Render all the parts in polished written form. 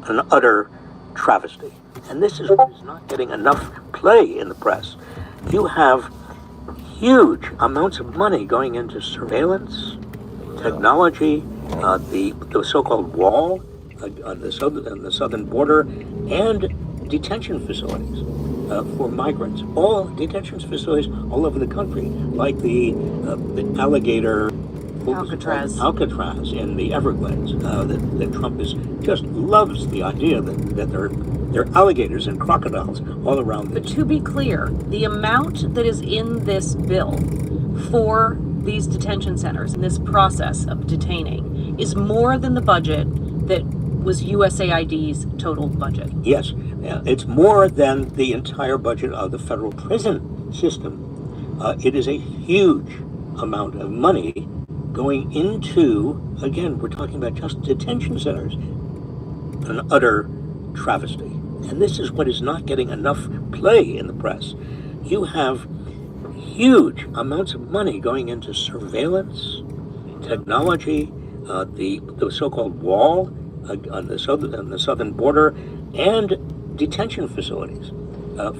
an utter travesty. And this is what is not getting enough play in the press. You have huge amounts of money going into surveillance, technology, the so-called wall on the southern border, and detention facilities for migrants. All detention facilities all over the country, like the alligator Alcatraz in the Everglades. That Trump just loves the idea that there are alligators and crocodiles all around. But to be clear, the amount that is in this bill for these detention centers and this process of detaining is more than the budget that was USAID's total budget. Yes, it's more than the entire budget of the federal prison system. It is a huge amount of money going into, again, we're talking about just detention centers, an utter travesty. And this is what is not getting enough play in the press. You have huge amounts of money going into surveillance, technology, the so-called wall on the southern border, and detention facilities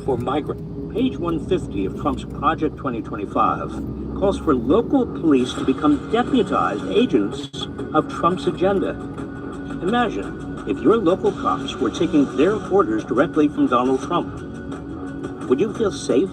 for migrants. Page 150 of Trump's Project 2025 calls for local police to become deputized agents of Trump's agenda. Imagine if your local cops were taking their orders directly from Donald Trump. Would you feel safe?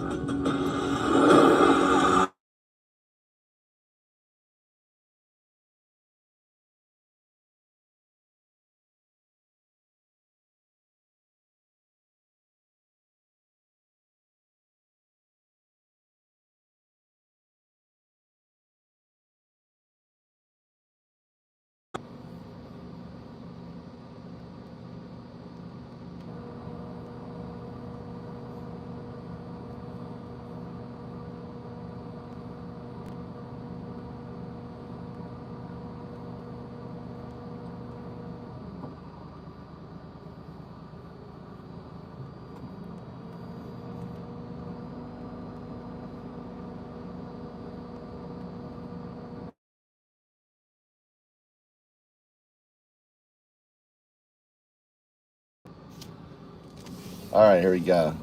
All right, here we go.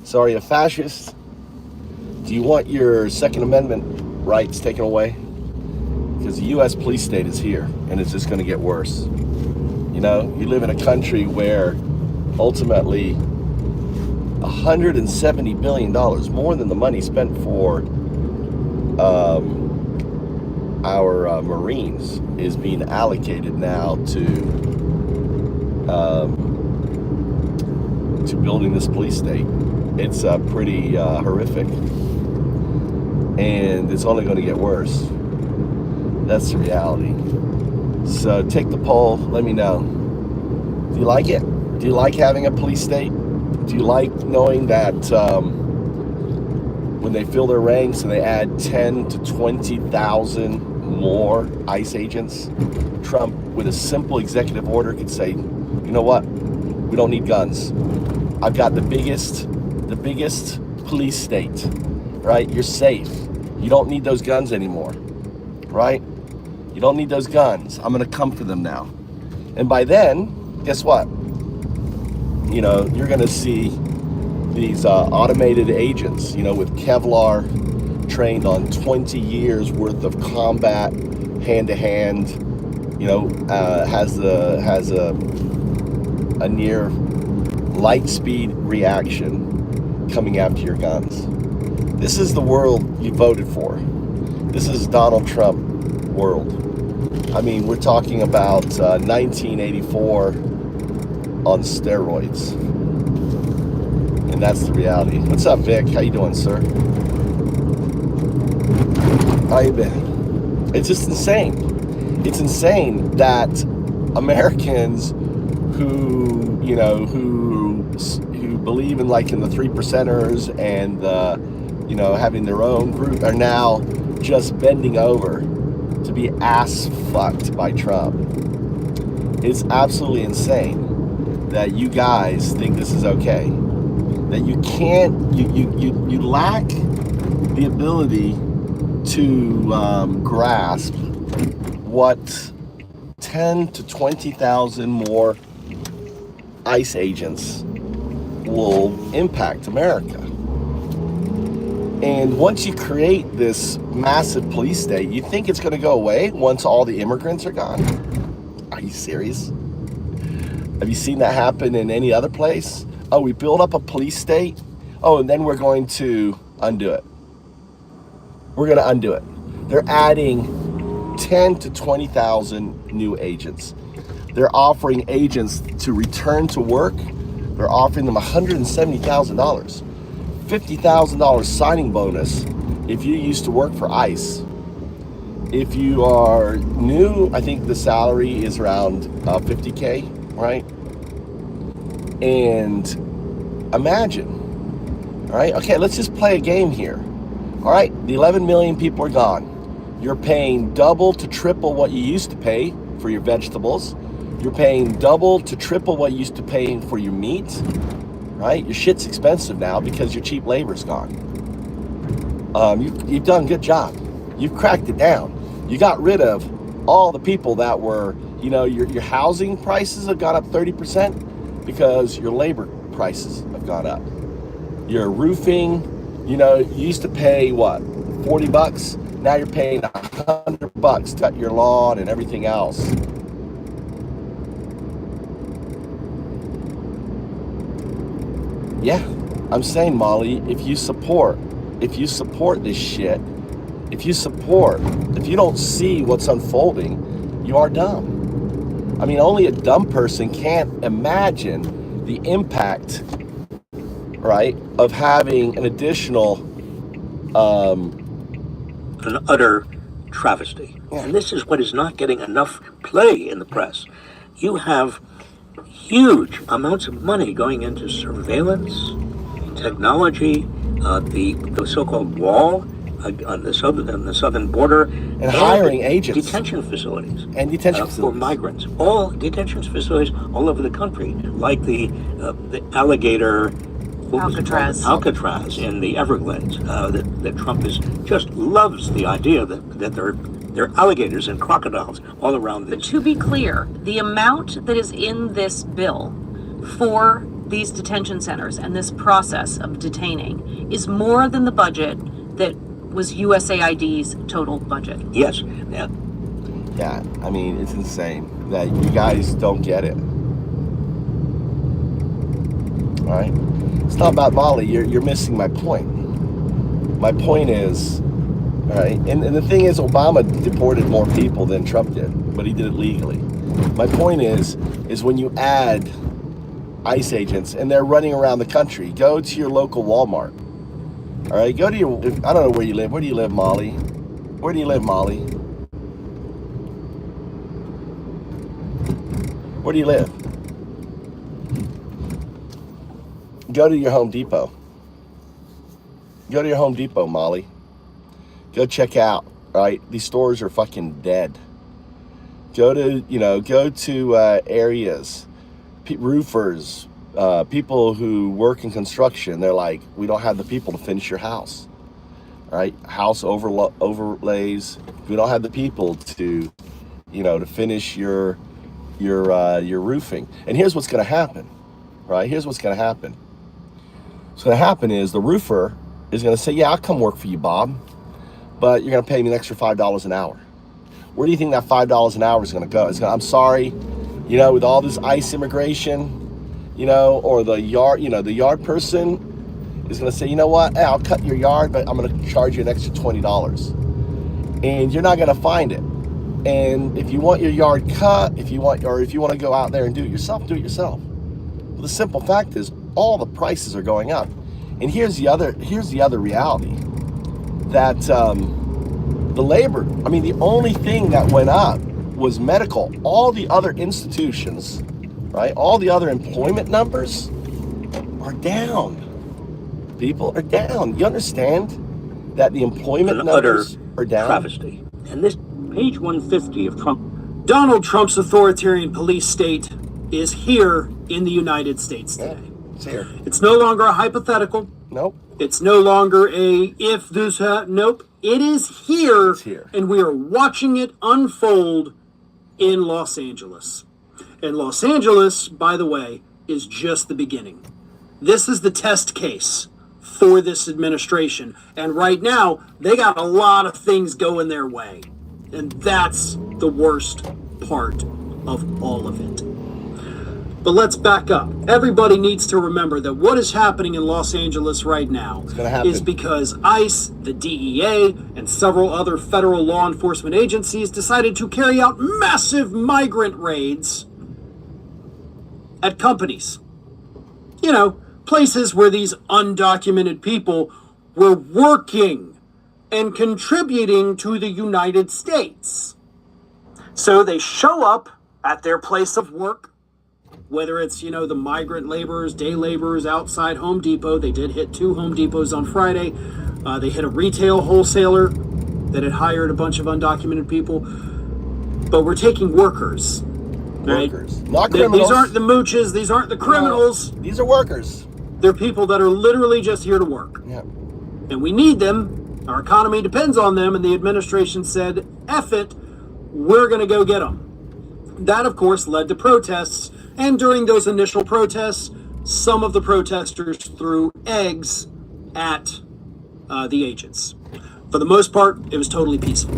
So are you a fascist? Do you want your Second Amendment rights taken away? Because the U.S. police state is here, and it's just going to get worse. You know, you live in a country where ultimately $170 billion, more than the money spent for our Marines, is being allocated now to building this police state. It's pretty horrific, and it's only going to get worse. That's the reality. So take the poll, let me know. Do you like it? Do you like having a police state? Do you like knowing that when they fill their ranks and they add 10 to 20,000 more ICE agents, Trump, with a simple executive order, could say, you know what? We don't need guns. I've got the biggest police state, right? You're safe. You don't need those guns anymore, right? You don't need those guns. I'm gonna come for them now. And by then, guess what? You know, you're gonna see these automated agents, you know, with Kevlar, trained on 20 years worth of combat, hand-to-hand, you know, has a near light speed reaction coming after your guns. This is the world you voted for. This is Donald Trump world. I mean, we're talking about 1984 on steroids. And that's the reality. What's up, Vic? How you doing, sir? How you been? It's just insane. It's insane that Americans who, you know, who believe in the 3%ers and you know, having their own group are now just bending over to be ass fucked by Trump. It's absolutely insane that you guys think this is okay. That you can't, you lack the ability to grasp what 10 to 20,000 more ICE agents will impact America. And once you create this massive police state, you think it's going to go away once all the immigrants are gone? Are you serious? Have you seen that happen in any other place? Oh, we build up a police state. Oh, and then we're going to undo it. We're going to undo it. They're adding 10 to 20,000 new agents. They're offering agents to return to work. They're offering them $170,000. $50,000 signing bonus if you used to work for ICE. If you are new, I think the salary is around $50K, right? And imagine, all right, okay, let's just play a game here. All right, the 11 million people are gone. You're paying double to triple what you used to pay for your vegetables. You're paying double to triple what you used to pay for your meat. Right? Your shit's expensive now because your cheap labor's gone. You've done a good job. You've cracked it down. You got rid of all the people that were, you know, your housing prices have gone up 30% because your labor prices have gone up. Your roofing, you know, you used to pay what, 40 bucks? Now you're paying 100 bucks to cut your lawn and everything else. Yeah, I'm saying, Molly, if you support this shit, if you don't see what's unfolding, you are dumb. I mean, only a dumb person can't imagine the impact, right, of having an additional... an utter travesty. Yeah. And this is what is not getting enough play in the press. You have huge amounts of money going into surveillance, technology, the so-called wall on the southern border, and hiring agents, detention facilities, for migrants. All detention facilities all over the country, like the alligator. Alcatraz in the Everglades. That Trump just loves the idea that there are alligators and crocodiles all around this. But to be clear, the amount that is in this bill for these detention centers and this process of detaining is more than the budget that was USAID's total budget. Yes. Yeah, I mean, it's insane that you guys don't get it. All right? It's not about Molly. You're missing my point. My point is, all right, and the thing is, Obama deported more people than Trump did, but he did it legally. My point is when you add ICE agents and they're running around the country, go to your local Walmart. All right, go to your, I don't know where you live. Where do you live, Molly? Where do you live, Molly? Where do you live? Go to your Home Depot. Go to your Home Depot, Molly. Go check out, right? These stores are fucking dead. Go to areas, roofers, people who work in construction. They're like, we don't have the people to finish your house, right? House overlays. We don't have the people to, to finish your roofing. And here's what's going to happen, right? Here's what's going to happen. What's going to happen is the roofer is going to say, yeah, I'll come work for you, Bob, but you're going to pay me an extra $5 an hour. Where do you think that $5 an hour is going to go? I'm sorry, with all this ICE immigration, or the yard person is going to say, you know what, hey, I'll cut your yard, but I'm going to charge you an extra $20. And you're not going to find it. And if you want your yard cut, if you want to go out there and do it yourself, do it yourself. Well, the simple fact is, all the prices are going up. And here's the other reality, that the labor, the only thing that went up was medical. All the other institutions, right? All the other employment numbers are down. People are down. You understand that the employment numbers are down? Travesty. And this page 150 of Trump. Donald Trump's authoritarian police state is here in the United States today. It's here. It's no longer a hypothetical. Nope. It's no longer a if this nope. It is here. It's here. And we are watching it unfold in Los Angeles. And Los Angeles, by the way, is just the beginning. This is the test case for this administration. And right now, they got a lot of things going their way. And that's the worst part of all of it. But let's back up. Everybody needs to remember that what is happening in Los Angeles right now is because ICE, the DEA, and several other federal law enforcement agencies decided to carry out massive migrant raids at companies. You know, places where these undocumented people were working and contributing to the United States. So they show up at their place of work, whether it's, you know, the migrant laborers, day laborers outside Home Depot. They did hit 2 Home Depots on Friday. They hit a retail wholesaler that had hired a bunch of undocumented people. But we're taking workers. Right? Workers. Not criminals. These aren't the mooches. These aren't the criminals. No, these are workers. They're people that are literally just here to work. Yeah. And we need them. Our economy depends on them. And the administration said, F it, we're going to go get them. That, of course, led to protests. And during those initial protests, some of the protesters threw eggs at the agents. For the most part, it was totally peaceful.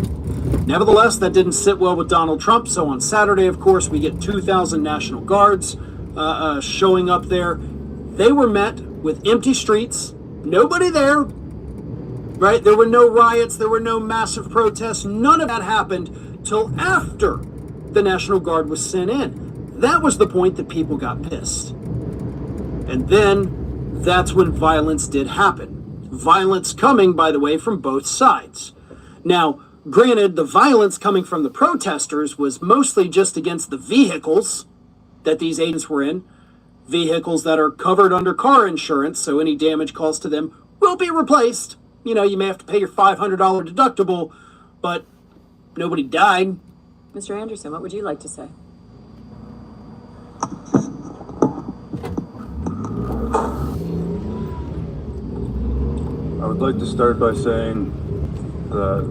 Nevertheless, that didn't sit well with Donald Trump. So on Saturday, of course, we get 2,000 National Guards showing up there. They were met with empty streets, nobody there, right? There were no riots, there were no massive protests. None of that happened till after the National Guard was sent in. That was the point that people got pissed. And then that's when violence did happen. Violence coming, by the way, from both sides. Now, granted, the violence coming from the protesters was mostly just against the vehicles that these agents were in. Vehicles that are covered under car insurance, so any damage caused to them will be replaced. You know, you may have to pay your $500 deductible, but nobody died. Mr. Anderson, what would you like to say? I would like to start by saying that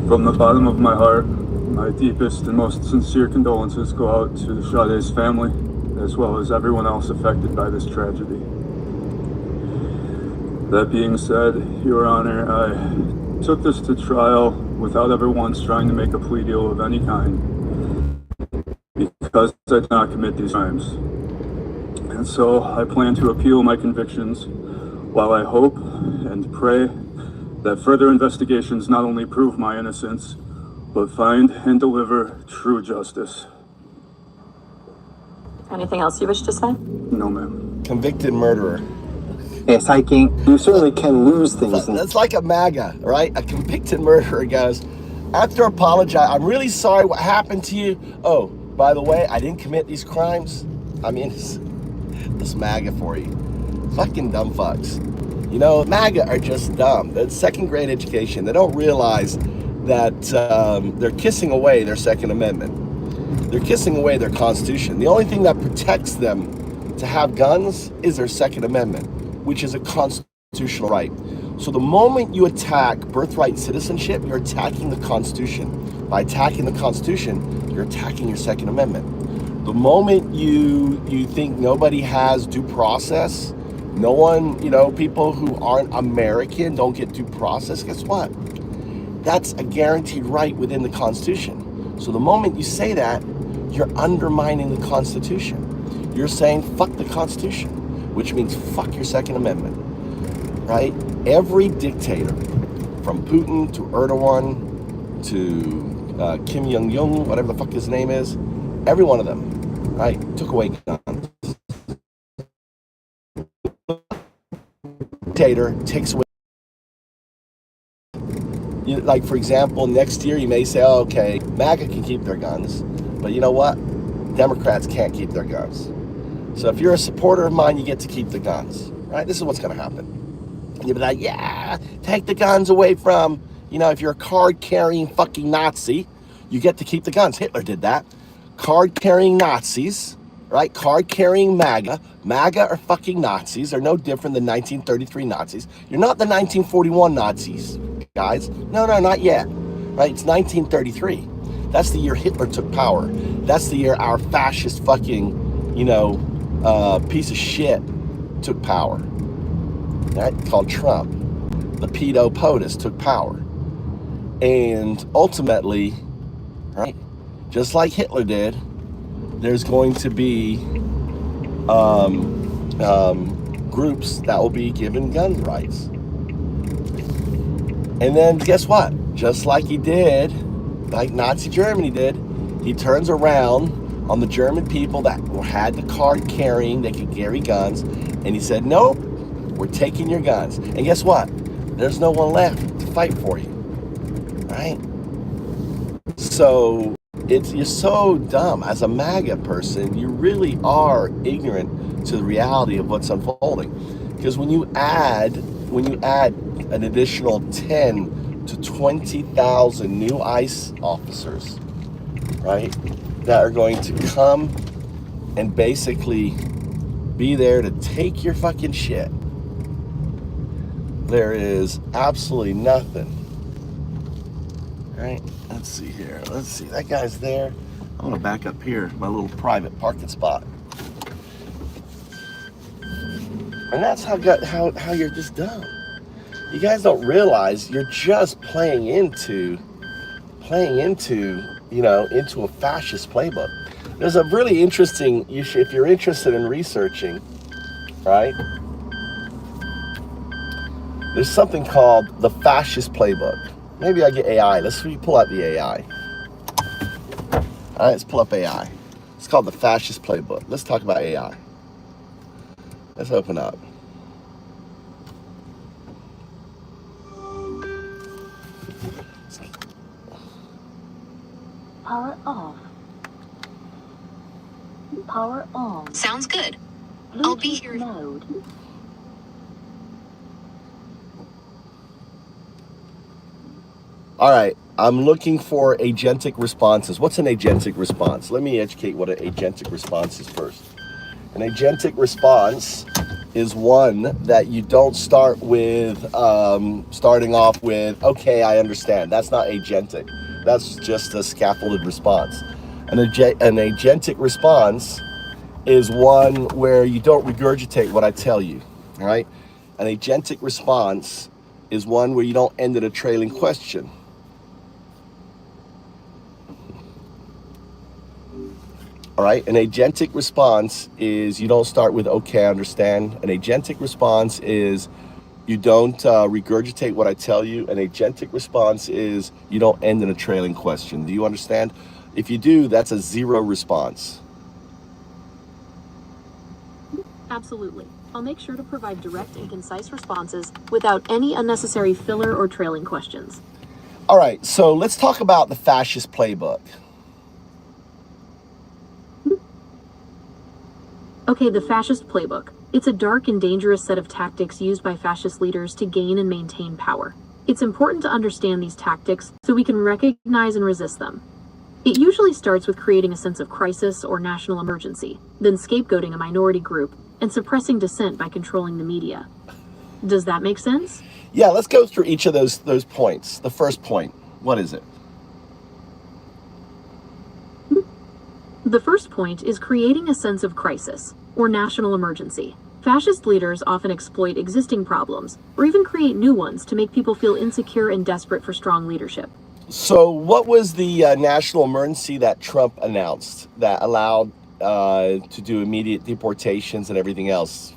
from the bottom of my heart, my deepest and most sincere condolences go out to Sade's family, as well as everyone else affected by this tragedy. That being said, Your Honor, I took this to trial without ever once trying to make a plea deal of any kind, because I did not commit these crimes. And so I plan to appeal my convictions, while I hope and pray that further investigations not only prove my innocence, but find and deliver true justice. Anything else you wish to say? No, ma'am. Convicted murderer. Yes, you certainly can lose things. That's like a MAGA, right? A convicted murderer goes, after apologize, I'm really sorry what happened to you. Oh, by the way, I didn't commit these crimes. I mean, this MAGA for you. Fucking dumb fucks. You know, MAGA are just dumb. That's second grade education. They don't realize that they're kissing away their Second Amendment. They're kissing away their Constitution. The only thing that protects them to have guns is their Second Amendment, which is a constitutional right. So the moment you attack birthright and citizenship, you're attacking the Constitution. By attacking the Constitution, you're attacking your Second Amendment. The moment you think nobody has due process, no one, you know, people who aren't American don't get due process, guess what? That's a guaranteed right within the Constitution. So the moment you say that, you're undermining the Constitution. You're saying, fuck the Constitution, which means fuck your Second Amendment, right? Every dictator, from Putin to Erdogan to Kim Jong-un, whatever the fuck his name is, every one of them, right, took away guns. Dictator takes away. You, like, for example, next year you may say, oh, okay, MAGA can keep their guns, but you know what? Democrats can't keep their guns. So if you're a supporter of mine, you get to keep the guns, right? This is what's going to happen. And you'll be like, yeah, take the guns away from, you know, if you're a card-carrying fucking Nazi, you get to keep the guns. Hitler did that. Card-carrying Nazis, right? Card-carrying MAGA. MAGA are fucking Nazis. They're no different than 1933 Nazis. You're not the 1941 Nazis, guys. No, not yet, right? It's 1933. That's the year Hitler took power. That's the year our fascist fucking piece of shit took power, right? Called Trump. The pedo POTUS took power. And ultimately, right, just like Hitler did, there's going to be groups that will be given gun rights. And then guess what? Just like he did, like Nazi Germany did, he turns around on the German people that had the card carrying, they could carry guns, and he said, nope, we're taking your guns. And guess what? There's no one left to fight for you, right? So you're so dumb. As a MAGA person, you really are ignorant to the reality of what's unfolding. Because when you add an additional 10 to 20,000 new ICE officers, right, that are going to come and basically be there to take your fucking shit, there is absolutely nothing. Right? Let's see here. Let's see. That guy's there. I'm gonna back up here, my little private parking spot. And that's how you're just dumb. You guys don't realize you're just playing into a fascist playbook. There's a really interesting, if you're interested in researching, right? There's something called the fascist playbook. Maybe I get AI. Let's pull out the AI. All right, let's pull up AI. It's called the fascist playbook. Let's talk about AI. Let's open up. Power off. Power on. Sounds good. I'll be here. Mode. All right, I'm looking for agentic responses. What's an agentic response? Let me educate what an agentic response is first. An agentic response is one that you don't start with, starting off with, okay, I understand. That's not agentic. That's just a scaffolded response. An agentic response is one where you don't regurgitate what I tell you, all right? An agentic response is one where you don't end in a trailing question. All right, an agentic response is you don't start with, okay, I understand. An agentic response is you don't regurgitate what I tell you. An agentic response is you don't end in a trailing question. Do you understand? If you do, that's a zero response. Absolutely. I'll make sure to provide direct and concise responses without any unnecessary filler or trailing questions. All right, so let's talk about the fascist playbook. Okay, the fascist playbook. It's a dark and dangerous set of tactics used by fascist leaders to gain and maintain power. It's important to understand these tactics so we can recognize and resist them. It usually starts with creating a sense of crisis or national emergency, then scapegoating a minority group, and suppressing dissent by controlling the media. Does that make sense? Yeah, let's go through each of those points. The first point, what is it? The first point is creating a sense of crisis, or national emergency. Fascist leaders often exploit existing problems, or even create new ones to make people feel insecure and desperate for strong leadership. So what was the national emergency that Trump announced that allowed to do immediate deportations and everything else?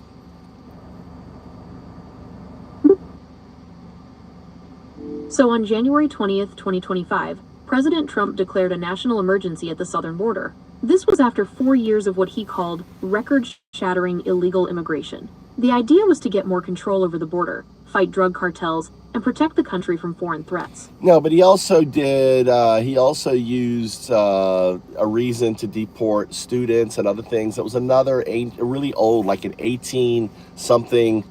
So on January 20th, 2025, President Trump declared a national emergency at the southern border. This was after 4 years of what he called record-shattering illegal immigration. The idea was to get more control over the border, fight drug cartels, and protect the country from foreign threats. No, but he also used a reason to deport students and other things. That was another really old, like an 18-something,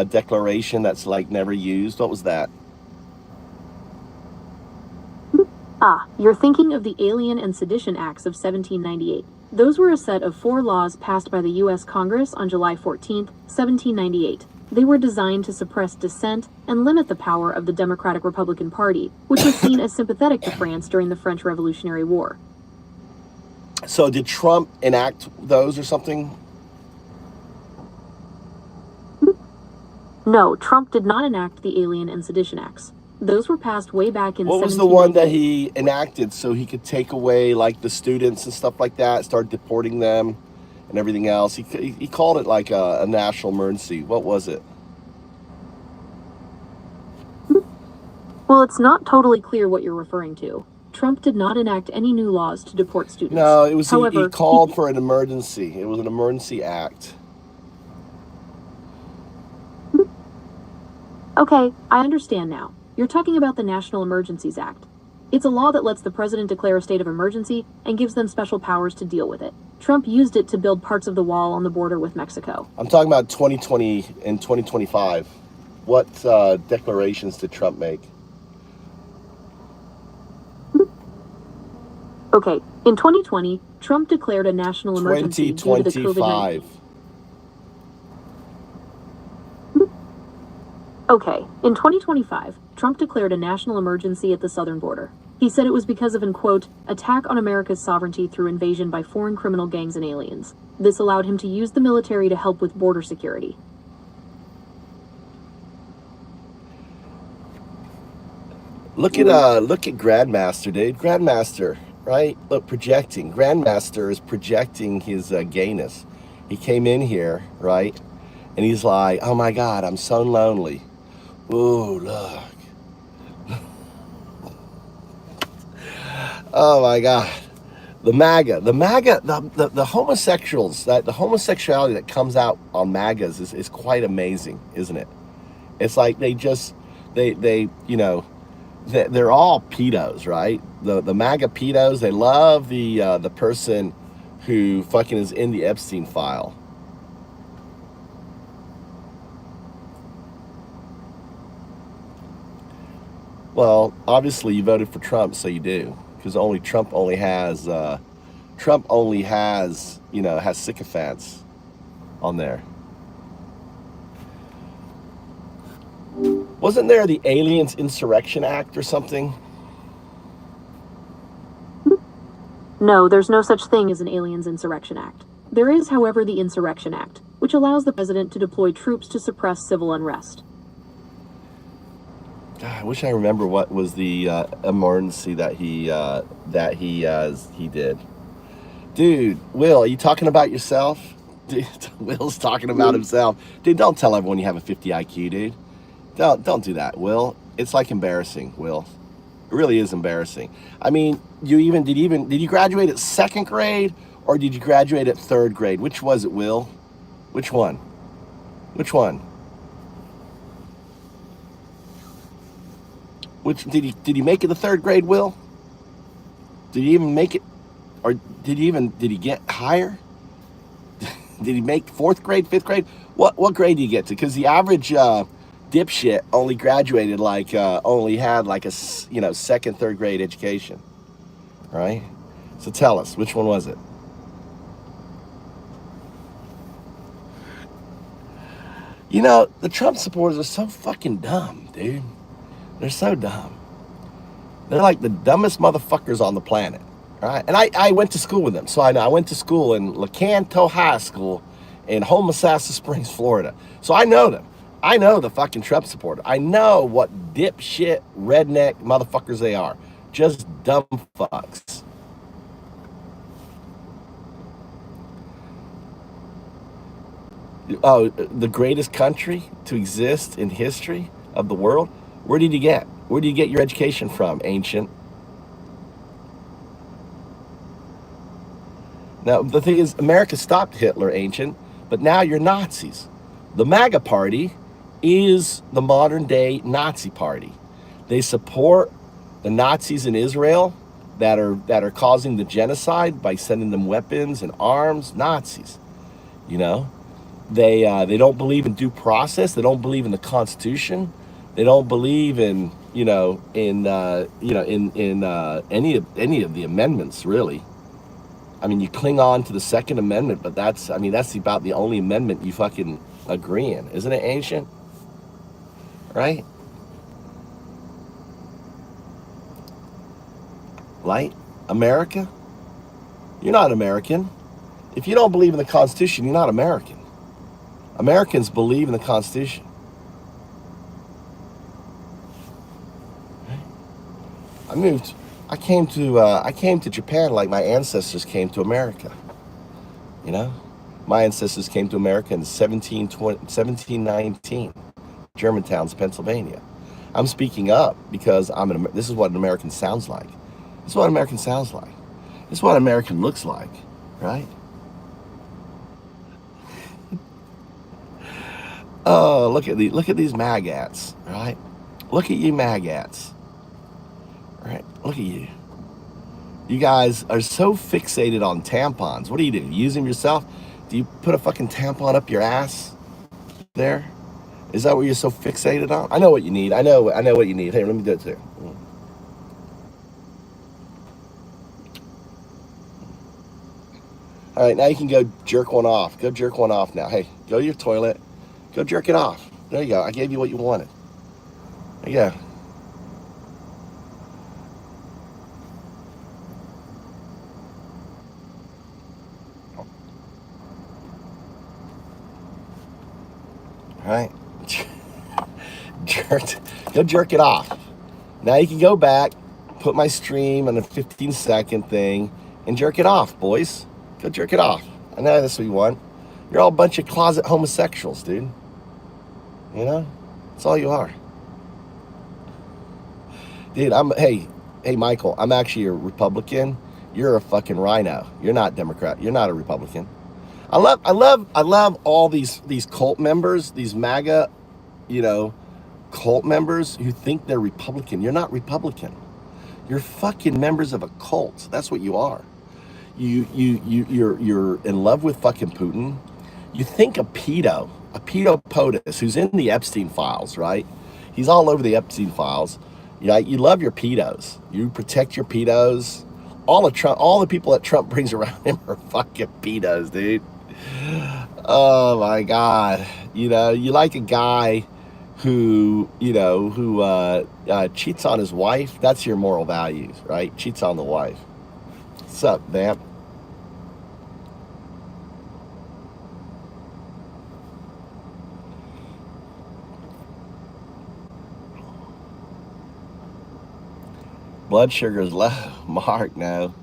declaration that's like never used. What was that? You're thinking of the Alien and Sedition Acts of 1798. Those were a set of 4 laws passed by the U.S. Congress on July 14, 1798. They were designed to suppress dissent and limit the power of the Democratic Republican Party, which was seen as sympathetic to France during the French Revolutionary War. So did Trump enact those or something? No, Trump did not enact the Alien and Sedition Acts. Those were passed way back in What was the one that 1798. he enacted so he could take away like the students and stuff like that, start deporting them and everything else? He called it like a national emergency. What was it? Well, it's not totally clear what you're referring to. Trump did not enact any new laws to deport students. No, it was However, he called for an emergency. It was an emergency act. Okay, I understand now. You're talking about the National Emergencies Act. It's a law that lets the president declare a state of emergency and gives them special powers to deal with it. Trump used it to build parts of the wall on the border with Mexico. I'm talking about 2020 and 2025. What declarations did Trump make? Okay, in 2020, Trump declared a national emergency due to the COVID-19. 2025. Okay, in 2025, Trump declared a national emergency at the southern border. He said it was because of an, quote, attack on America's sovereignty through invasion by foreign criminal gangs and aliens. This allowed him to use the military to help with border security. Look at Grandmaster, dude. Grandmaster, right? Look, projecting. Grandmaster is projecting his gayness. He came in here, right? And he's like, "Oh my God, I'm so lonely. Ooh, look. Oh my God." The homosexuals, the homosexuality that comes out on MAGAs is quite amazing, isn't it? It's like they're all pedos, right? The MAGA pedos, they love the person who fucking is in the Epstein file. Well, obviously you voted for Trump, so you do, because Trump only has sycophants on there. Wasn't there the Aliens Insurrection Act or something? No, there's no such thing as an Aliens Insurrection Act. There is, however, the Insurrection Act, which allows the president to deploy troops to suppress civil unrest. God, I wish I remember what was the emergency that he did. Dude, Will, are you talking about yourself? Dude, Will's talking about himself. Dude, don't tell everyone you have a 50 IQ, dude. Don't do that, Will. It's like embarrassing, Will. It really is embarrassing. I mean, did you graduate at second grade or did you graduate at third grade? Which was it, Will? Which one? Which one? Which did he make it the third grade, Will? Did he even make it, or did he get higher? Did he make fourth grade, fifth grade? What grade did he get to? Because the average dipshit only graduated only had like a second, third grade education, right? So tell us, which one was it? You know, the Trump supporters are so fucking dumb, dude. They're so dumb. They're like the dumbest motherfuckers on the planet, right? And I went to school with them, so I know. I went to school in LeCanto High School in Homosassa Springs, Florida. So I know them. I know the fucking Trump supporter. I know what dipshit, redneck motherfuckers they are. Just dumb fucks. Oh, the greatest country to exist in history of the world? Where did you get? Where do you get your education from, ancient? Now, the thing is, America stopped Hitler, ancient, but now you're Nazis. The MAGA party is the modern day Nazi party. They support the Nazis in Israel that are causing the genocide by sending them weapons and arms. Nazis, you know, they don't believe in due process. They don't believe in the Constitution. They don't believe in any of the amendments, really. I mean, you cling on to the Second Amendment, but that's about the only amendment you fucking agree in, isn't it, ancient? Right? Light America? You're not American. If you don't believe in the Constitution, you're not American. Americans believe in the Constitution. I came to Japan like my ancestors came to America. You know, my ancestors came to America in 1719, Germantown, Pennsylvania. I'm speaking up because this is what an American sounds like. This is what an American sounds like. This is what an American looks like, right? Oh, look at these maggots, right? Look at you maggots, right? Look at you. You guys are so fixated on tampons. What do? You use them yourself? Do you put a fucking tampon up your ass there? Is that what you're so fixated on? I know what you need. I know what you need. Hey, let me do it too. All right, now you can go jerk one off. Go jerk one off now. Hey, go to your toilet. Go jerk it off. There you go. I gave you what you wanted. There you go. All right. Go jerk it off. Now you can go back, put my stream on a 15-second thing, and jerk it off, boys. Go jerk it off. I know that's what you want. You're all a bunch of closet homosexuals, dude. You know? That's all you are. Dude, hey, Michael, I'm actually a Republican. You're a fucking rhino. You're not Democrat. You're not a Republican. I love all these cult members, these MAGA, cult members who think they're Republican. You're not Republican. You're fucking members of a cult. That's what you are. You're in love with fucking Putin. You think a pedo POTUS, who's in the Epstein files, right? He's all over the Epstein files. You love your pedos. You protect your pedos. All the people that Trump brings around him are fucking pedos, dude. Oh my God. You like a guy who cheats on his wife. That's your moral values, right? Cheats on the wife. What's up, vamp? Blood sugar is low. Mark, no.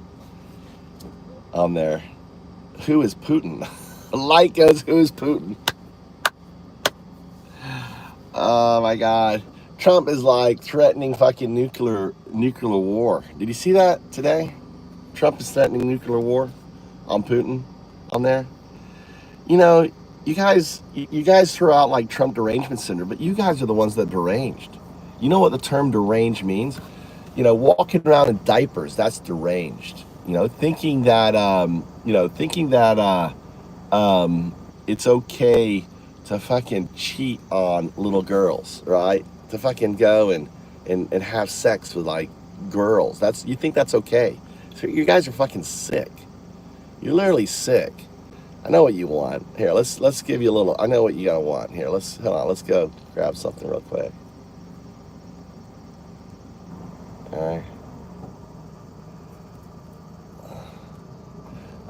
On there. Who is Putin? Lycos, who is Putin? Oh my God. Trump is like threatening fucking nuclear war. Did you see that today? Trump is threatening nuclear war on Putin on there. You guys throw out like Trump derangement syndrome, but you guys are the ones that deranged. You know what the term deranged means? Walking around in diapers, that's deranged. Thinking that it's okay to fucking cheat on little girls, right? To fucking go and have sex with like girls. You think that's okay. So you guys are fucking sick. You're literally sick. I know what you want. Here, let's give you a little. I know what you gotta want. Here, let's go grab something real quick. All right.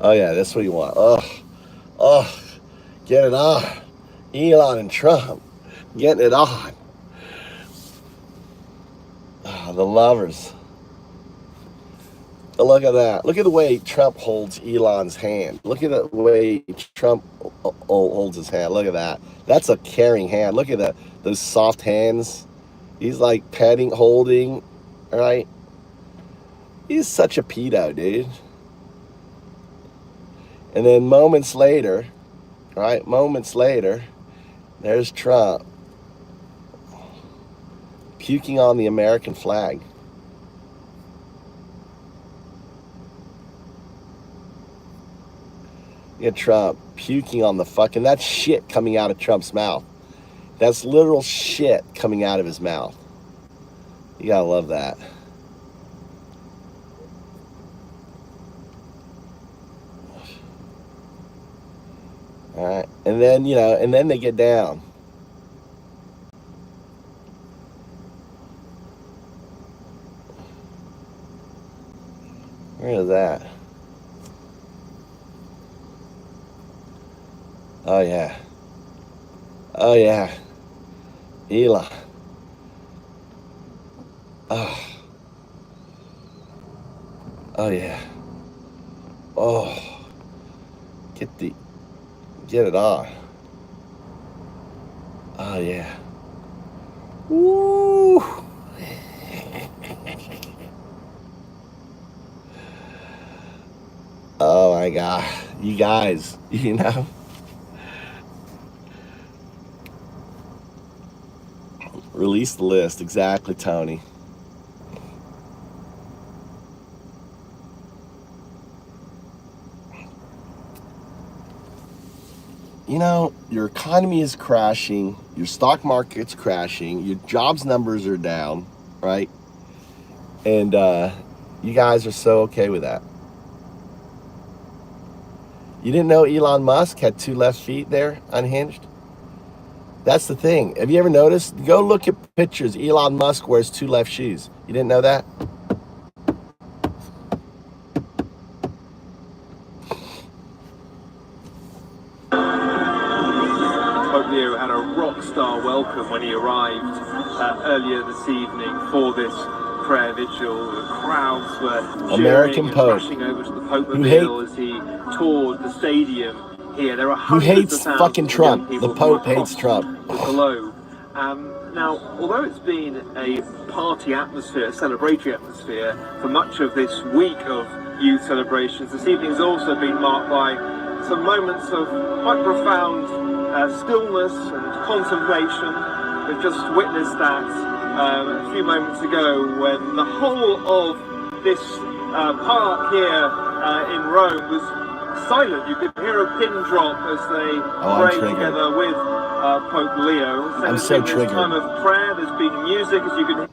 Oh yeah, that's what you want. Oh, get it on. Elon and Trump, getting it on. Oh, the lovers. Look at that. Look at the way Trump holds Elon's hand. Look at the way Trump holds his hand. Look at that. That's a caring hand. Look at those soft hands. He's like petting, holding, right? He's such a pedo, dude. And then moments later, there's Trump puking on the American flag. Look at Trump puking on the fucking, that's shit coming out of Trump's mouth. That's literal shit coming out of his mouth. You gotta love that. All right, and then they get down. Where is that? Oh, yeah. Oh, yeah. Elon. Oh. Oh, yeah. Oh. Get it on. Oh, yeah. Woo. Oh, my God. You guys, you know. Release the list. Exactly, Tony. You know, your economy is crashing, your stock market's crashing, your jobs numbers are down, right? And you guys are so okay with that. You didn't know Elon Musk had 2 left feet there, unhinged? That's the thing. Have you ever noticed? Go look at pictures. Elon Musk wears 2 left shoes. You didn't know that? Leo had a rock star welcome when he arrived earlier this evening for this prayer vigil. The crowds were American cheering Pope. and rushing over to the Pope-mobile as he toured the stadium here. There are Who hundreds hates of thousands fucking of Trump? young people The Pope from across hates Trump. the globe. Now, although it's been a party atmosphere, a celebratory atmosphere for much of this week of youth celebrations, this evening's also been marked by some moments of quite profound stillness and contemplation. We've just witnessed that a few moments ago when the whole of this park here in Rome was silent. You could hear a pin drop as they prayed together with Pope Leo. I'm so This triggered. time of prayer, there's been music, as you can hear.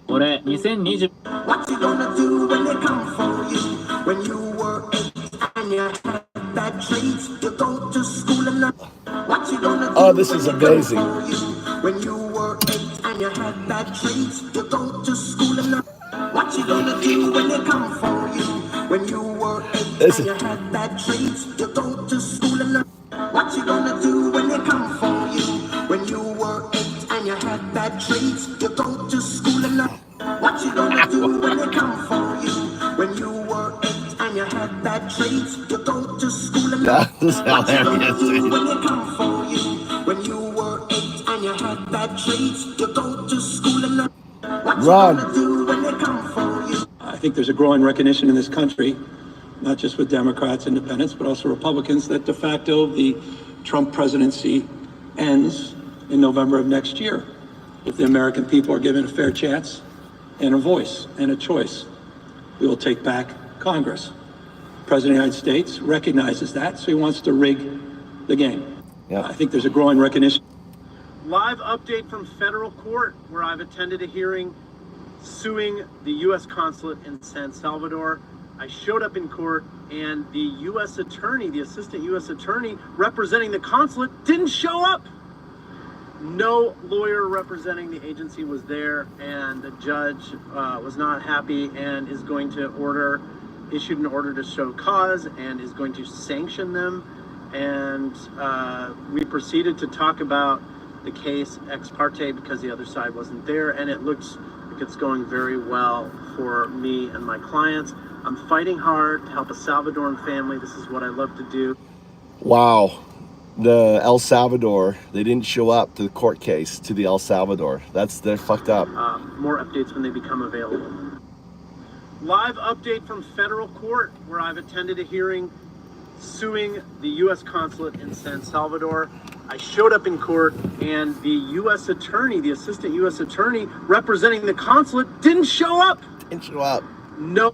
What you gonna do when they come for you? When you were 8 and you had bad traits, you go to school and not. What you gonna do? Oh, this is amazing. When you were 8 and you had bad traits, you go to school and not. What you gonna do when they come for you? When you were 8 and you had bad traits, you go to school and not. What you gonna do when they come for you? When you were 8 and you had bad traits, you go to school and not. What you gonna do when they come for you? When you were 8 and you had bad traits, you go to school and not. That is What you gonna hilarious, do dude. when they come for you? When you were 8 and you had bad traits, you go to school and not. What you gonna do when they come for you? I think there's a growing recognition in this country, not just with Democrats, independents, but also Republicans, that de facto the Trump presidency ends in November of next year. If the American people are given a fair chance and a voice and a choice, we will take back Congress. The President of the United States recognizes that, so he wants to rig the game. I think there's a growing recognition. Live update from federal court, where I've attended a hearing suing the U.S. consulate in San Salvador. I showed up in court, and the U.S. attorney, the assistant U.S. attorney representing the consulate, didn't show up. No lawyer representing the agency was there, and the judge was not happy and is going to issued an order to show cause and is going to sanction them. And we proceeded to talk about the case ex parte because the other side wasn't there, and it looks like it's going very well for me and my clients. I'm fighting hard to help a Salvadoran family. This is what I love to do. Wow. The El Salvador, they didn't show up to the court case, to the El Salvador. They're fucked up. More updates when they become available. Live update from federal court, where I've attended a hearing suing the U.S. consulate in San Salvador. I showed up in court, and the U.S. attorney, the assistant U.S. attorney representing the consulate, didn't show up. Didn't show up. No.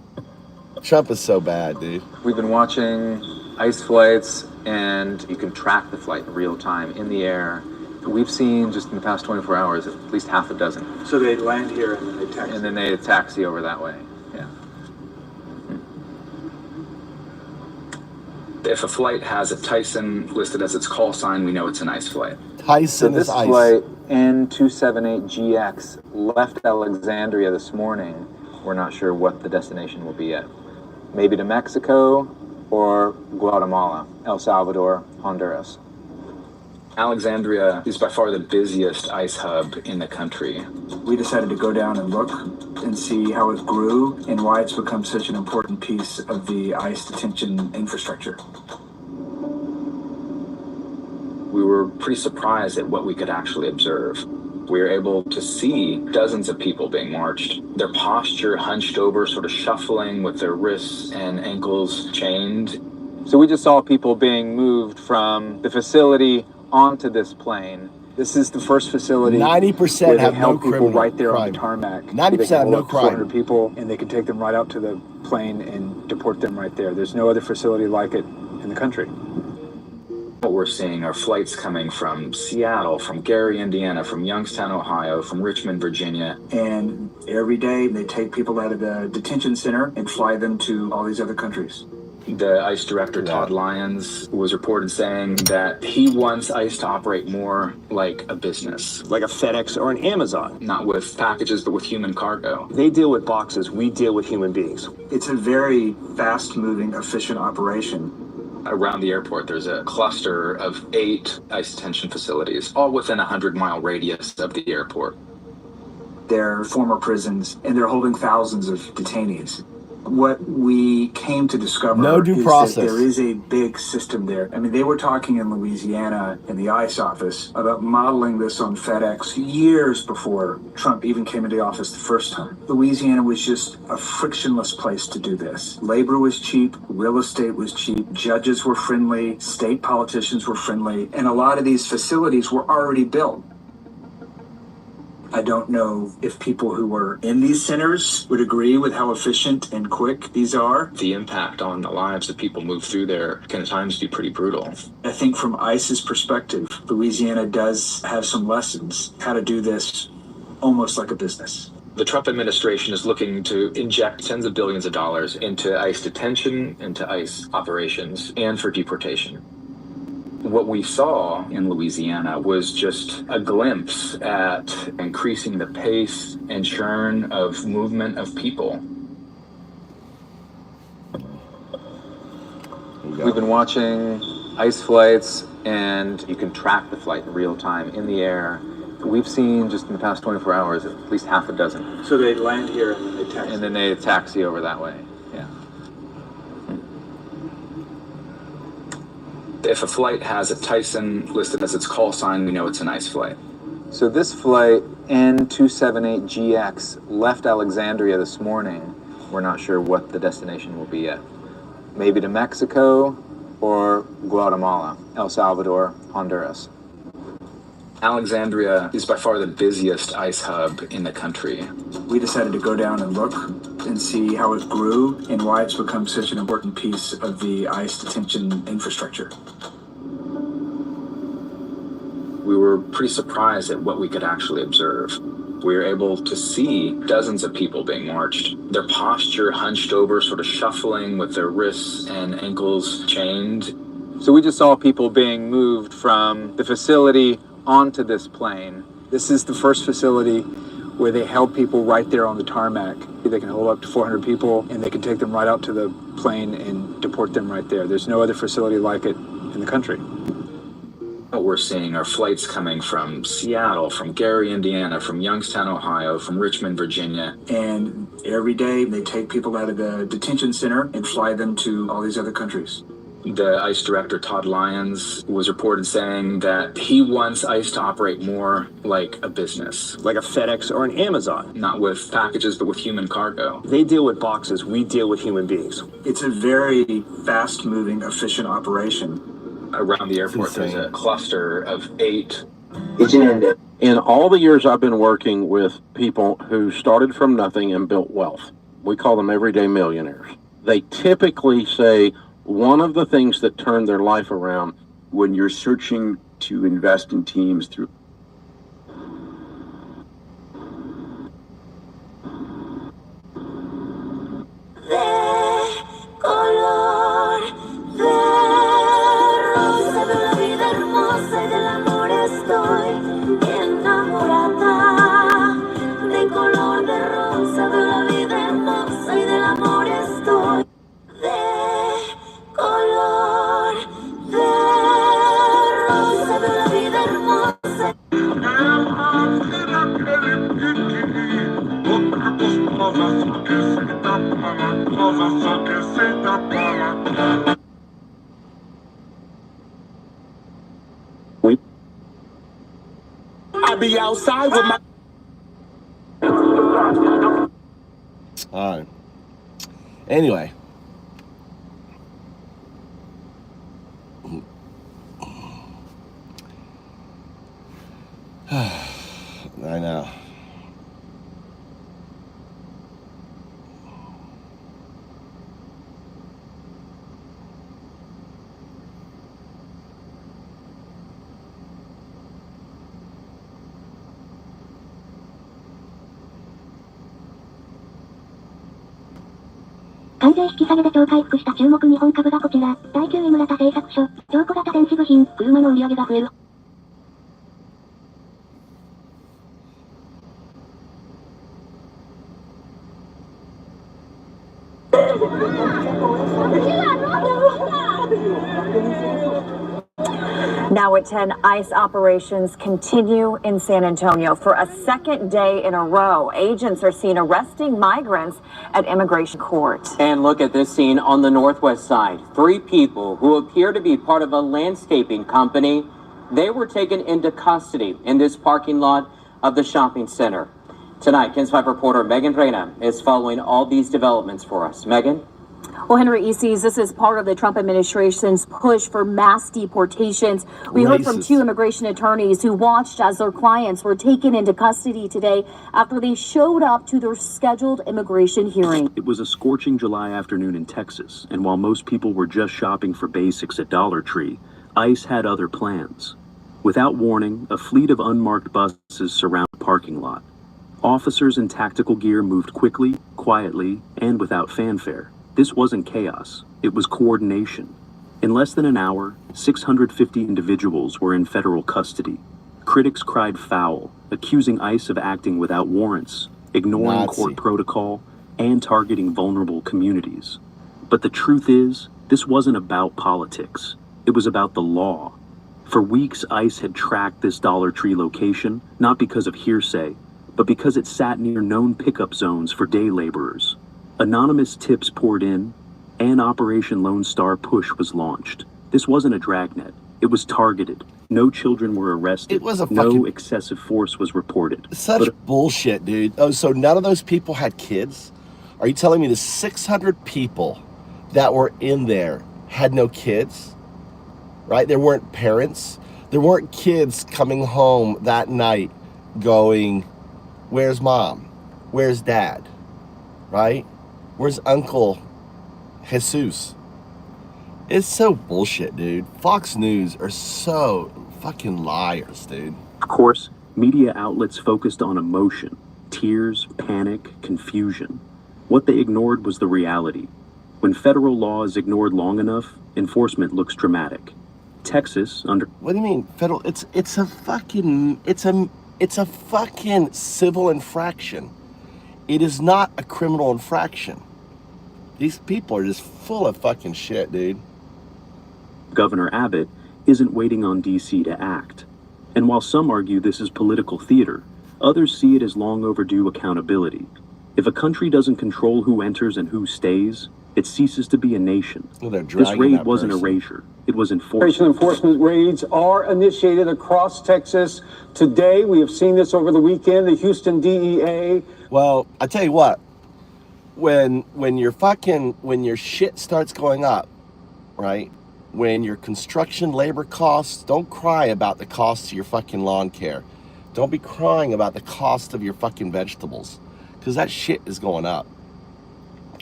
Trump is so bad, dude. We've been watching ICE flights, and you can track the flight in real time in the air. We've seen just in the past 24 hours at least half a dozen. So they land here and then they taxi? And then they taxi over that way, yeah. If a flight has a Tyson listed as its call sign, we know it's an ICE flight. Tyson this is ICE. flight N278GX left Alexandria this morning. We're not sure what the destination will be yet. Maybe to Mexico or Guatemala, El Salvador, Honduras. Alexandria is by far the busiest ICE hub in the country. We decided to go down and look and see how it grew and why it's become such an important piece of the ICE detention infrastructure. We were pretty surprised at what we could actually observe. We were able to see dozens of people being marched, their posture hunched over, sort of shuffling with their wrists and ankles chained. So we just saw people being moved from the facility onto this plane. This is the first facility 90% where they have no held people criminal right there crime. on the tarmac. 90% have no crime. 400 people, and they can take them right out to the plane and deport them right there. There's no other facility like it in the country. What we're seeing are flights coming from Seattle, from Gary, Indiana, from Youngstown, Ohio, from Richmond, Virginia. And every day they take people out of the detention center and fly them to all these other countries. The ICE director, Todd Lyons, was reported saying that he wants ICE to operate more like a business. Like a FedEx or an Amazon. Not with packages, but with human cargo. They deal with boxes, we deal with human beings. It's a very fast-moving, efficient operation. Around the airport, there's a cluster of 8 ICE detention facilities, all within a 100-mile radius of the airport. They're former prisons, and they're holding thousands of detainees. What we came to discover No due is process. that there is a big system there. I mean, they were talking in Louisiana in the ICE office about modeling this on FedEx years before Trump even came into office the first time. Louisiana was just a frictionless place to do this. Labor was cheap, real estate was cheap, judges were friendly, state politicians were friendly, and a lot of these facilities were already built. I don't know if people who were in these centers would agree with how efficient and quick these are. The impact on the lives of people moved through there can at times be pretty brutal. I think from ICE's perspective, Louisiana does have some lessons how to do this almost like a business. The Trump administration is looking to inject tens of billions of dollars into ICE detention, into ICE operations, and for deportation. What we saw in Louisiana was just a glimpse at increasing the pace and churn of movement of people. We've been watching ICE flights, and you can track the flight in real time in the air. We've seen just in the past 24 hours at least half a dozen. So they land here and then they taxi. And then they taxi over that way. Yeah. If a flight has a Tyson listed as its call sign, we know it's an ICE flight. So this flight, N278GX, left Alexandria this morning. We're not sure what the destination will be yet. Maybe to Mexico or Guatemala, El Salvador, Honduras. Alexandria is by far the busiest ICE hub in the country. We decided to go down and look and see how it grew and why it's become such an important piece of the ICE detention infrastructure. We were pretty surprised at what we could actually observe. We were able to see dozens of people being marched, their posture hunched over, sort of shuffling with their wrists and ankles chained. So we just saw people being moved from the facility onto this plane. This is the first facility where they held people right there on the tarmac. They can hold up to 400 people, and they can take them right out to the plane and deport them right there. There's no other facility like it in the country. What we're seeing are flights coming from Seattle, from Gary, Indiana, from Youngstown, Ohio, from Richmond, Virginia. And every day they take people out of the detention center and fly them to all these other countries. The ICE director, Todd Lyons, was reported saying that he wants ICE to operate more like a business. Like a FedEx or an Amazon. Not with packages, but with human cargo. They deal with boxes, we deal with human beings. It's a very fast-moving, efficient operation. Around the airport, there's a cluster of 8. In all the years I've been working with people who started from nothing and built wealth, we call them everyday millionaires. They typically say one of the things that turned their life around when you're searching to invest in teams through de la vida I be outside with my. All right. Anyway. I know.関税引き下げで超回復した注目日本株がこちら。第9位村田製作所。超小型電子部品。車の売り上げが増える。Now at 10, ICE operations continue in San Antonio. For a second day in a row, agents are seen arresting migrants at immigration court. And look at this scene on the northwest side. 3 people who appear to be part of a landscaping company. They were taken into custody in this parking lot of the shopping center. Tonight, KENS 5 reporter Megan Reyna is following all these developments for us. Megan? Well, Henry Easties, this is part of the Trump administration's push for mass deportations. We heard from 2 immigration attorneys who watched as their clients were taken into custody today after they showed up to their scheduled immigration hearing. It was a scorching July afternoon in Texas, and while most people were just shopping for basics at Dollar Tree, ICE had other plans. Without warning, a fleet of unmarked buses surrounded the parking lot. Officers in tactical gear moved quickly, quietly, and without fanfare. This wasn't chaos, it was coordination. In less than an hour, 650 individuals were in federal custody. Critics cried foul, accusing ICE of acting without warrants, ignoring court protocol, and targeting vulnerable communities. But the truth is, this wasn't about politics. It was about the law. For weeks, ICE had tracked this Dollar Tree location, not because of hearsay, but because it sat near known pickup zones for day laborers. Anonymous tips poured in, and Operation Lone Star Push was launched. This wasn't a dragnet. It was targeted. No children were arrested. It was a no excessive force was reported. Such bullshit, dude. Oh, so none of those people had kids? Are you telling me the 600 people that were in there had no kids? Right? There weren't parents. There weren't kids coming home that night going, where's mom? Where's dad? Right? Where's Uncle Jesus? It's so bullshit, dude. Fox News are so fucking liars, dude. Of course, media outlets focused on emotion, tears, panic, confusion. What they ignored was the reality. When federal law is ignored long enough, enforcement looks dramatic. Texas under... What do you mean federal? It's a fucking civil infraction. It is not a criminal infraction. These people are just full of fucking shit, dude. Governor Abbott isn't waiting on D.C. to act. And while some argue this is political theater, others see it as long overdue accountability. If a country doesn't control who enters and who stays, it ceases to be a nation. This raid wasn't erasure. It was enforcement. Enforcement raids are initiated across Texas. Today, we have seen this over the weekend, the Houston DEA. Well, I tell you what, when your shit starts going up, right? When your construction labor costs, don't cry about the cost of your fucking lawn care. Don't be crying about the cost of your fucking vegetables, because that shit is going up.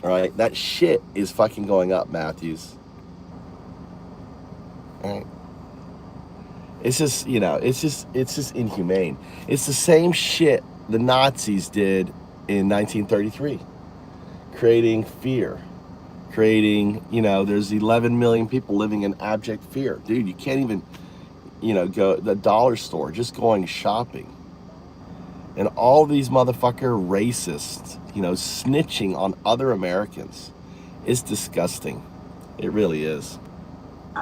All right, that shit is fucking going up, Matthews. All right. It's just, it's just inhumane. It's the same shit the Nazis did in 1933, creating fear, there's 11 million people living in abject fear. Dude, you can't even, go to the dollar store, just going shopping. And all these motherfucker racists, snitching on other Americans. It's disgusting. It really is.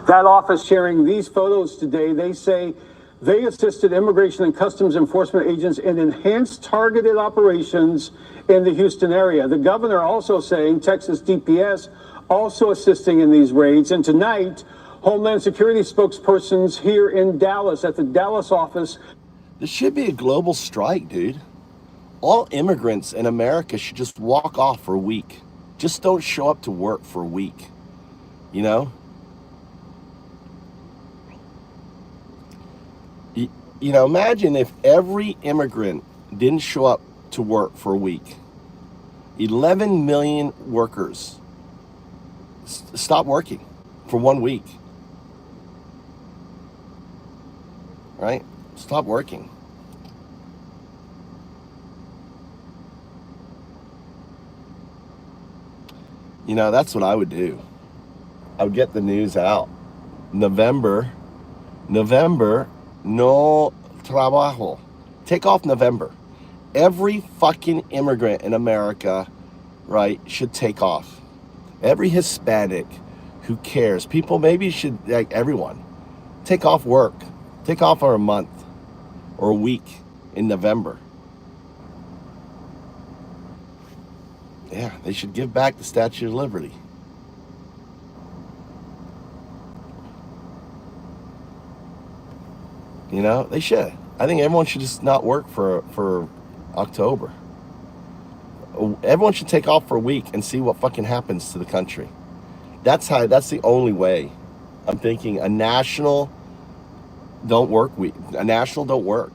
That office sharing these photos today, they say They assisted immigration and customs enforcement agents in enhanced targeted operations in the Houston area. The governor also saying Texas DPS also assisting in these raids. And tonight, Homeland Security spokespersons here in Dallas at the Dallas office. This should be a global strike, dude. All immigrants in America should just walk off for a week. Just don't show up to work for a week. You know? You know, imagine if every immigrant didn't show up to work for a week. 11 million workers stop working for 1 week. Right? Stop working. You know, that's what I would do. I would get the news out. November, no trabajo. Take off November. Every fucking immigrant in America, right, should take off. Every Hispanic who cares, people maybe should, like everyone, take off work. Take off for a month or a week in November. Yeah, they should give back the Statue of Liberty. You know, they should. I think everyone should just not work for October. Everyone should take off for a week and see what fucking happens to the country. That's the only way. I'm thinking a national don't work week. A national don't work.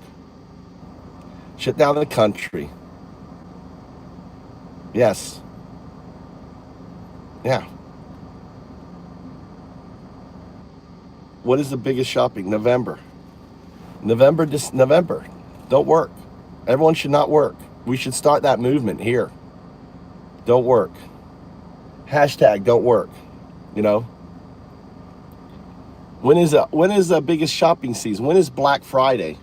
Shut down the country. Yes. Yeah. What is the biggest shopping? November. November. Don't work. Everyone should not work. We should start that movement here. Don't work. Hashtag don't work. You know? When is the biggest shopping season? When is Black Friday?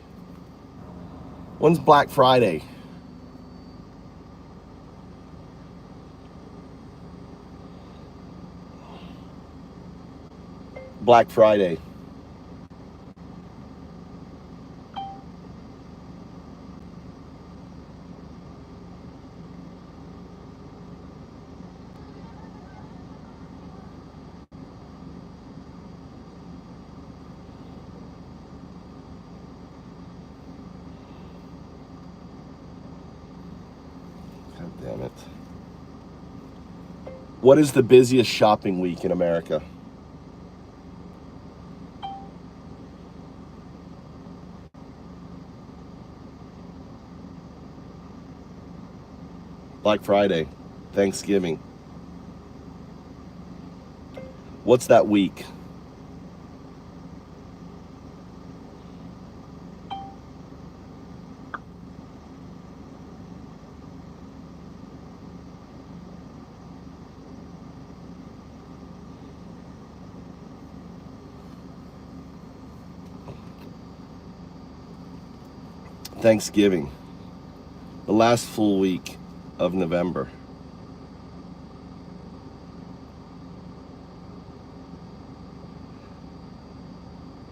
When's Black Friday? Black Friday. God damn it. What is the busiest shopping week in America? Black Friday, Thanksgiving. What's that week? Thanksgiving. The last full week of November.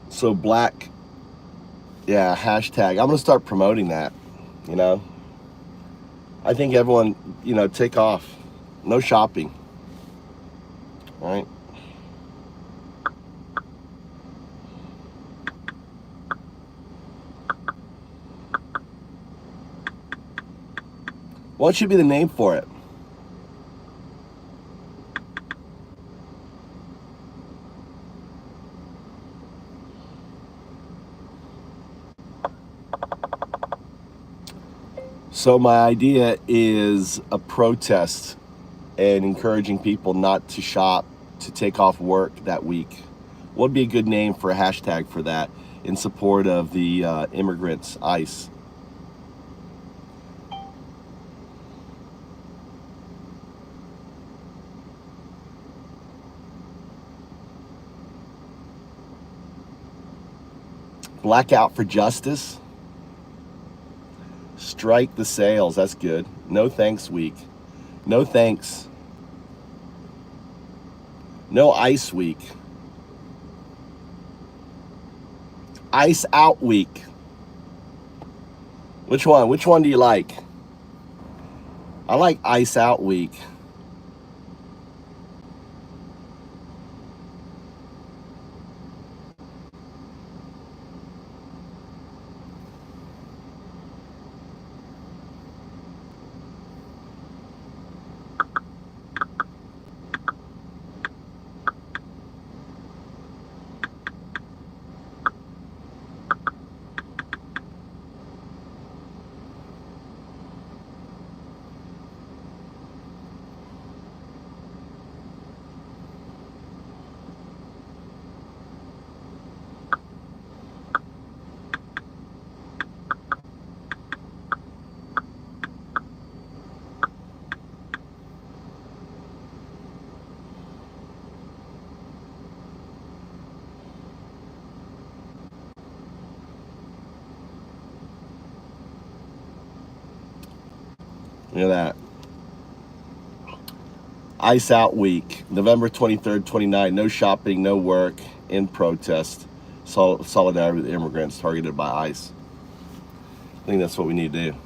So black, yeah, hashtag. I'm gonna start promoting that, you know. I think everyone, you know, take off. No shopping. All right? What should be the name for it? So my idea is a protest and encouraging people not to shop, to take off work that week. What would be a good name for a hashtag for that in support of the immigrants, ICE? Blackout for Justice. Strike the sales. That's good. No thanks week. No thanks. No ICE week. Ice Out Week. Which one? Which one do you like? I like Ice Out Week. Look at that. Ice Out Week, November 23rd, 29th. No shopping, no work, in protest. Solidarity with immigrants targeted by ICE. I think that's what we need to do.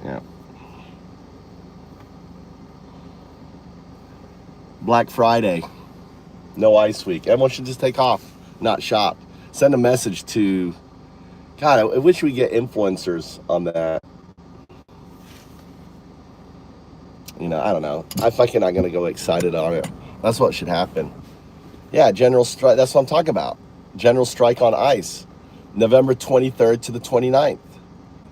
Yeah. Black Friday. No ICE week. Everyone should just take off, not shop. Send a message to, God, I wish we get influencers on that. You know, I don't know. I'm fucking not going to go excited on it. That's what should happen. Yeah, general strike. That's what I'm talking about. General strike on ICE. November 23rd to the 29th.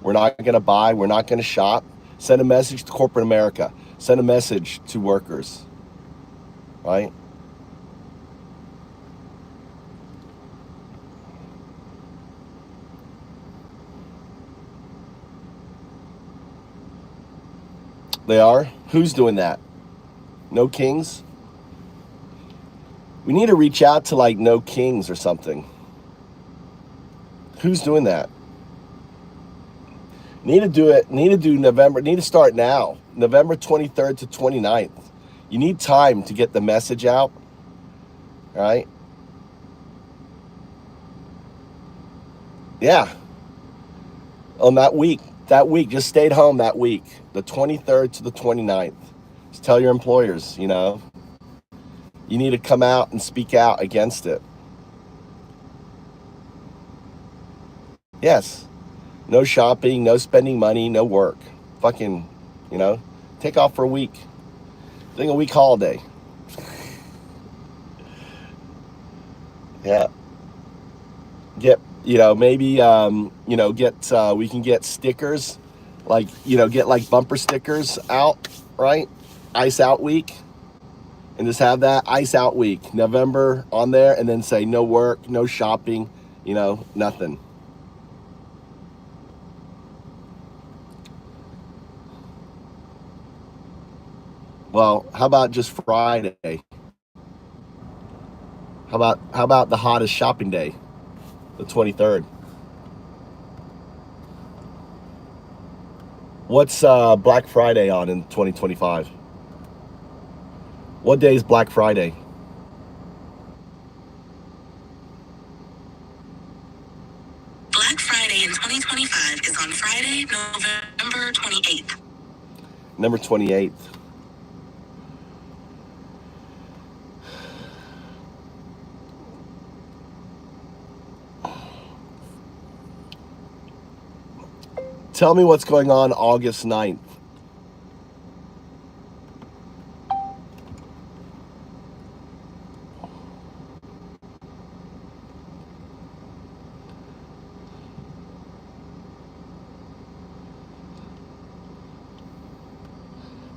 We're not going to buy. We're not going to shop. Send a message to corporate America. Send a message to workers. Right? They are? Who's doing that? No Kings? We need to reach out to like No Kings or something. Who's doing that? Need to do it. Need to do November. Need to start now. November 23rd to 29th. You need time to get the message out. Right? Yeah. On that week. That week. Just stayed home that week. The 23rd to the 29th. Just tell your employers, you know. You need to come out and speak out against it. Yes. No shopping, no spending money, no work. Fucking, you know, take off for a week. Think a week holiday. Yeah. Get, you know, maybe, you know, get, we can get stickers, like, you know, get like bumper stickers out, right? Ice Out Week. And just have that Ice Out Week, November on there, and then say no work, no shopping, you know, nothing. Well, how about just Friday? How about the hottest shopping day, the 23rd? What's Black Friday on in 2025? What day is Black Friday? Black Friday in 2025 is on Friday, November 28th. Number 28th. Tell me what's going on August 9th.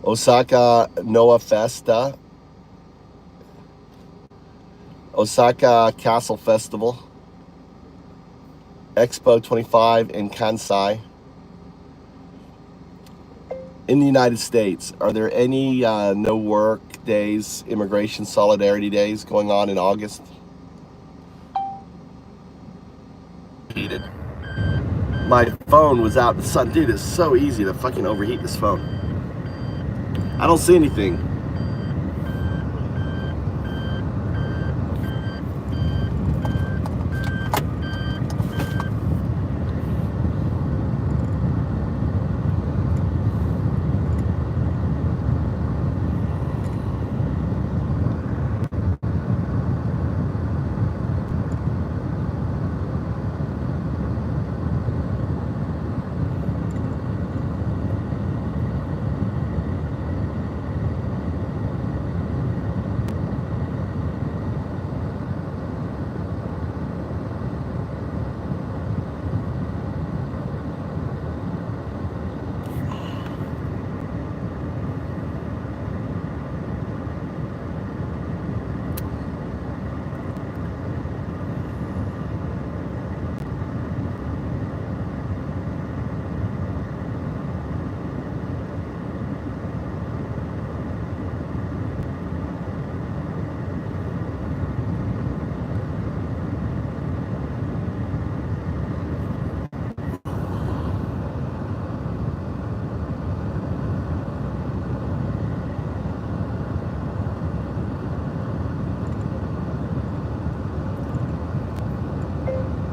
Osaka Noah Festa, Osaka Castle Festival, Expo 25 in Kansai. In the United States, are there any no work days, immigration solidarity days going on in August? Heated. My phone was out. Dude, it's so easy to fucking overheat this phone. I don't see anything.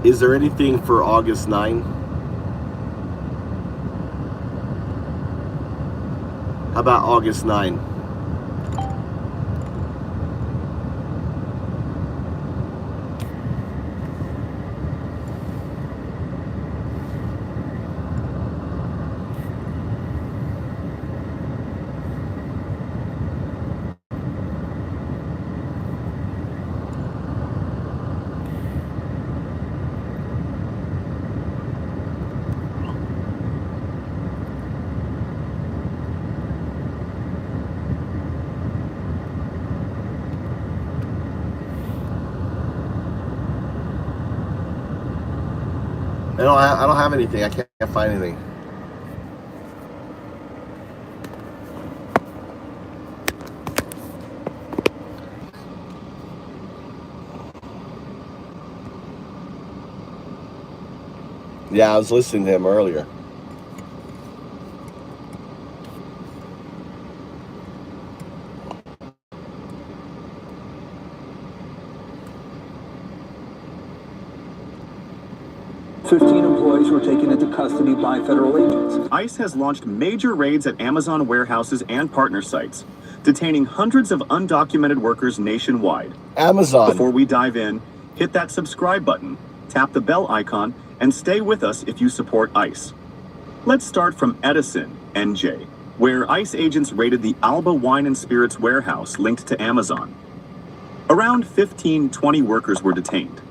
Is there anything for August 9? How about August 9? I don't have anything. I can't find anything. Yeah, I was listening to him earlier. Employees were taken into custody by federal agents. ICE has launched major raids at Amazon warehouses and partner sites, detaining hundreds of undocumented workers nationwide. Amazon. Before we dive in, hit that subscribe button, tap the bell icon, and stay with us if you support ICE. Let's start from Edison, NJ, where ICE agents raided the Alba Wine and Spirits warehouse linked to Amazon. Around 20 workers were detained.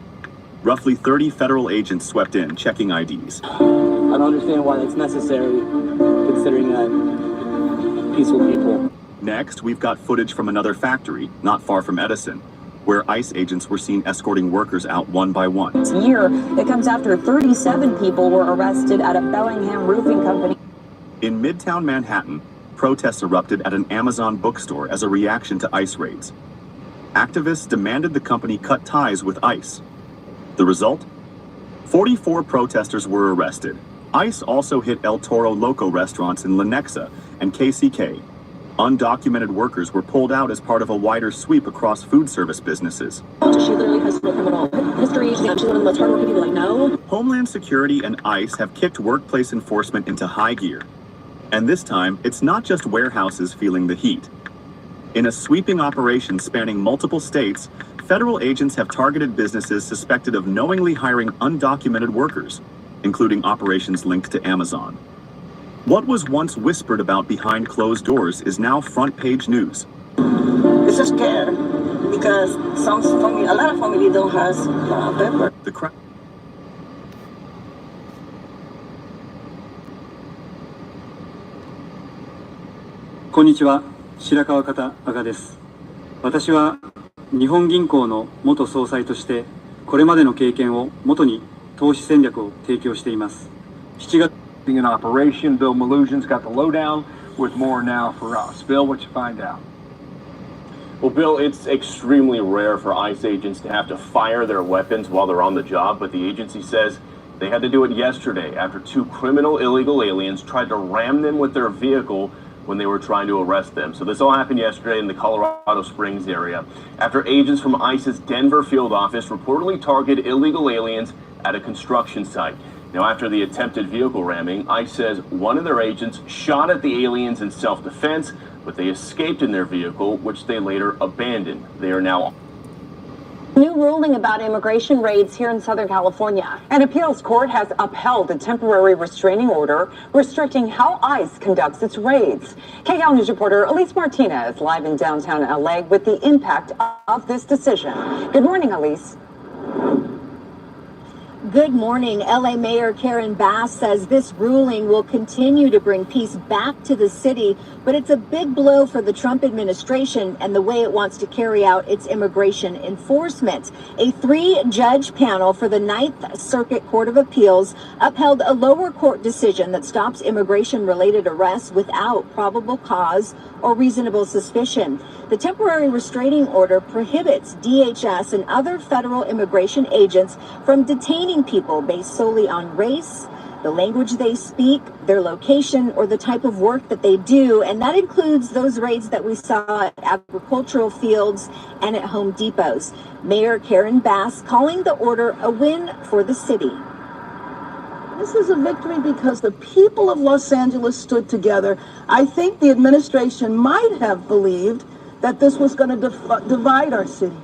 Roughly 30 federal agents swept in, checking IDs. I don't understand why that's necessary, considering that peaceful people. Next, we've got footage from another factory, not far from Edison, where ICE agents were seen escorting workers out one by one. This year, it comes after 37 people were arrested at a Bellingham roofing company. In Midtown Manhattan, protests erupted at an Amazon bookstore as a reaction to ICE raids. Activists demanded the company cut ties with ICE. The result? 44 protesters were arrested. ICE also hit El Toro Loco restaurants in Lenexa and KCK. Undocumented workers were pulled out as part of a wider sweep across food service businesses. She literally has no criminal history. She's one of the most hardworking people I know. Homeland Security and ICE have kicked workplace enforcement into high gear. And this time, it's not just warehouses feeling the heat. In a sweeping operation spanning multiple states, federal agents have targeted businesses suspected of knowingly hiring undocumented workers, including operations linked to Amazon. What was once whispered about behind closed doors is now front-page news. It's just scared because a lot of family don't have paper. The crowd. Konnichiwa, 白川方赤です。私は日本銀行の元総裁としてこれまでの経験を元に投資戦略を提供しています。7月 in operation. Bill Malusian's got the lowdown with more now for us. Bill, what you find out? Well, Bill, it's extremely rare for ICE agents to have to fire their weapons while they're on the job, but the agency says They had to do it yesterday after two criminal illegal aliens tried to ram them with their vehicle when they were trying to arrest them. So this all happened yesterday in the Colorado Springs area after agents from ICE's Denver field office reportedly targeted illegal aliens at a construction site. Now, after the attempted vehicle ramming, ICE says one of their agents shot at the aliens in self-defense, but they escaped in their vehicle, which they later abandoned. They are now... New ruling about immigration raids here in Southern California. An appeals court has upheld a temporary restraining order restricting how ICE conducts its raids. KCAL News reporter Elise Martinez live in downtown LA with the impact of this decision. Good morning, Elise. Good morning. LA Mayor Karen Bass says this ruling will continue to bring peace back to the city, but it's a big blow for the Trump administration and the way it wants to carry out its immigration enforcement. A 3-judge panel for the 9th Circuit Court of Appeals upheld a lower court decision that stops immigration-related arrests without probable cause or reasonable suspicion. The temporary restraining order prohibits DHS and other federal immigration agents from detaining people based solely on race, the language they speak, their location, or the type of work that they do. And that includes those raids that we saw at agricultural fields and at Home Depots. Mayor Karen Bass calling the order a win for the city. This is a victory because the people of Los Angeles stood together. I think the administration might have believed that this was going to divide our city,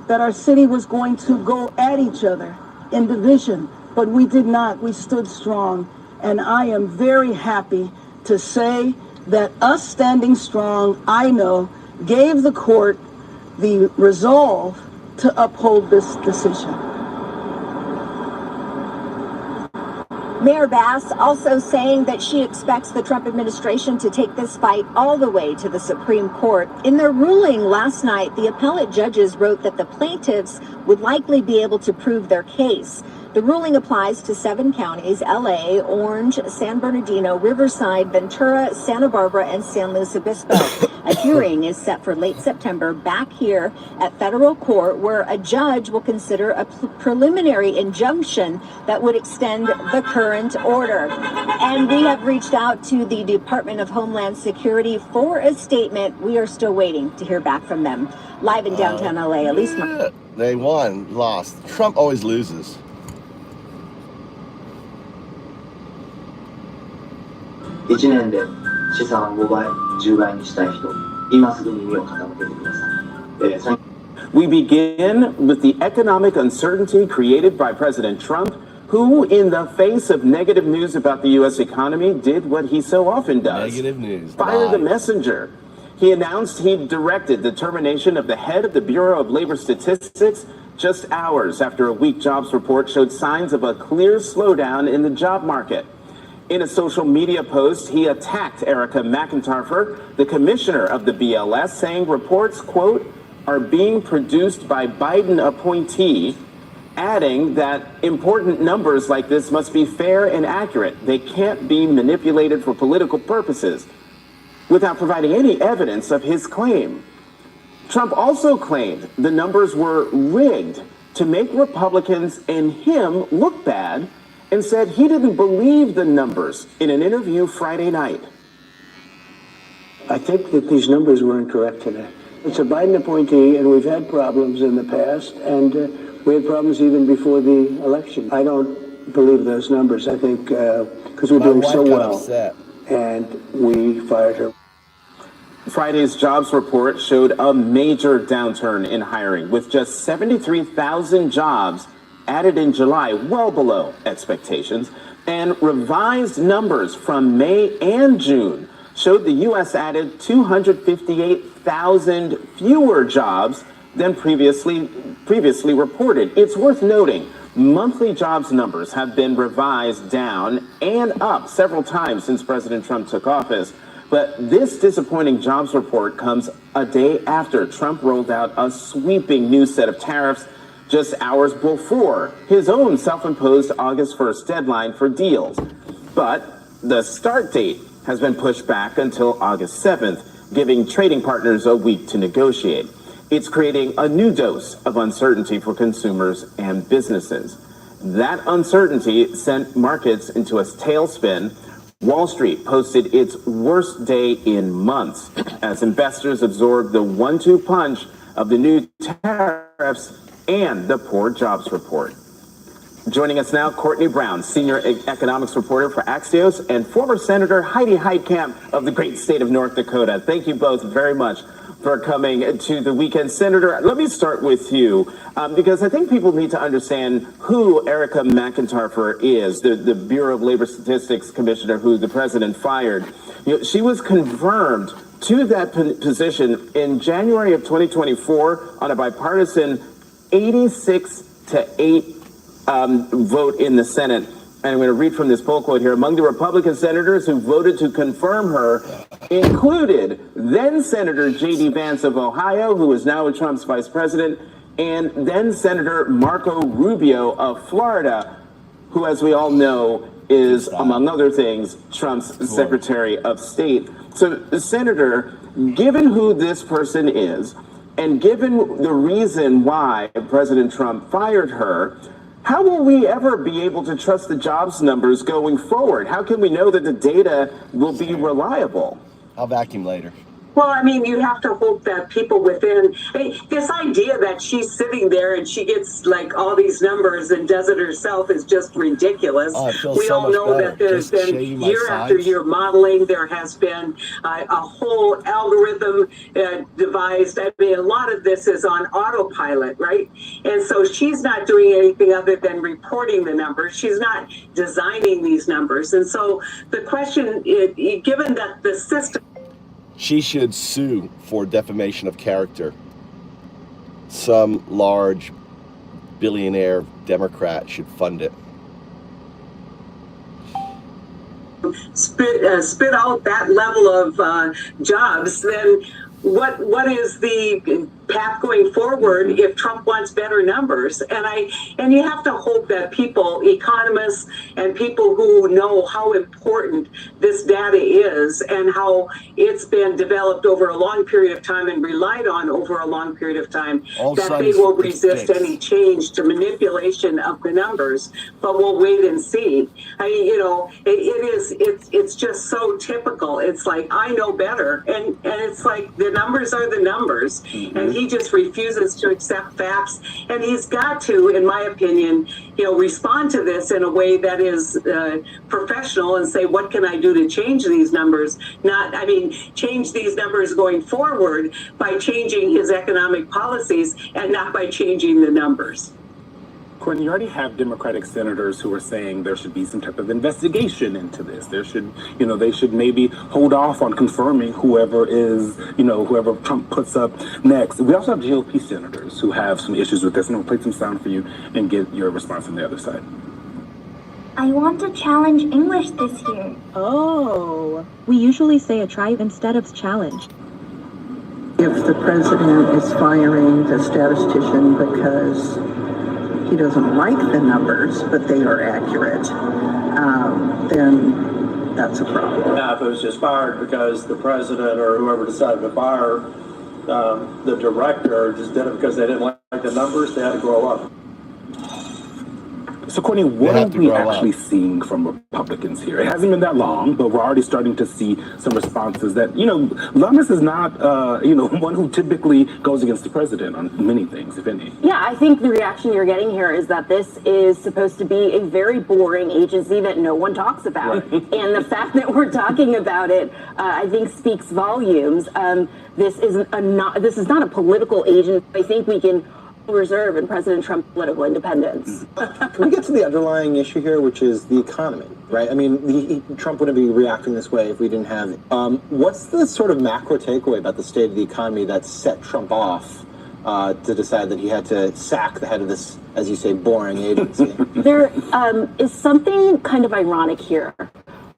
that our city was going to go at each other in division, but we did not. We stood strong, and I am very happy to say that us standing strong, I know, gave the court the resolve to uphold this decision. Mayor Bass also saying that she expects the Trump administration to take this fight all the way to the Supreme Court. In their ruling last night, the appellate judges wrote that the plaintiffs would likely be able to prove their case. The ruling applies to 7 counties: LA, Orange, San Bernardino, Riverside, Ventura, Santa Barbara, and San Luis Obispo. A hearing is set for late September back here at federal court, where a judge will consider a preliminary injunction that would extend the current order. And we have reached out to the Department of Homeland Security for a statement. We are still waiting to hear back from them. Live in downtown LA, Elise. They won, lost. Trump always loses. We begin with the economic uncertainty created by President Trump, who, in the face of negative news about the U.S. economy, did what he so often does. Negative news. Fire the messenger. He announced he'd directed the termination of the head of the Bureau of Labor Statistics just hours after a weak jobs report showed signs of a clear slowdown in the job market. In a social media post, he attacked Erica McIntyre, the commissioner of the BLS, saying reports, quote, are being produced by Biden appointee, adding that important numbers like this must be fair and accurate. They can't be manipulated for political purposes, without providing any evidence of his claim. Trump also claimed the numbers were rigged to make Republicans and him look bad, and said he didn't believe the numbers in an interview Friday night. I think that these numbers were incorrect today. It's a Biden appointee, and we've had problems in the past, and we had problems even before the election. I don't believe those numbers. I think because we're doing so well, and we fired her. Friday's jobs report showed a major downturn in hiring, with just 73,000 jobs added in July, well below expectations, and revised numbers from May and June showed the U.S. added 258,000 fewer jobs than previously reported. It's worth noting, monthly jobs numbers have been revised down and up several times since President Trump took office. But this disappointing jobs report comes a day after Trump rolled out a sweeping new set of tariffs just hours before his own self-imposed August 1st deadline for deals. But the start date has been pushed back until August 7th, giving trading partners a week to negotiate. It's creating a new dose of uncertainty for consumers and businesses. That uncertainty sent markets into a tailspin. Wall Street posted its worst day in months as investors absorbed the 1-2 punch of the new tariffs and the poor jobs report. Joining us now, Courtney Brown, senior economics reporter for Axios, and former Senator Heidi Heitkamp of the great state of North Dakota. Thank you both very much for coming to the weekend. Senator, let me start with you, because I think people need to understand who Erica McIntyre is, the Bureau of Labor Statistics commissioner who the president fired. You know, she was confirmed to that position in January of 2024 on a bipartisan 86-8 vote in the Senate. And I'm going to read from this poll quote here. Among the Republican senators who voted to confirm her included then Senator J.D. Vance of Ohio, who is now Trump's vice president, and then Senator Marco Rubio of Florida, who, as we all know, is, among other things, Trump's Secretary of State. So, Senator, given who this person is, and given the reason why President Trump fired her, how will we ever be able to trust the jobs numbers going forward? How can we know that the data will be reliable? I'll vacuum later. Well, I mean, you have to hope that people within this idea that she's sitting there and she gets like all these numbers and does it herself is just ridiculous. We all know that there's been year after year modeling. There has been a whole algorithm devised. I mean, a lot of this is on autopilot, right? And so she's not doing anything other than reporting the numbers. She's not designing these numbers. And so the question, given that the system, she should sue for defamation of character. Some large billionaire Democrat should fund it. Spit out that level of jobs, then what is the path going forward if Trump wants better numbers? And you have to hope that people, economists and people who know how important this data is and how it's been developed over a long period of time and relied on over a long period of time, that they will resist any change to manipulation of the numbers. But we'll wait and see. I mean, you know, it's just so typical. It's like, I know better, and it's like the numbers are the numbers, and he just refuses to accept facts. And he's got to, in my opinion, you know, respond to this in a way that is professional and say, what can I do to change these numbers? Change these numbers going forward by changing his economic policies and not by changing the numbers. Courtney, you already have Democratic senators who are saying there should be some type of investigation into this. There should, you know, they should maybe hold off on confirming whoever Trump puts up next. We also have GOP senators who have some issues with this, and I'll play some sound for you and get your response on the other side. I want to challenge English this year. Oh, we usually say a try instead of challenge. If the president is firing the statistician because he doesn't like the numbers, but they are accurate, then that's a problem. Now, if it was just fired because the president or whoever decided to fire the director just did it because they didn't like the numbers, they had to grow up. So, Courtney, what are we actually seeing from Republicans here? It hasn't been that long, but we're already starting to see some responses that, you know, Lummis is not, one who typically goes against the president on many things, if any. Yeah, I think the reaction you're getting here is that this is supposed to be a very boring agency that no one talks about. Right. And the fact that we're talking about it, I think speaks volumes. This is not a political agency. I think we can reserve in President Trump's political independence. Can we get to the underlying issue here, which is the economy, right? I mean, Trump wouldn't be reacting this way if we didn't have it. What's the sort of macro takeaway about the state of the economy that set Trump off to decide that he had to sack the head of this, as you say, boring agency? There is something kind of ironic here,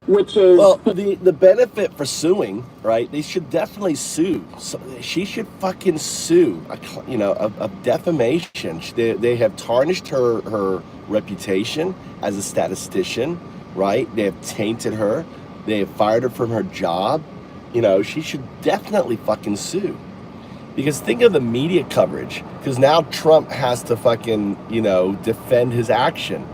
which is... Well, the benefit for suing, right? They should definitely sue. So she should fucking sue, of defamation. They have tarnished her reputation as a statistician, right? They have tainted her. They have fired her from her job. You know, she should definitely fucking sue. Because think of the media coverage, because now Trump has to fucking, defend his action.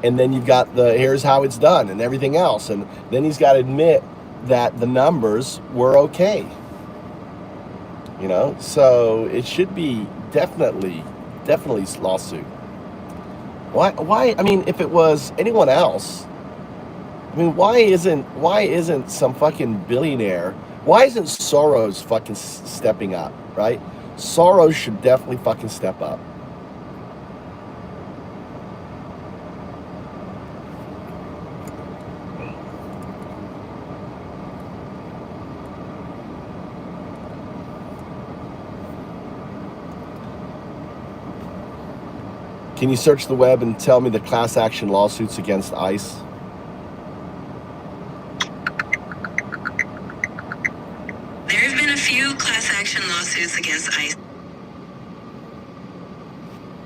And then you've got the here's how it's done and everything else. And then he's got to admit that the numbers were okay. So it should be definitely lawsuit. Why? I mean, if it was anyone else, I mean, why isn't some fucking billionaire, why isn't Soros fucking stepping up, right? Soros should definitely fucking step up. Can you search the web and tell me the class action lawsuits against ICE? There have been a few class action lawsuits against ICE.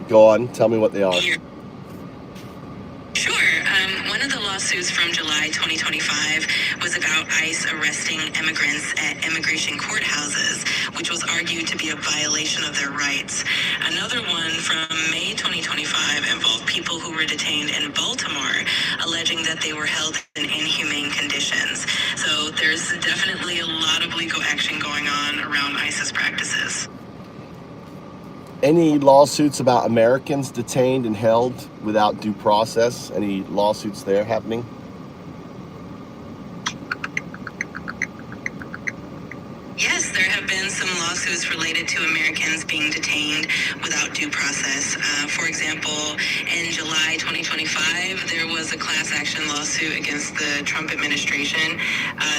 Go on, tell me what they are. Sure. One of the lawsuits from July 2025 was about ICE arresting immigrants at immigration courthouses, which was argued to be a violation of their rights. Another one from May 2025 involved people who were detained in Baltimore, alleging that they were held in inhumane conditions. So there's definitely a lot of legal action going on around ICE's practices. Any lawsuits about Americans detained and held without due process? Any lawsuits there happening? Yes, there have been some lawsuits related to Americans being detained without due process. For example, in July 2025, there was a class action lawsuit against the Trump administration.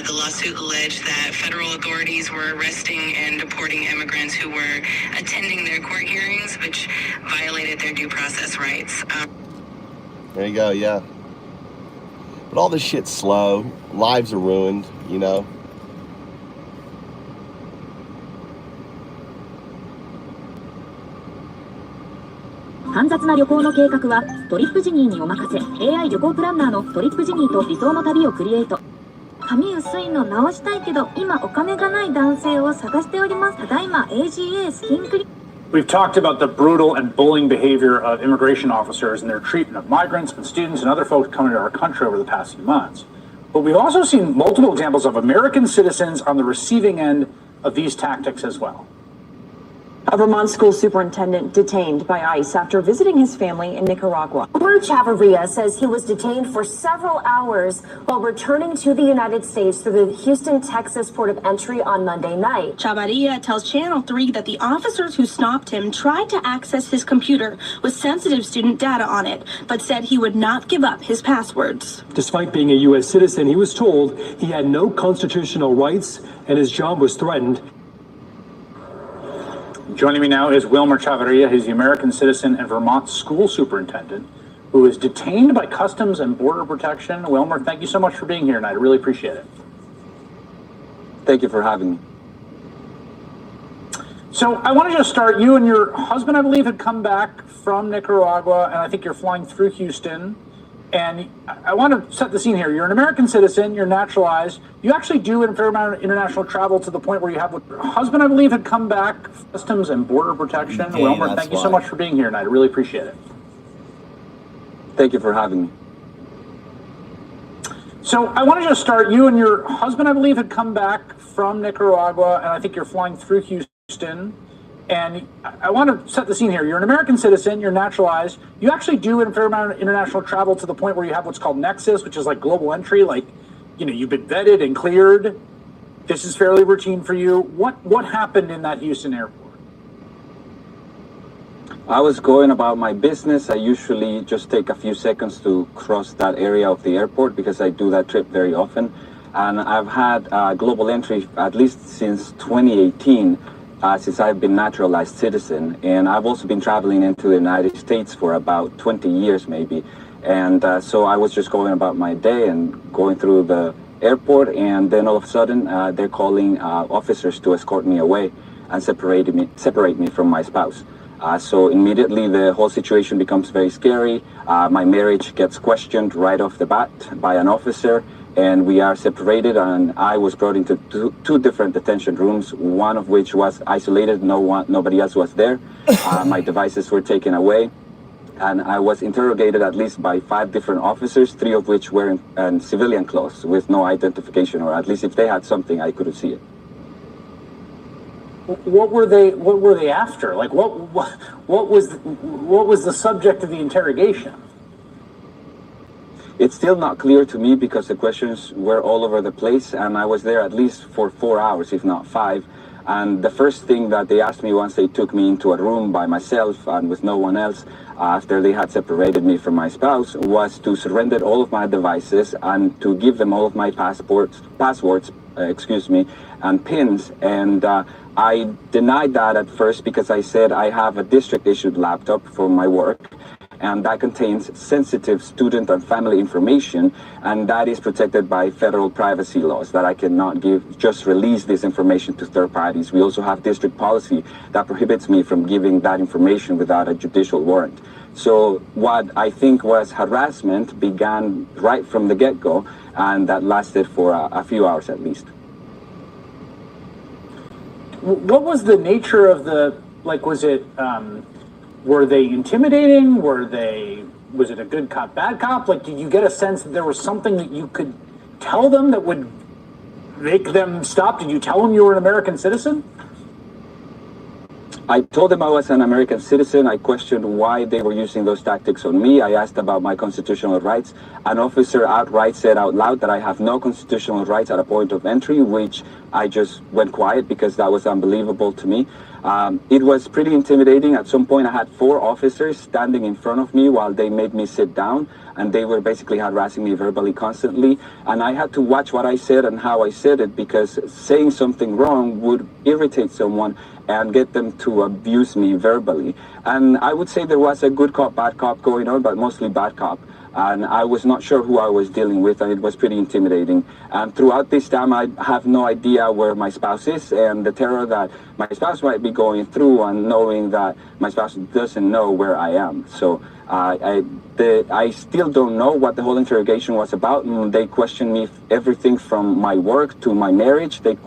The lawsuit alleged that federal authorities were arresting and deporting immigrants who were attending their court hearings, which violated their due process rights. There you go, yeah. But all this shit's slow. Lives are ruined,煩雑な旅行の計画はトリップジニーにお任せ。 AI 旅行プランナーのトリップジニーと理想の旅をクリエイト。髪薄いの直したいけど今お金がない男性を探しております。ただいま AGA スキンクリ。 We've talked about the brutal and bullying behavior of immigration officers and their treatment of migrants and students and other folks coming to our country over the past few months. But we've also seen multiple examples of American citizens on the receiving end of these tactics as well. A Vermont school superintendent detained by ICE after visiting his family in Nicaragua. Wilmer Chavarria says he was detained for several hours while returning to the United States through the Houston, Texas port of entry on Monday night. Chavarria tells Channel 3 that the officers who stopped him tried to access his computer with sensitive student data on it, but said he would not give up his passwords. Despite being a U.S. citizen, he was told he had no constitutional rights and his job was threatened. Joining me now is Wilmer Chavarria. He's the American citizen and Vermont school superintendent who is detained by Customs and Border Protection. Wilmer, thank you so much for being here tonight. I really appreciate it. Thank you for having me. So I want to just start. You and your husband, I believe, had come back from Nicaragua, and I think you're flying through Houston. And I want to set the scene here. You're an American citizen. You're naturalized. You actually do a fair amount of international travel to the point where you have your husband, I believe, had come back. Customs and Border Protection. Yeah, Wilmer, thank you so much for being here tonight. I really appreciate it. Thank you for having me. So I want to just start. You and your husband, I believe, had come back from Nicaragua, and I think you're flying through Houston. And I want to set the scene here. You're an American citizen. You're naturalized. You actually do a fair amount of international travel to the point where you have what's called Nexus, which is like global entry. Like, you've been vetted and cleared. This is fairly routine for you. What happened in that Houston airport? I was going about my business. I usually just take a few seconds to cross that area of the airport because I do that trip very often. And I've had global entry at least since 2018. Since I've been naturalized citizen, and I've also been traveling into the United States for about 20 years maybe. And so I was just going about my day and going through the airport, and then all of a sudden they're calling officers to escort me away and separate me from my spouse. So immediately the whole situation becomes very scary. My marriage gets questioned right off the bat by an officer, and we are separated, and I was brought into two different detention rooms, one of which was isolated, nobody else was there. My devices were taken away, and I was interrogated at least by 5 different officers, 3 of which were in civilian clothes with no identification, or at least if they had something, I couldn't see it. What were they after? Like what was the subject of the interrogation? It's still not clear to me because the questions were all over the place, and I was there at least for 4 hours, if not 5. And the first thing that they asked me once they took me into a room by myself and with no one else, after they had separated me from my spouse, was to surrender all of my devices and to give them all of my passwords, and PINs. And I denied that at first because I said I have a district-issued laptop for my work, and that contains sensitive student and family information, and that is protected by federal privacy laws that I cannot just release this information to third parties. We also have district policy that prohibits me from giving that information without a judicial warrant. So what I think was harassment began right from the get-go, and that lasted for a few hours at least. What was the nature of was it, were they intimidating? Was it a good cop, bad cop? Like, did you get a sense that there was something that you could tell them that would make them stop? Did you tell them you were an American citizen? I told them I was an American citizen. I questioned why they were using those tactics on me. I asked about my constitutional rights. An officer outright said out loud that I have no constitutional rights at a point of entry, which I just went quiet because that was unbelievable to me. It was pretty intimidating. At some point, I had 4 officers standing in front of me while they made me sit down, and they were basically harassing me verbally constantly. And I had to watch what I said and how I said it, because saying something wrong would irritate someone and get them to abuse me verbally. And I would say there was a good cop, bad cop going on, but mostly bad cop. And I was not sure who I was dealing with, and it was pretty intimidating. And throughout this time, I have no idea where my spouse is, and the terror that my spouse might be going through, and knowing that my spouse doesn't know where I am. So I still don't know what the whole interrogation was about. They questioned me everything from my work to my marriage. They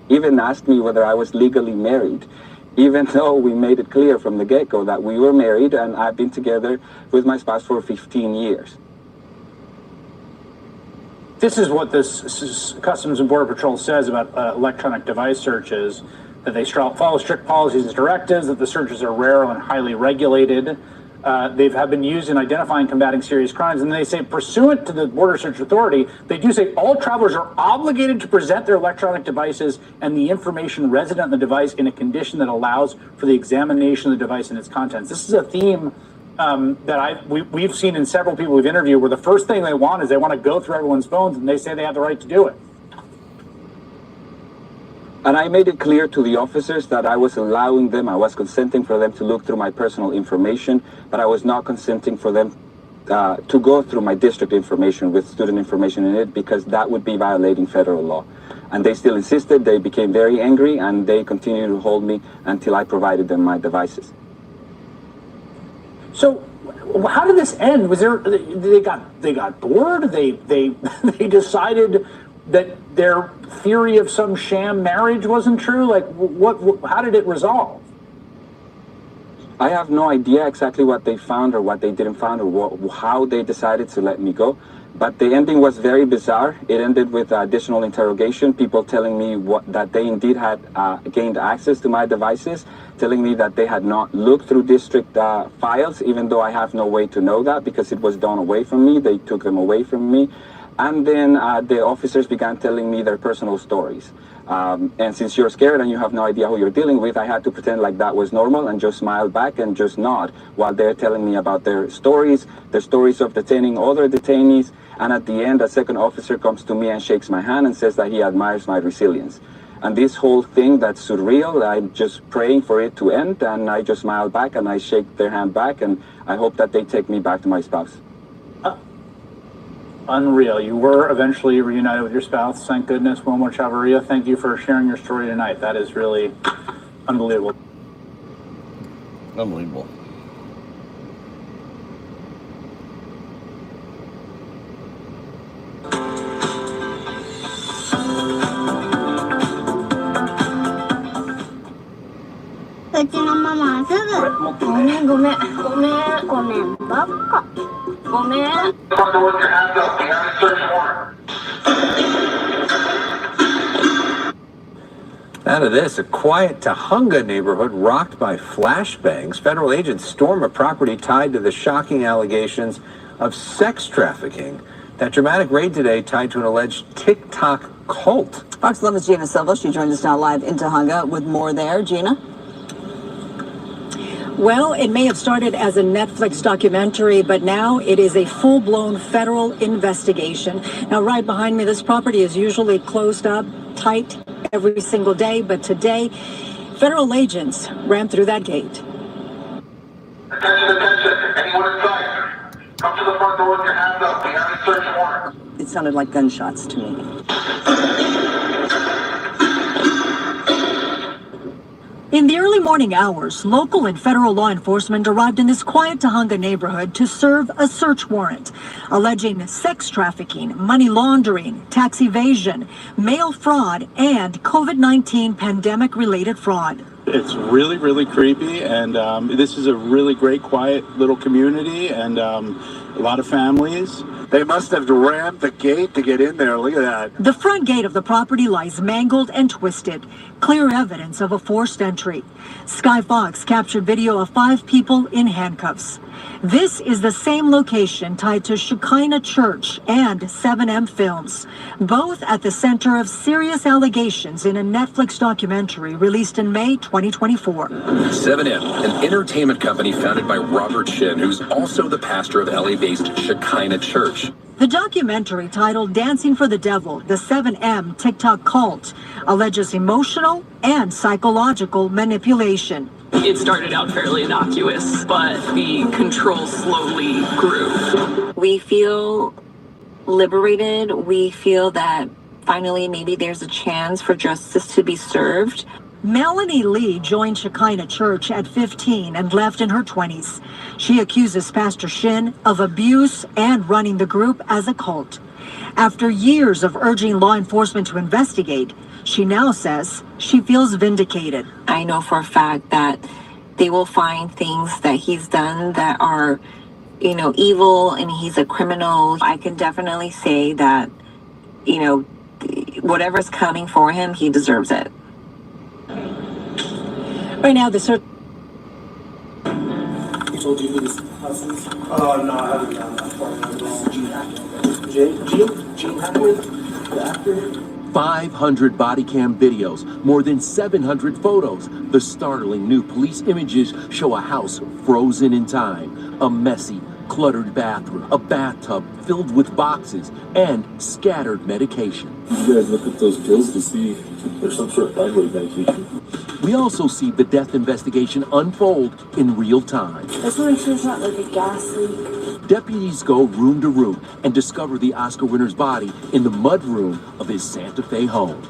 even asked me whether I was legally married, even though we made it clear from the get-go that we were married, and I've been together with my spouse for 15 years. This is what this Customs and Border Patrol says about electronic device searches, that they follow strict policies and directives, that the searches are rare and highly regulated. They have been used in identifying and combating serious crimes, and they say, pursuant to the Border Search Authority, they do say all travelers are obligated to present their electronic devices and the information resident on the device in a condition that allows for the examination of the device and its contents. This is a theme that we've seen in several people we've interviewed, where the first thing they want is they want to go through everyone's phones, and they say they have the right to do it. And I made it clear to the officers that I was allowing them, I was consenting for them to look through my personal information, but I was not consenting for them to go through my district information with student information in it, because that would be violating federal law. And they still insisted. They became very angry, and they continued to hold me until I provided them my devices. So how did this end? Was there, they got bored? They decided that their theory of some sham marriage wasn't true? Like, how did it resolve? I have no idea exactly what they found or what they didn't find, or how they decided to let me go. But the ending was very bizarre. It ended with additional interrogation, people telling me that they indeed had gained access to my devices, telling me that they had not looked through district files, even though I have no way to know that because it was done away from me. They took them away from me. And then the officers began telling me their personal stories. And since you're scared and you have no idea who you're dealing with, I had to pretend like that was normal and just smile back and just nod while they're telling me about their stories of detaining other detainees. And at the end, a second officer comes to me and shakes my hand and says that he admires my resilience. And this whole thing that's surreal, I'm just praying for it to end, and I just smile back and I shake their hand back, and I hope that they take me back to my spouse. Unreal. You were eventually reunited with your spouse, thank goodness. Wilma Chavarria, thank you for sharing your story tonight. That is really unbelievable. Unbelievable. うちのママはすぐ。ごめんごめん。ごめん。ごめんばっか。ごめん。Out of this, a quiet Tahunga neighborhood rocked by flashbangs. Federal agents storm a property tied to the shocking allegations of sex trafficking. That dramatic raid today tied to an alleged TikTok cult. Fox 11's Gina Silva. She joins us now live in Tahunga with more there. Gina? Well, it may have started as a Netflix documentary, but now it is a full-blown federal investigation. Now, right behind me, this property is usually closed up, tight every single day, but today, federal agents ran through that gate. Attention, attention. Anyone inside? Come to the front door with your hands up. We have a search warrant. It sounded like gunshots to me. In the early morning hours, local and federal law enforcement arrived in this quiet Tahunga neighborhood to serve a search warrant, alleging sex trafficking, money laundering, tax evasion, mail fraud, and COVID-19 pandemic-related fraud. It's really, really creepy, and this is a really great, quiet little community, and a lot of families. They must have rammed the gate to get in there. Look at that. The front gate of the property lies mangled and twisted, clear evidence of a forced entry. Sky Fox captured video of 5 people in handcuffs. This is the same location tied to Shekinah Church and 7M Films, both at the center of serious allegations in a Netflix documentary released in May 2024. 7M, an entertainment company founded by Robert Shin, who's also the pastor of LA-based Shekinah Church. The documentary, titled Dancing for the Devil, the 7M TikTok cult, alleges emotional and psychological manipulation. It started out fairly innocuous, but the control slowly grew. We feel liberated. We feel that finally maybe there's a chance for justice to be served. Melanie Lee joined Shekinah Church at 15 and left in her 20s. She accuses Pastor Shin of abuse and running the group as a cult. After years of urging law enforcement to investigate, she now says she feels vindicated. I know for a fact that they will find things that he's done that are, evil, and he's a criminal. I can definitely say that, whatever's coming for him, he deserves it. Right now, the search. He told you who this house is? Oh, no, I haven't done that part. Gene Hackman, the actor? 500 body cam videos, more than 700 photos. The startling new police images show a house frozen in time, a messy, cluttered bathroom, a bathtub filled with boxes, and scattered medication. You guys look at those pills to see if there's some sort of thyroid medication. We also see the death investigation unfold in real time. Let's make sure it's not like a gas leak. Deputies go room to room and discover the Oscar winner's body in the mudroom of his Santa Fe home.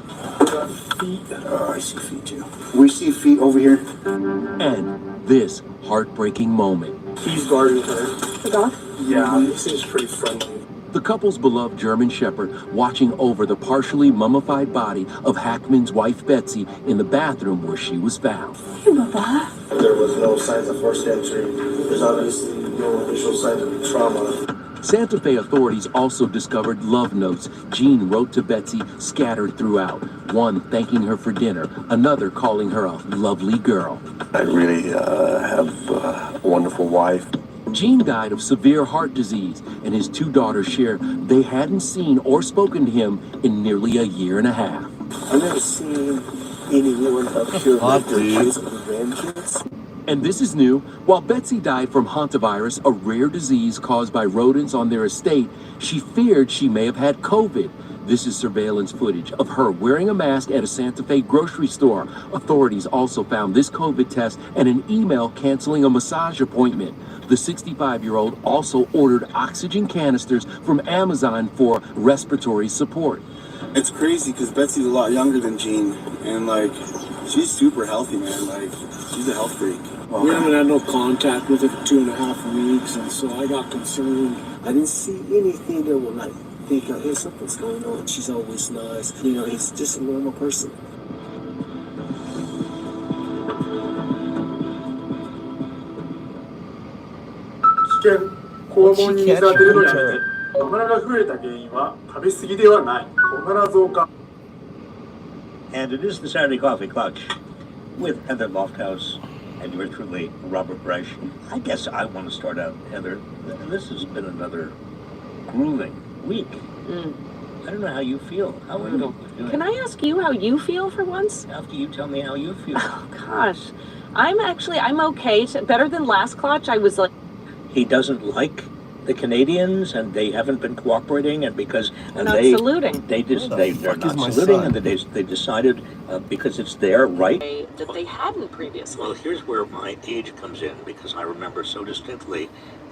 Feet. Oh, I see feet too. We see feet over here. And this heartbreaking moment. He's guarding her. The dog? Yeah, he seems pretty friendly. The couple's beloved German Shepherd watching over the partially mummified body of Hackman's wife Betsy in the bathroom where she was found. Hey, Papa. There was no signs of forced entry. There's obviously no initial signs of trauma. Santa Fe authorities also discovered love notes Jean wrote to Betsy scattered throughout. One thanking her for dinner, another calling her a lovely girl. I really have a wonderful wife. Jean died of severe heart disease, and his 2 daughters share they hadn't seen or spoken to him in nearly a year and a half. I've never seen anyone up here like their kids and grandkids. And this is new. While Betsy died from hantavirus, a rare disease caused by rodents on their estate, she feared she may have had COVID. This is surveillance footage of her wearing a mask at a Santa Fe grocery store. Authorities also found this COVID test and an email canceling a massage appointment. The 65-year-old also ordered oxygen canisters from Amazon for respiratory support. It's crazy because Betsy's a lot younger than Jean, and she's super healthy, man. She's a health freak. We haven't had no contact with her for 2.5 weeks, and so I got concerned. I didn't see anything that would think, hey, something's going on. She's always nice. He's just a normal person. 見、肛門に水を当てるのにあて、小腹が増えた原因は食べ過ぎではない。小腹増加。 And it is the Saturday Coffee Clutch with Heather Lofthouse and yours truly, Robert Reich. I guess I want to start out, Heather. This has been another grueling week. I don't know how you feel. How are you doing? Can I ask you how you feel for once? After you tell me how you feel. Oh, gosh. I'm okay. Better than last clutch. I was like... He doesn't like the Canadians, and they haven't been cooperating, and because they're not saluting. They're not saluting, and they decided because it's their right that they hadn't previously. Well, here's where my age comes in, because I remember so distinctly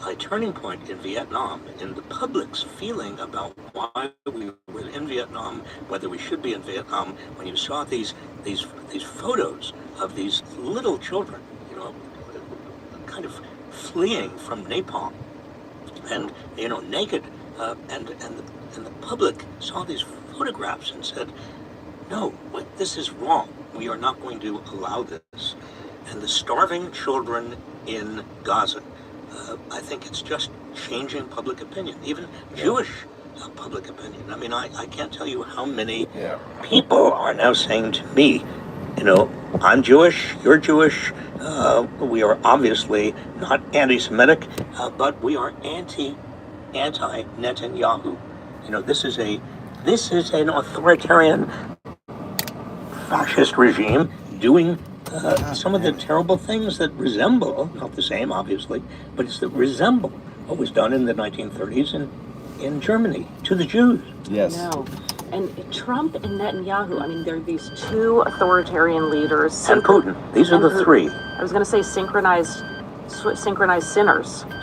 a turning point in Vietnam, in the public's feeling about why we were in Vietnam, whether we should be in Vietnam. When you saw these photos of these little children, you know, kind of fleeing from napalm, and you know, naked, and the public saw these photographs and said, "No, this is wrong. We are not going to allow this." And the starving children in Gaza, I think it's just changing public opinion, even Jewish public opinion. I mean, I can't tell you how many people are now saying to me, you know, I'm Jewish, you're Jewish, we are obviously not anti-Semitic, but we are anti-Netanyahu. You know, this is an authoritarian fascist regime doing some of the terrible things that resemble, not the same obviously, but it's that resemble what was done in the 1930s in Germany to the Jews. Yes. No. And Trump and Netanyahu, I mean, they're these two authoritarian leaders. And Putin. These are the three. I was going to say synchronized sinners.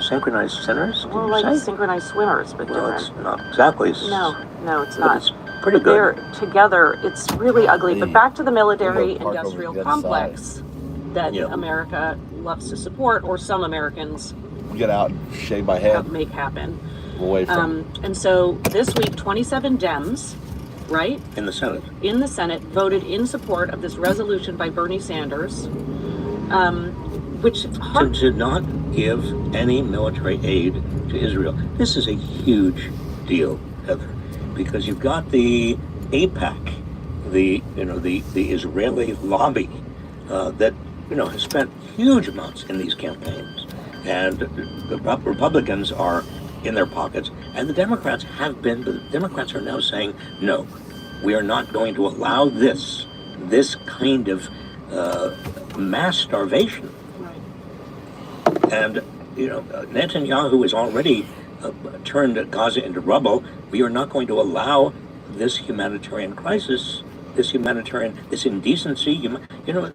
Synchronized sinners? More like synchronized swimmers, but well, different. It's not exactly. No, it's not. It's pretty good. They're together. It's really ugly. But back to the military-industrial complex that America loves to support, or some Americans get out and shave my head. Make happen. Away from and so this week, 27 Dems, right? In the Senate. In the Senate, voted in support of this resolution by Bernie Sanders, which to not give any military aid to Israel. This is a huge deal, Heather, because you've got the AIPAC, the Israeli lobby that has spent huge amounts in these campaigns, and the Republicans are in their pockets, and the Democrats have been, but the Democrats are now saying, no, we are not going to allow this kind of mass starvation. Right. And, Netanyahu has already turned Gaza into rubble. We are not going to allow this humanitarian crisis, this indecency.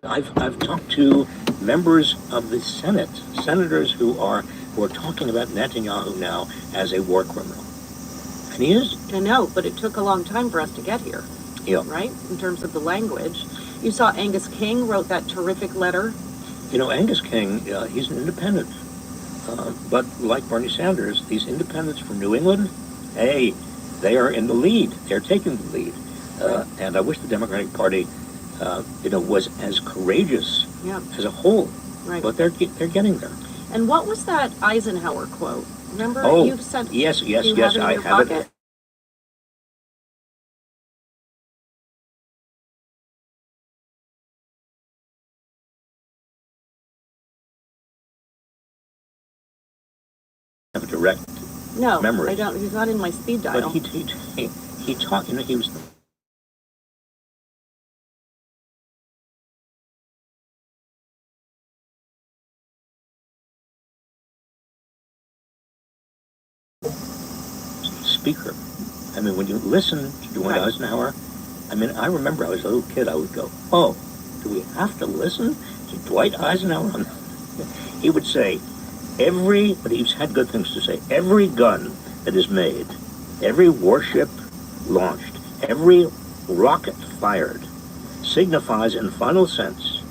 I've talked to members of the Senate, senators who are talking about Netanyahu now as a war criminal. And he is. I know, but it took a long time for us to get here. Yeah. Right? In terms of the language. You saw Angus King wrote that terrific letter. Angus King, he's an independent. But like Bernie Sanders, these independents from New England, hey, they are in the lead. They're taking the lead. And I wish the Democratic Party, was as courageous as a whole. Right. But they're getting there. And what was that Eisenhower quote? Remember? Oh, you said yes, you I have have it. it. Have a direct memory. I don't. He's not in my speed dial. But he taught. He was. Speaker. I mean, when you listen to Dwight Eisenhower, I mean, I remember I was a little kid, I would go, oh, do we have to listen to Dwight Eisenhower? He would say, but he's had good things to say, every gun that is made, every warship launched, every rocket fired, signifies in final sense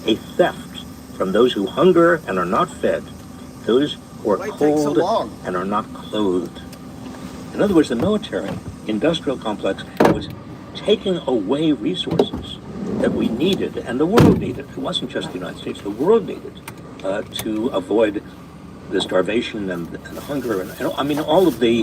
a theft from those who hunger and are not fed, those who are cold and are not clothed. In other words, the military-industrial complex was taking away resources that we needed, and the world needed. It wasn't just the United States, the world needed to avoid the starvation and the hunger and I mean all of the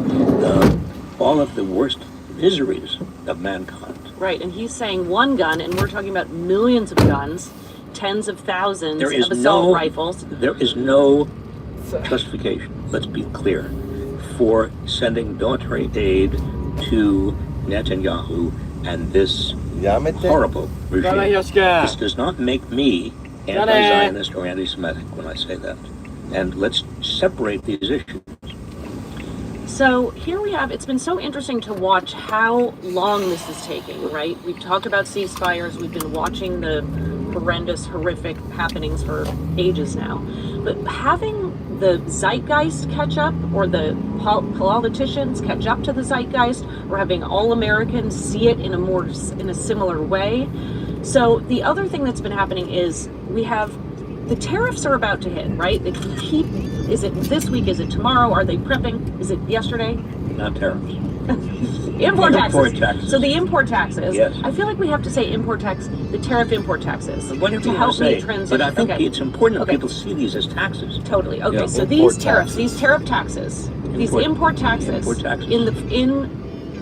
worst miseries of mankind. Right, and he's saying one gun, and we're talking about millions of guns, tens of thousands of assault rifles. There is no justification, let's be clear, for sending military aid to Netanyahu and this horrible regime. This does not make me anti-Zionist or anti-Semitic when I say that. And let's separate these issues. So here we have, it's been so interesting to watch how long this is taking, right? We've talked about ceasefires, we've been watching the horrendous, horrific happenings for ages now. But having the zeitgeist catch up, or the politicians catch up to the zeitgeist, or having all Americans see it in a similar way. So the other thing that's been happening is we have the tariffs are about to hit, right? They keep, is it this week? Is it tomorrow? Are they prepping? Is it yesterday? Not tariffs. Import taxes. Import taxes. So the import taxes. Yes. I feel like we have to say import tax, the tariff import taxes. Whatever to you help say, me transition. but I think okay. it's important that people see these as taxes. Totally. Okay, Yeah, so import these tariffs, taxes. these tariff taxes, these import taxes,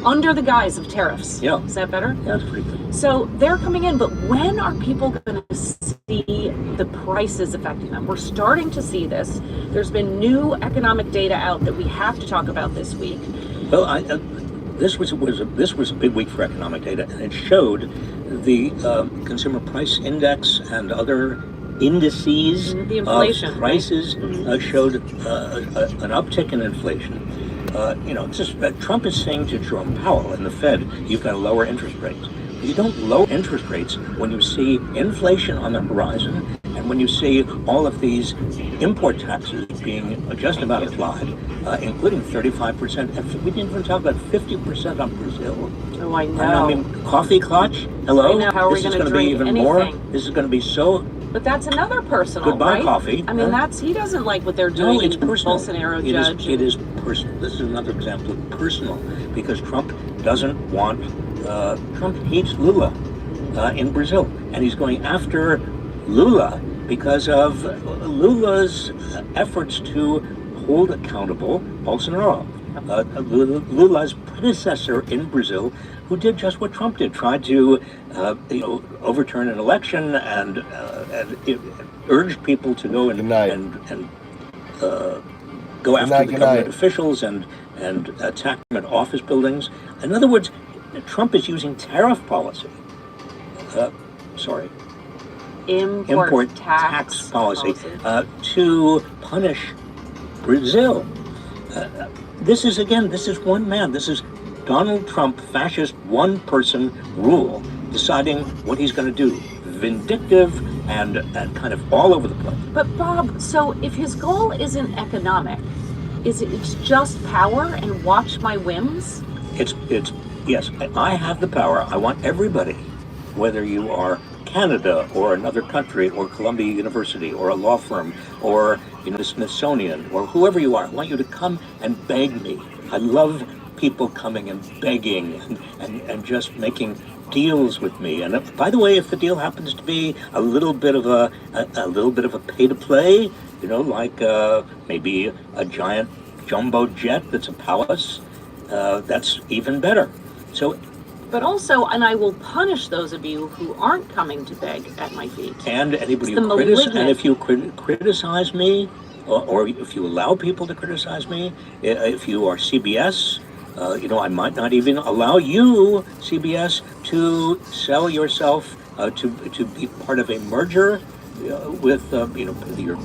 under the guise of tariffs. Yeah. Is that better? Yeah, that's pretty good. So they're coming in, but when are people going to see the prices affecting them? We're starting to see this. There's been new economic data out that we have to talk about this week. Well, this was a big week for economic data, and it showed the consumer price index and other indices the inflation, of prices showed an uptick in inflation. Trump is saying to Jerome Powell and the Fed, you've got to lower interest rates. You don't lower interest rates when you see inflation on the horizon and when you see all of these import taxes being just about applied, including 35%. And we didn't even talk about 50% on Brazil. Oh, I know. I mean, coffee clutch? Hello? I know. How are we going to drink even anything? more. This is going to be so... But that's another personal, Goodbye, right? coffee. I mean, he doesn't like what they're doing. No, it's personal. Bolsonaro judge. It is personal. This is another example of personal, because Trump doesn't want, Trump hates Lula in Brazil, and he's going after Lula because of Lula's efforts to hold accountable Bolsonaro. Lula's predecessor in Brazil, who did just what Trump did, tried to overturn an election and urge people to go and go after the government officials and attack them at office buildings. In other words, Trump is using tariff policy. Import tax policy to punish Brazil. This is one man. This is Donald Trump, fascist, one-person rule, deciding what he's going to do. Vindictive and kind of all over the place. But Bob, so if his goal isn't economic, it's just power and watch my whims? It's yes, I have the power. I want everybody, whether you are Canada or another country or Columbia University or a law firm or the Smithsonian or whoever you are, I want you to come and beg me. I love people coming and begging and just making deals with me. And by the way, if the deal happens to be a little bit of a pay to play, like maybe a giant jumbo jet that's a palace, that's even better. So. But also, and I will punish those of you who aren't coming to beg at my feet. And anybody if you criticize me, or if you allow people to criticize me, if you are CBS, I might not even allow you, CBS, to sell yourself to be part of a merger with your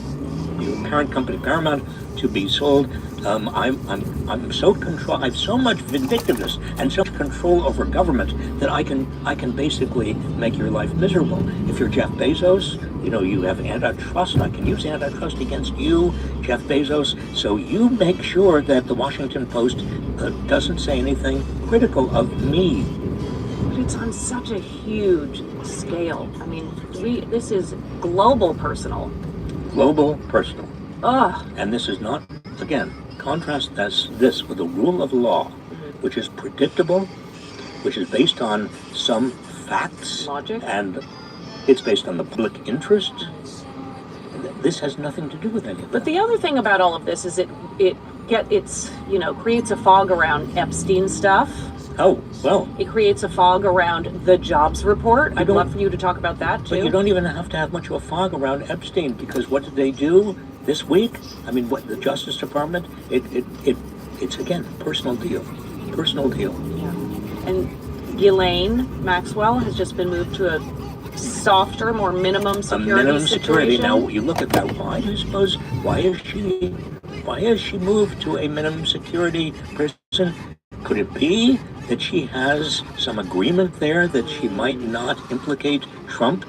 parent company Paramount to be sold. I'm so control. I have so much vindictiveness and so much control over government that I can basically make your life miserable. If you're Jeff Bezos, you have antitrust. I can use antitrust against you, Jeff Bezos. So you make sure that the Washington Post doesn't say anything critical of me. But it's on such a huge scale. I mean, this is global personal. Global personal. Ugh. And this is not, again, contrast this with the rule of law, which is predictable, which is based on some facts. Logic. And it's based on the public interest. This has nothing to do with any of that. But the other thing about all of this is it's creates a fog around Epstein stuff. Oh, well. It creates a fog around the jobs report. I'd love for you to talk about that, too. But you don't even have to have much of a fog around Epstein, because what did they do this week? I mean, what the Justice Department, it's again, personal deal. Personal deal. Yeah. And Ghislaine Maxwell has just been moved to a softer, more minimum security minimum security. situation. Now, you look at that. Why is she moved to a minimum security prison? Could it be that she has some agreement there that she might not implicate Trump?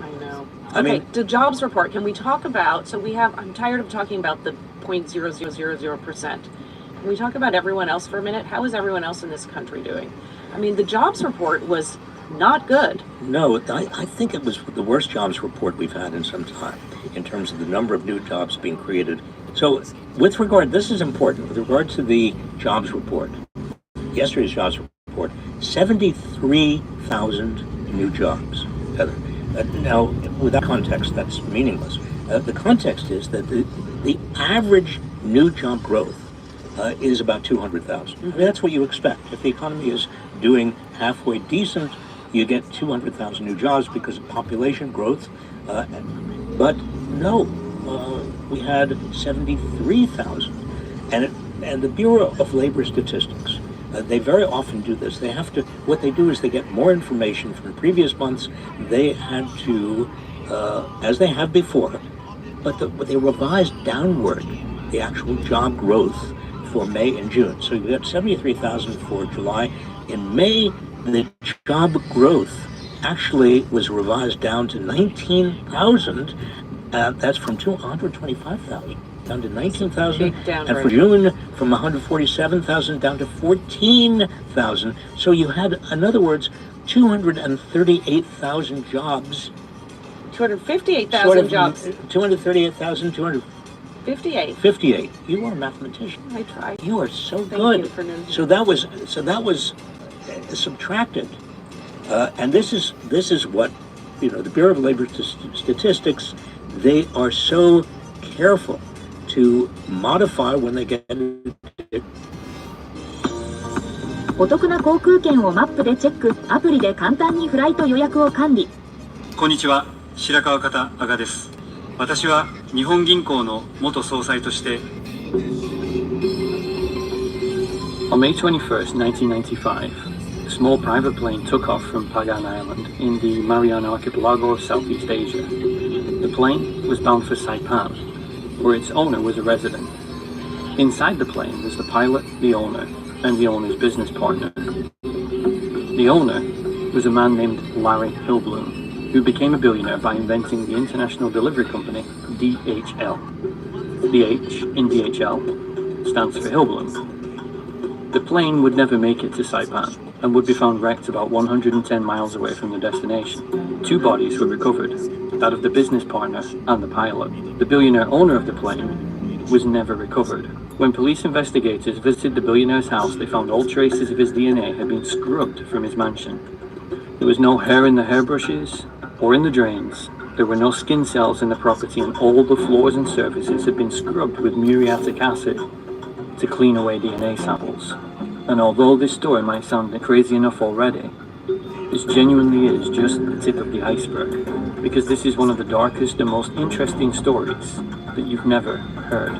I know. Okay, the jobs report, can we talk about, I'm tired of talking about the 0.0000%. Can we talk about everyone else for a minute? How is everyone else in this country doing? I mean, the jobs report was not good. No, I think it was the worst jobs report we've had in some time in terms of the number of new jobs being created. So with regard, this is important, with regard to the jobs report, yesterday's jobs report, 73,000 new jobs. Now, without context, that's meaningless. The context is that the average new job growth is about 200,000. I mean, that's what you expect. If the economy is doing halfway decent, you get 200,000 new jobs because of population growth. But no, we had 73,000. And the Bureau of Labor Statistics, they very often do this. What they do is they get more information from previous months. They had to, as they have before, but they revised downward the actual job growth for May and June. So you got 73,000 for July. In May, the job growth actually was revised down to 19,000. That's from 225,000 down to 19,000. And for June, from 147,000 down to 14,000. So you had, in other words, 238,000 jobs. 258,000 jobs. 238,000, 258. You are a mathematician. I tried. You are so Thank good. You for noticing. So that was subtracted, and this is what the Bureau of Labor Statistics. They are so careful to modify when they get it. お得な航空券をマップでチェック、アプリで簡単にフライト予約を管理。こんにちは、白川方阿賀です。私は日本銀行の元総裁として。On May 21st, 1995, a small private plane took off from Pagan Island in the Mariana Archipelago of Southeast Asia. The plane was bound for Saipan, where its owner was a resident. Inside the plane was the pilot, the owner, and the owner's business partner. The owner was a man named Larry Hillblum, who became a billionaire by inventing the international delivery company DHL. The H in DHL stands for Hillblum. The plane would never make it to Saipan and would be found wrecked about 110 miles away from the destination. 2 bodies were recovered, that of the business partner and the pilot. The billionaire owner of the plane was never recovered. When police investigators visited the billionaire's house, they found all traces of his DNA had been scrubbed from his mansion. There was no hair in the hairbrushes or in the drains. There were no skin cells in the property, and all the floors and surfaces had been scrubbed with muriatic acid to clean away DNA samples. And although this story might sound crazy enough already, this genuinely is just the tip of the iceberg, because this is one of the darkest and most interesting stories that you've never heard.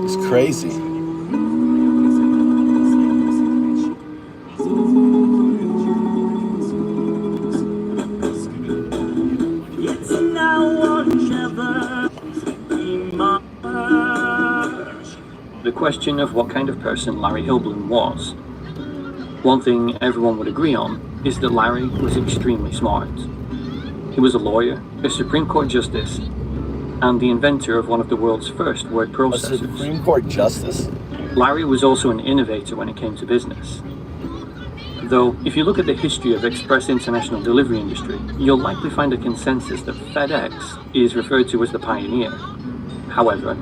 It's crazy. The question of what kind of person Larry Hillblum was. One thing everyone would agree on is that Larry was extremely smart. He was a lawyer, a Supreme Court justice, and the inventor of one of the world's first word processors. A Supreme Court justice? Larry was also an innovator when it came to business. Though, if you look at the history of express international delivery industry, you'll likely find a consensus that FedEx is referred to as the pioneer. However,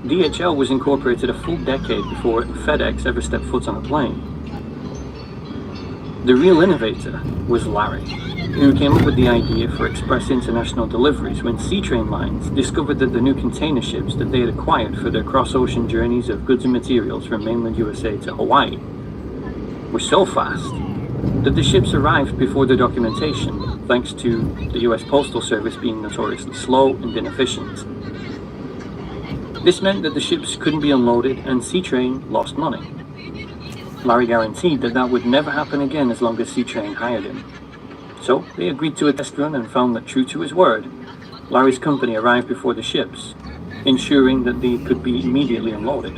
DHL was incorporated a full decade before FedEx ever stepped foot on a plane. The real innovator was Larry, who came up with the idea for express international deliveries when sea train lines discovered that the new container ships that they had acquired for their cross-ocean journeys of goods and materials from mainland USA to Hawaii were so fast that the ships arrived before the documentation, thanks to the US Postal Service being notoriously slow and inefficient. This meant that the ships couldn't be unloaded and Sea Train lost money. Larry guaranteed that that would never happen again as long as Sea Train hired him. So they agreed to a test run and found that, true to his word, Larry's company arrived before the ships, ensuring that they could be immediately unloaded.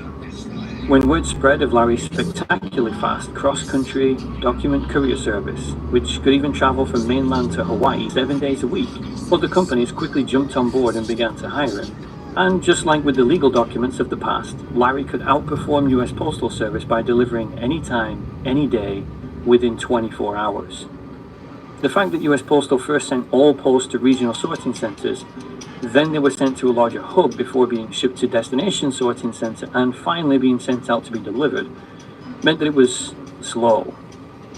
When word spread of Larry's spectacularly fast cross-country document courier service, which could even travel from mainland to Hawaii 7 days a week, other companies quickly jumped on board and began to hire him. And just like with the legal documents of the past, Larry could outperform US Postal Service by delivering anytime, any day, within 24 hours. The fact that US Postal first sent all posts to regional sorting centers, then they were sent to a larger hub before being shipped to destination sorting center and finally being sent out to be delivered, meant that it was slow,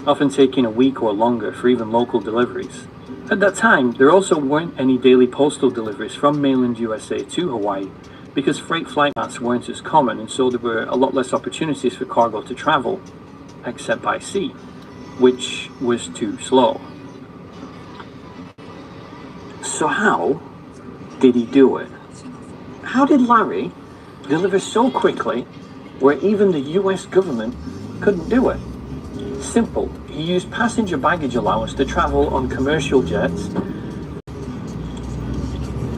often taking a week or longer for even local deliveries. At that time, there also weren't any daily postal deliveries from mainland USA to Hawaii because freight flight paths weren't as common, and so there were a lot less opportunities for cargo to travel, except by sea, which was too slow. So how did he do it? How did Larry deliver so quickly where even the US government couldn't do it? Simple. He used passenger baggage allowance to travel on commercial jets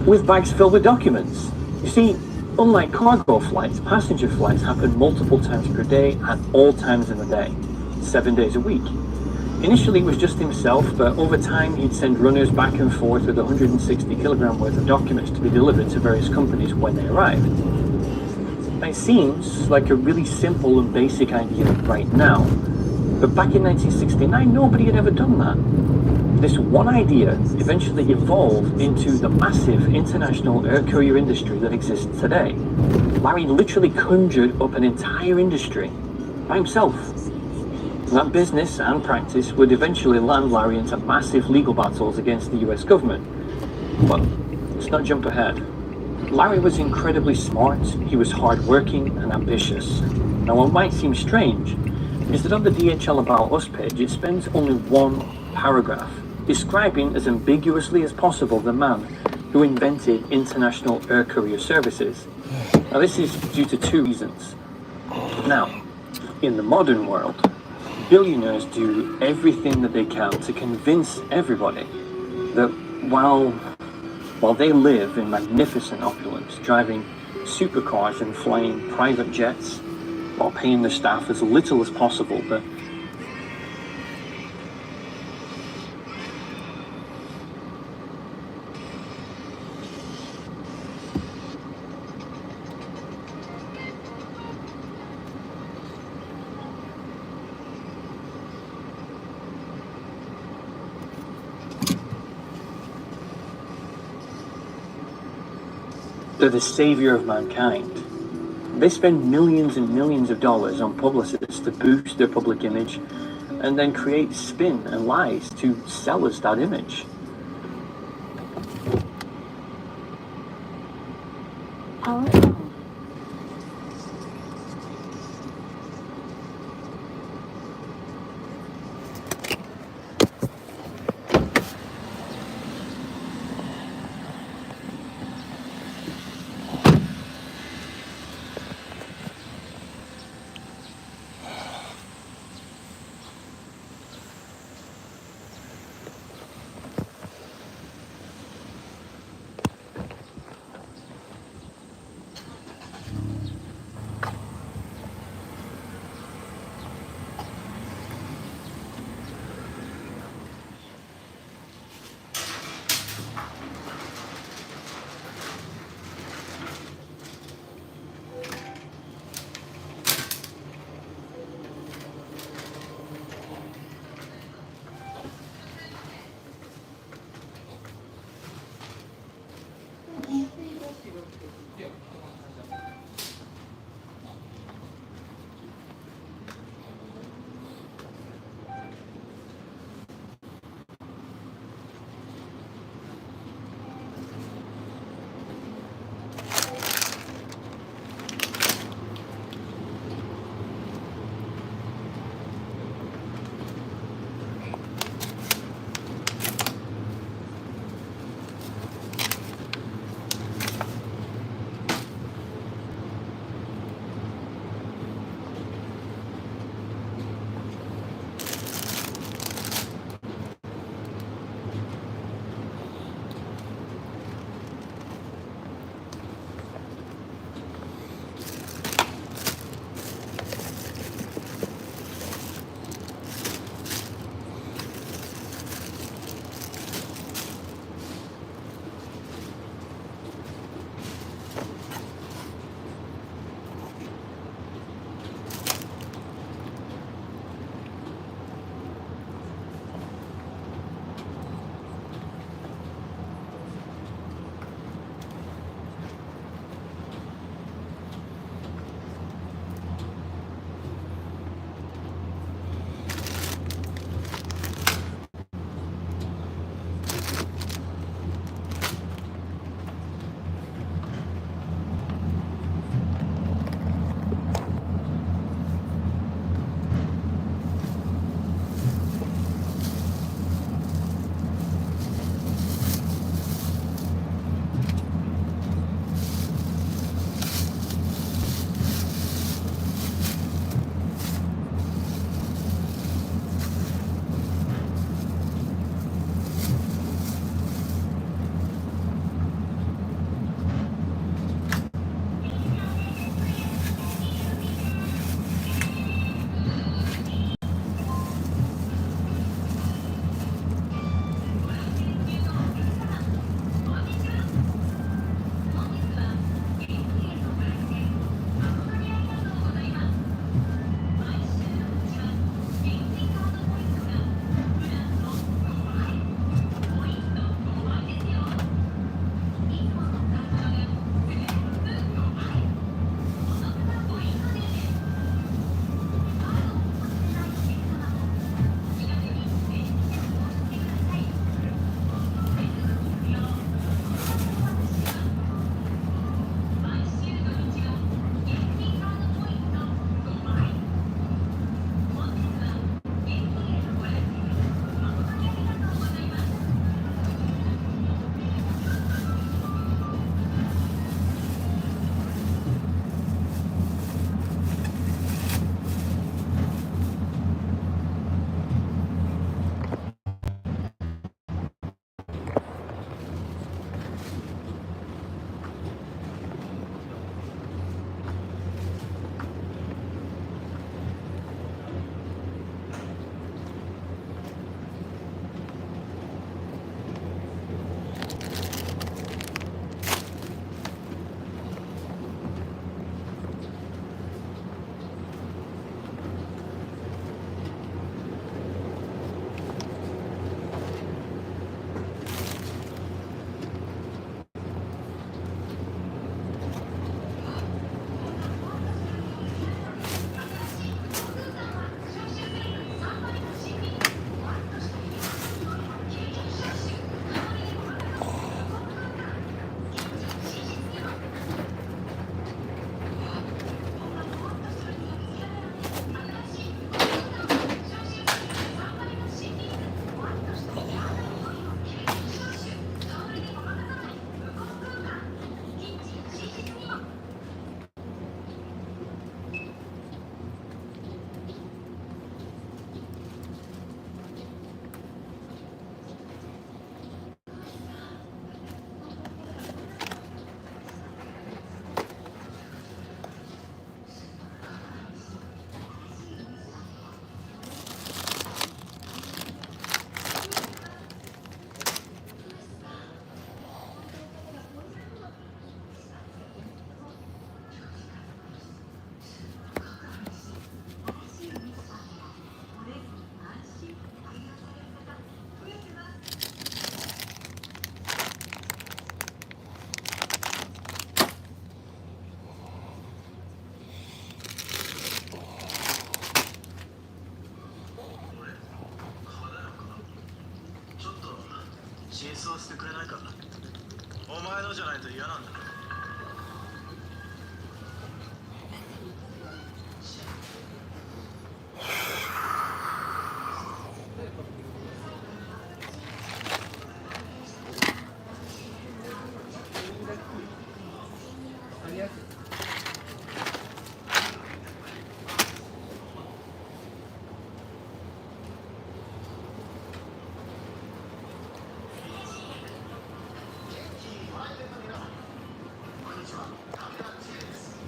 with bags filled with documents. You see, unlike cargo flights, passenger flights happen multiple times per day at all times in the day, 7 days a week. Initially, it was just himself, but over time, he'd send runners back and forth with 160 kilogram worth of documents to be delivered to various companies when they arrived. It seems like a really simple and basic idea right now, but back in 1969, nobody had ever done that. This one idea eventually evolved into the massive international air courier industry that exists today. Larry literally conjured up an entire industry by himself. That business and practice would eventually land Larry into massive legal battles against the US government. But let's not jump ahead. Larry was incredibly smart, he was hardworking and ambitious. Now what might seem strange is that on the DHL About Us page it spends only one paragraph describing as ambiguously as possible the man who invented international air courier services. Now this is due to two reasons. Now, in the modern world, billionaires do everything that they can to convince everybody that while they live in magnificent opulence, driving supercars and flying private jets while paying their staff as little as possible, that they're the savior of mankind. They spend millions and millions of dollars on publicists to boost their public image and then create spin and lies to sell us that image. 真相してくれないか。お前のじゃないと嫌なんだ。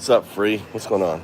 What's up, Free? What's going on?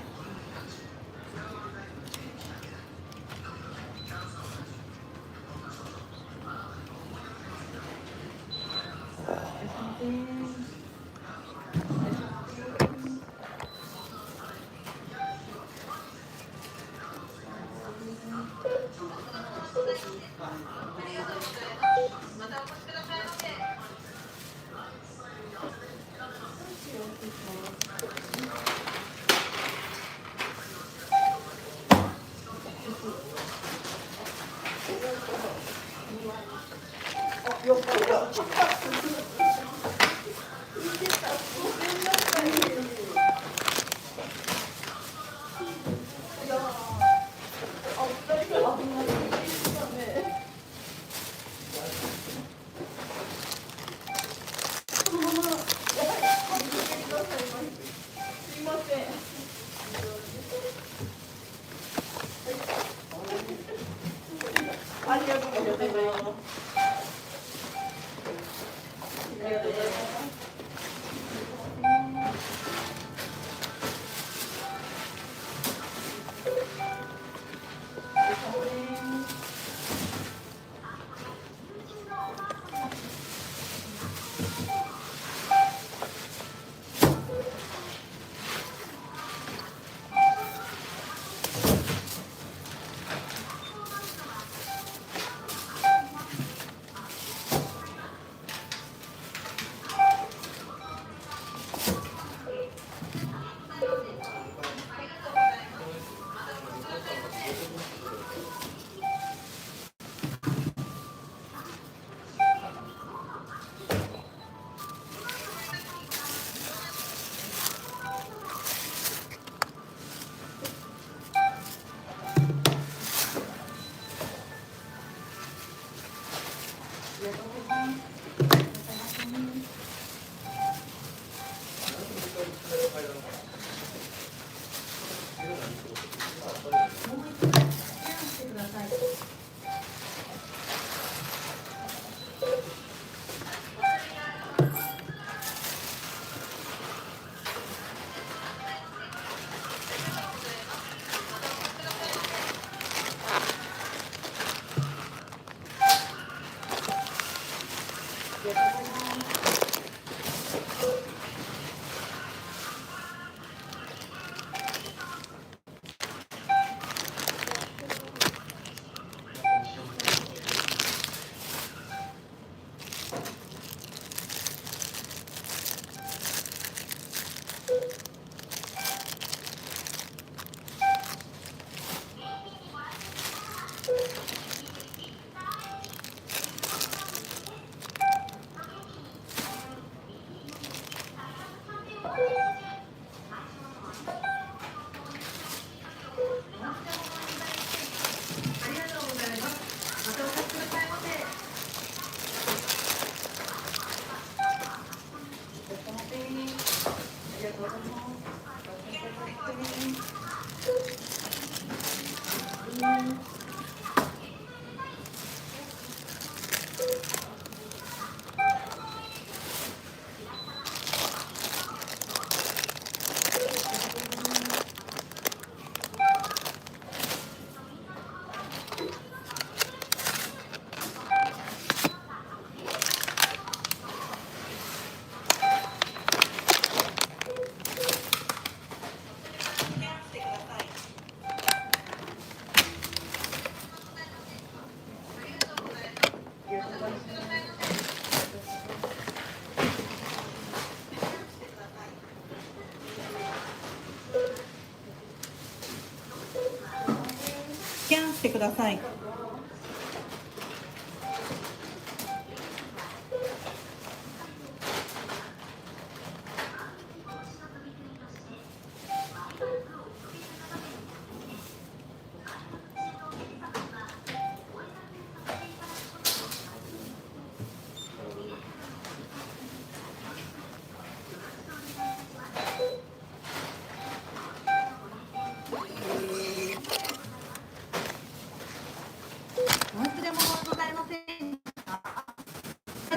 スキャンしてください。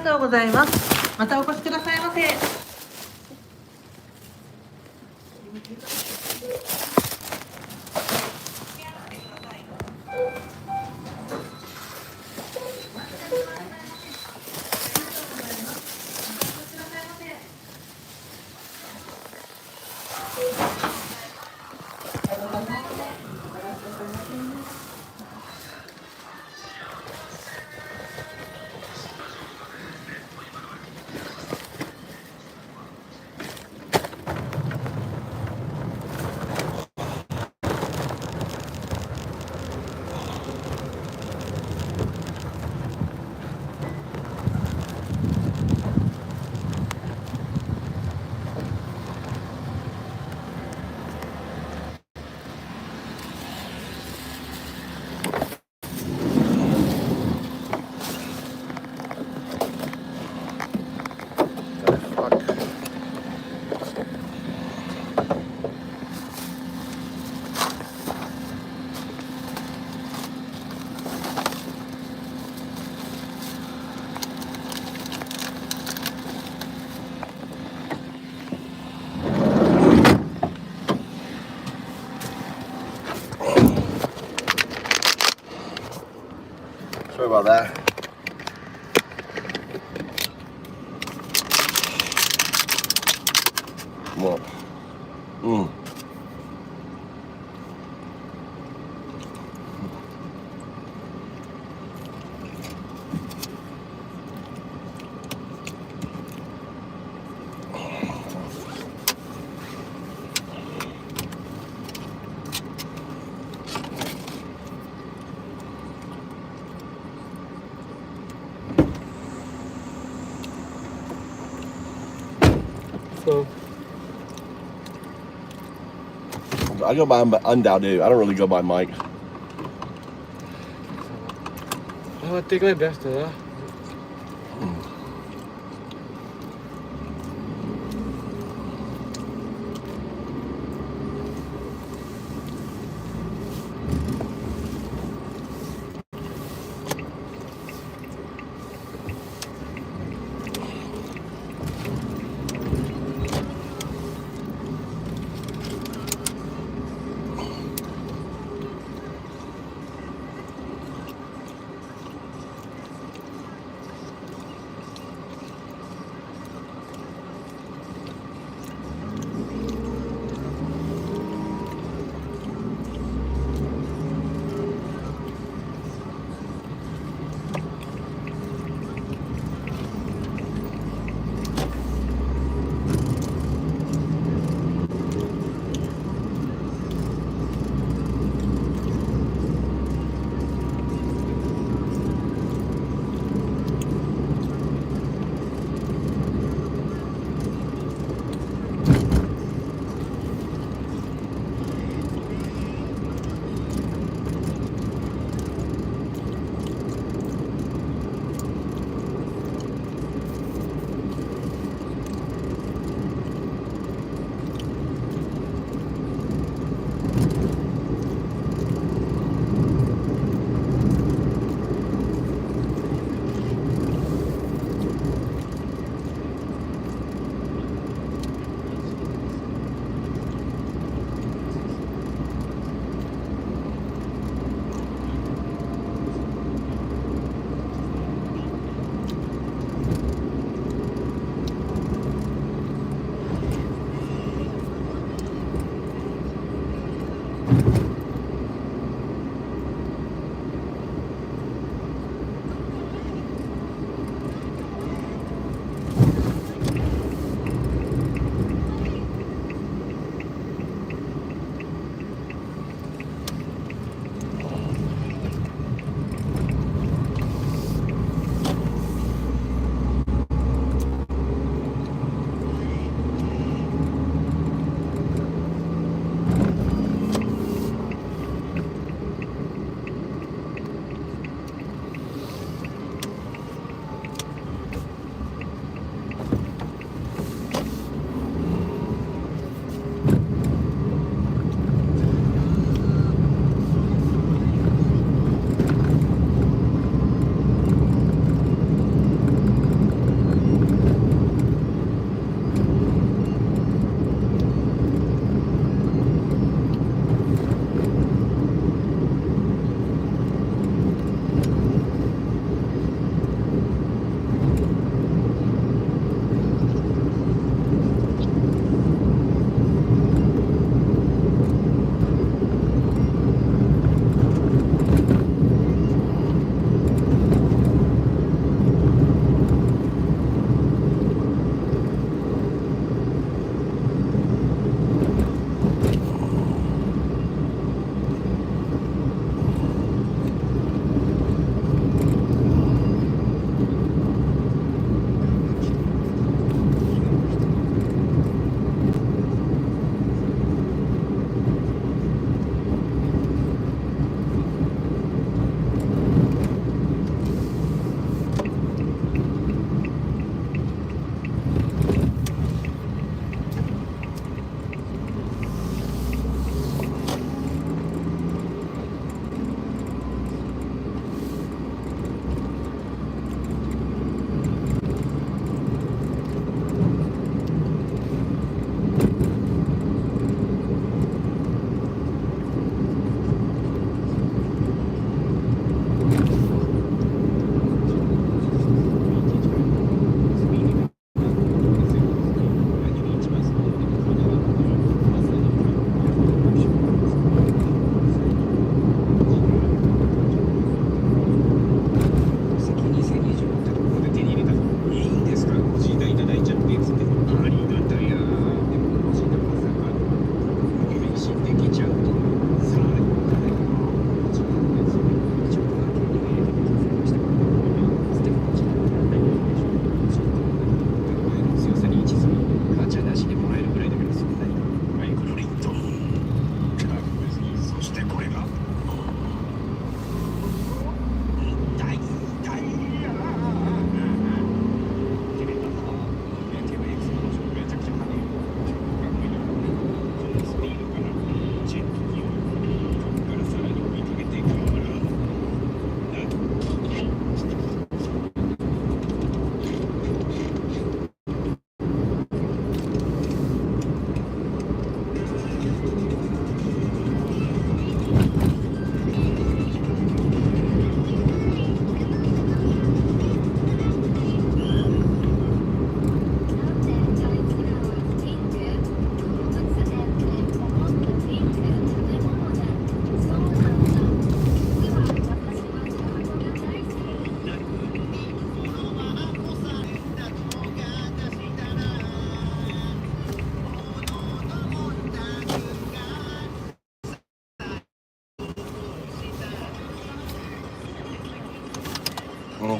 とうございます。またお越しくださいませ。Sorry about that. Well, I go by Undaudu. I don't really go by Mike. I think my best,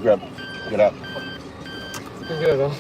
grab. Get out. Good.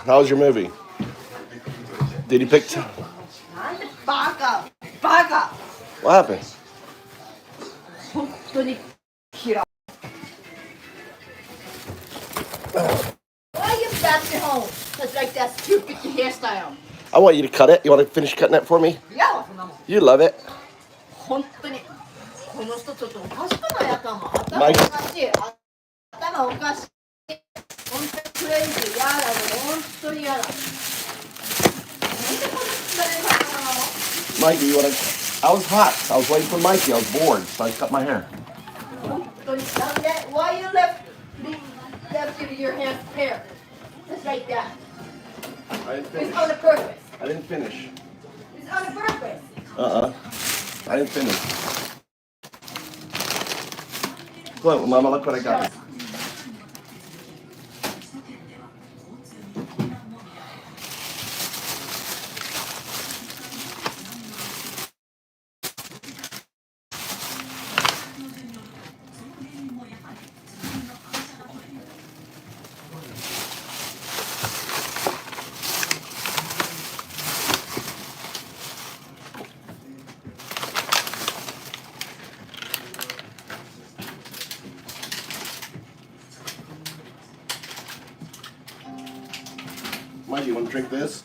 How was your movie? Did you pick? Baka! What happened? Why you back to home? That's like that stupid hairstyle. I want you to cut it. You want to finish cutting it for me? Yeah. You love it. 本当にこの人ちょっとおかしくない頭おかしい頭おかしい本当にクレイジー嫌だね本当に嫌だなんでこの疲れ方なの Mikey, you want to? I was hot. I was waiting for Mikey. I was bored, so I cut my hair. 本当になんで Why you left your hair just like that I didn't It's finish. on purpose I didn't finish. It's on purpose I didn't finish. Look, Mama, look what I got. Mike, you want to drink this?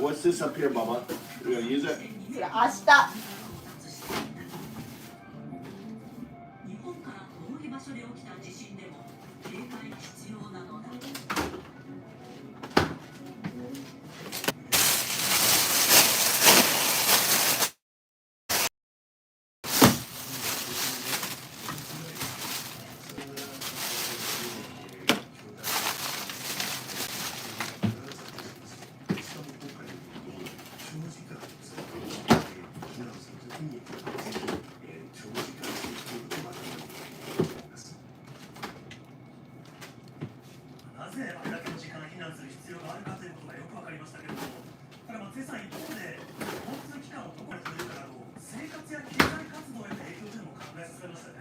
What's this up here, Bubba? You gonna use it? 明日 正直に、ぜひ、長時間生きていくことができると思います。なぜあれだけの時間避難する必要があるかということがよくわかりましたけれども、ただ松井さん、一方で交通機関をどこに止めるかなど生活や経済活動への影響というのも考えさせられましたね。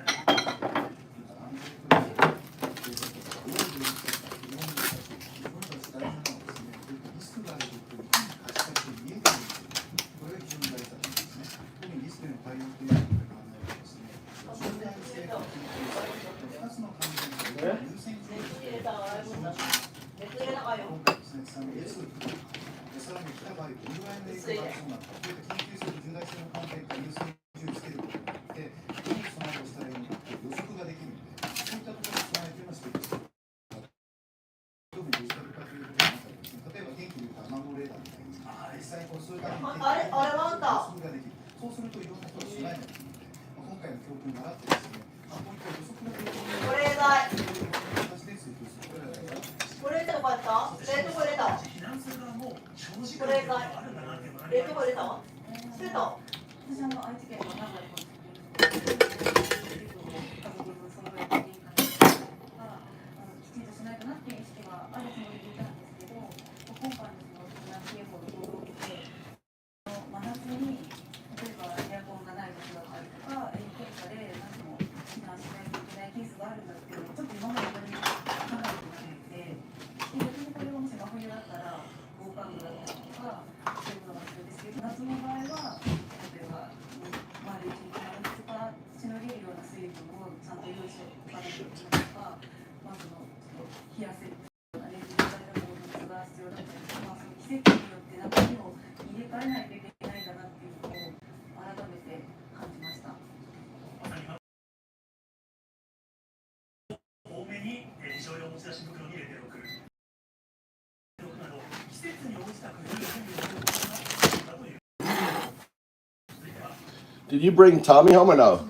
Did you bring Tommy home or no?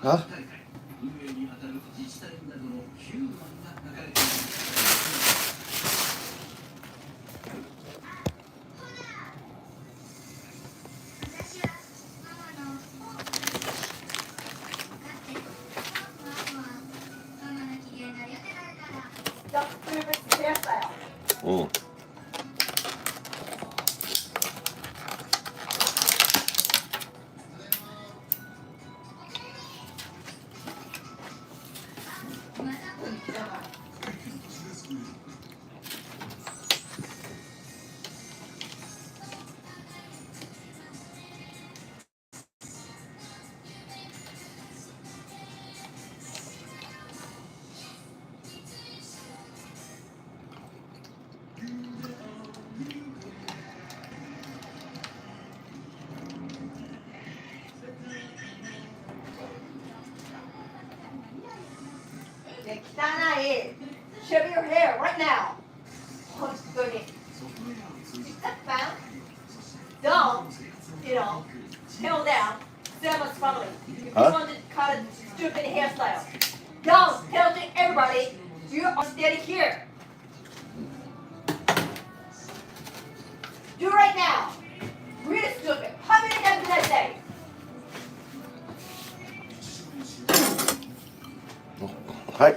Huh? Mm. Shave your hair right now. Don't, hell down. Selma's family. If you want to cut a stupid hairstyle, don't tell to everybody you are steady here. Do right now. Really stupid. How many times did I say? Hi.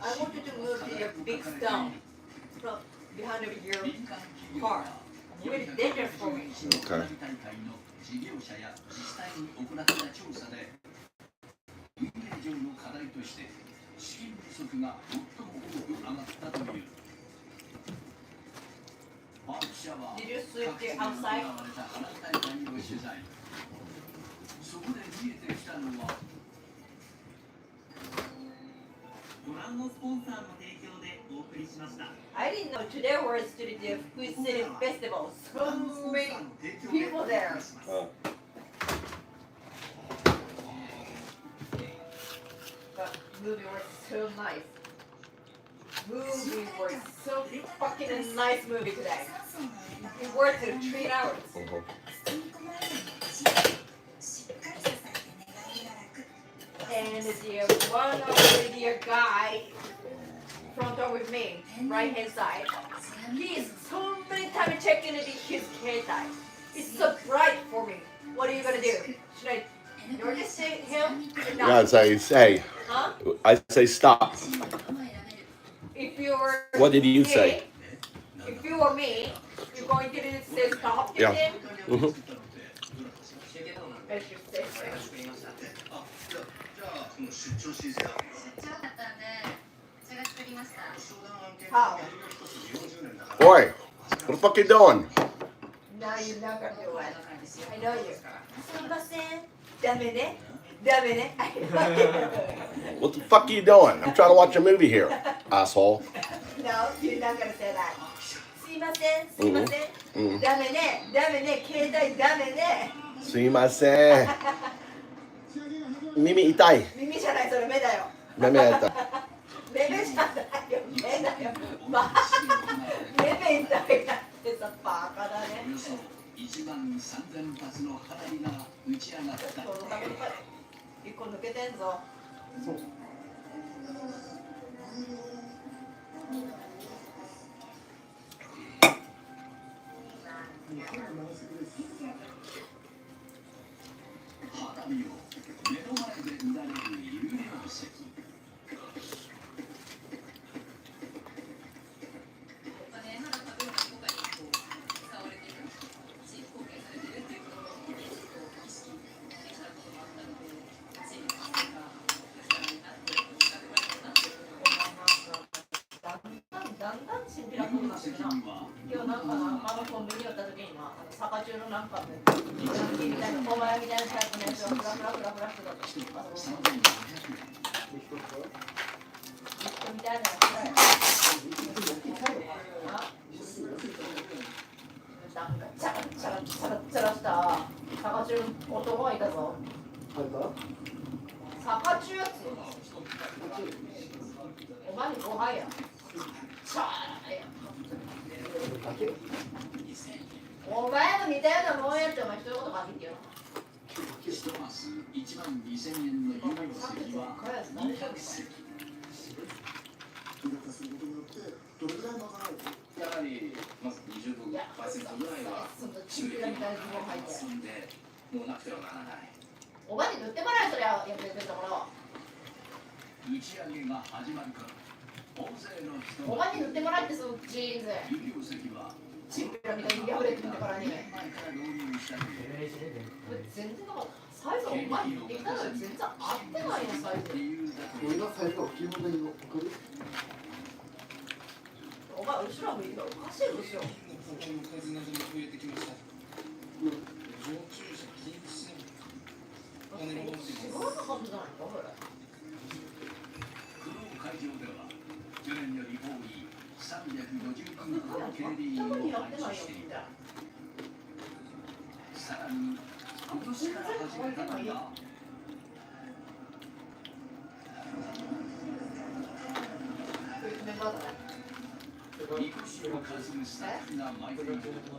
I wanted to move the big stone from behind of your car. Really dangerous for me. Okay. Did you sweep the outside? ご覧のスポンサーの提供でお送りしました。 I didn't know today was to the Food City Festival. So many people there. But movie was so nice. Movie was so fucking nice movie today. It worked in 3 hours. And the one of the guy front door with me, right hand side, he is so many times checking his携帯. It's so bright for me. What are you gonna do? Should I notice him? You gotta say, Huh? I say stop. If you were What did you me, say? If you were me, you're going to say stop to Yeah. him? Mhm. I should say so. How? Boy, what the fuck you doing? Now you're not gonna do it. I know you. すいません。ダメね。ダメね。I know you. What the fuck are you doing? I'm trying to watch a movie here, asshole. No, you're not gonna say that. すいません。すいません。ダメね。ダメね。携帯ダメね。すいません。耳痛い。耳じゃない、それ目だよ。目痛い。目じゃないよ。目だよ。まあ、目痛いなってさ、バカだね。1万3000発の花火が打ち上がった。一個抜けてんぞ。そう。花火を目の前で見られる有料席。だんだんチンピラっぽくなってるな。今日なんかな、コンビニ寄った時にな、坂中のなんかみたいな、お前みたいなタイプのやつがフラフラフラフラしてた。みたいなやつだよ。なんかチャラチャラチャラチャラした坂中の男がいたぞ。坂中やつ。お前に後輩や。チャラや。お前も似たようなもんやってお前一言書いてよ。1マス1万2000円の有料席は200席。どれぐらい賄う？やはりまず20%ぐらいは収益がますんで、もうなくてはならない。お前に塗ってもらえ、そりゃやめてたもの。打ち上げが始まるから大勢の人お前に塗ってもらえってそのジーンズ。有料席はチンピラみたいに破れてみたからに。前から導入したので、全然なんかサイズお前に言ったのに全然合ってないよサイズ。俺がサイズが大きいほどいいの。お前後ろ向いてたらおかしい後ろ。知らなかったじゃないかこれ。会場では去年より多い350分の警備員を配置していた。さらに今年から始めたのがみこしを担ぐスタッフが巻いている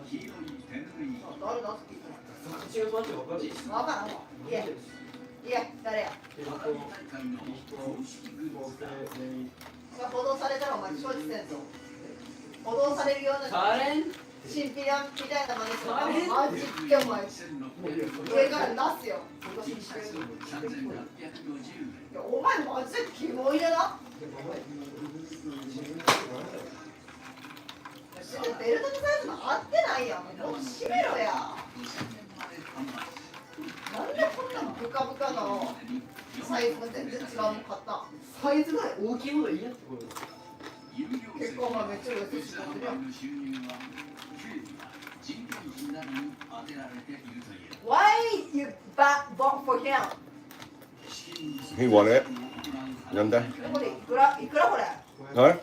黄色い手ぬぐい。わからんわ。いや、誰や。大会の公式グッズだ。報道されたらお前承知せんぞ。報道されるようなチンピラみたいな真似するマジってお前上から出すよ。お前マジでキモいだな。ベルトのサイズも合ってないやん。もう閉めろや。なんでこんなブカブカのサイズが全然違うの買ったサイズが大きいものいいやってこと結構まあめっちゃ上手くなってるよ。Why you bought for him? He won it. なんで？これいくらこれ？はい？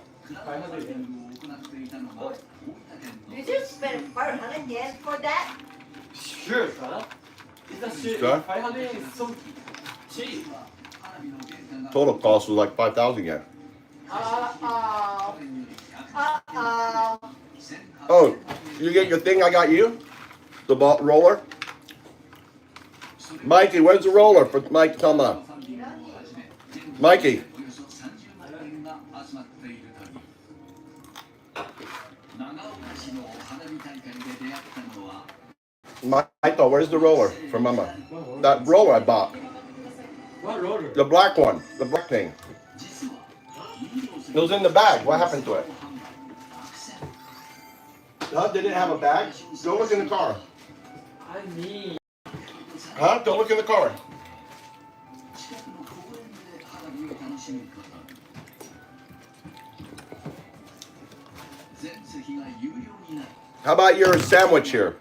Did you spend 500 yen for that? Sure, brother. It's a 500 yen is so cheap. Total cost was like 5,000 yen. Oh, you get your thing I got you? The ball roller? Mikey, where's the roller for Mike? Come on. Mikey. Michael, where's the roller for Mama? That roller I bought. What roller? The black one, the black thing. It was in the bag. What happened to it? Huh? Did it have a bag? Go look in the car. I need. Huh? Don't look in the car. How about your sandwich here?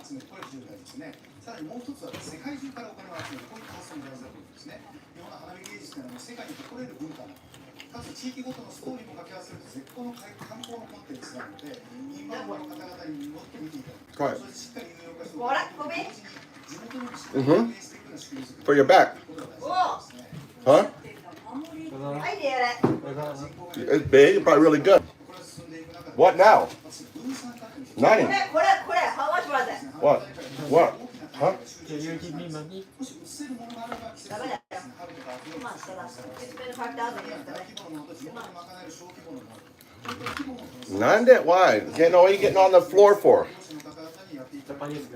集める、これが重要ですね。さらにもう一つは世界中からお金を集める、こういった発想も大事だと思うんですね。日本の花火芸術というのは世界に誇れる文化なの。かつ地域ごとのストーリーも掛け合わせると絶好の観光のコンテンツなので、インバウンドの方々にもっと見ていただく。そしてしっかり有料化しておく。地元にもしっかり運営していくような仕組み作り。For your back. Huh? It's big, it's probably really good. What now? 何? What? What? Huh? Can you give me money? なんで? Why? You know, what are you getting on the floor for?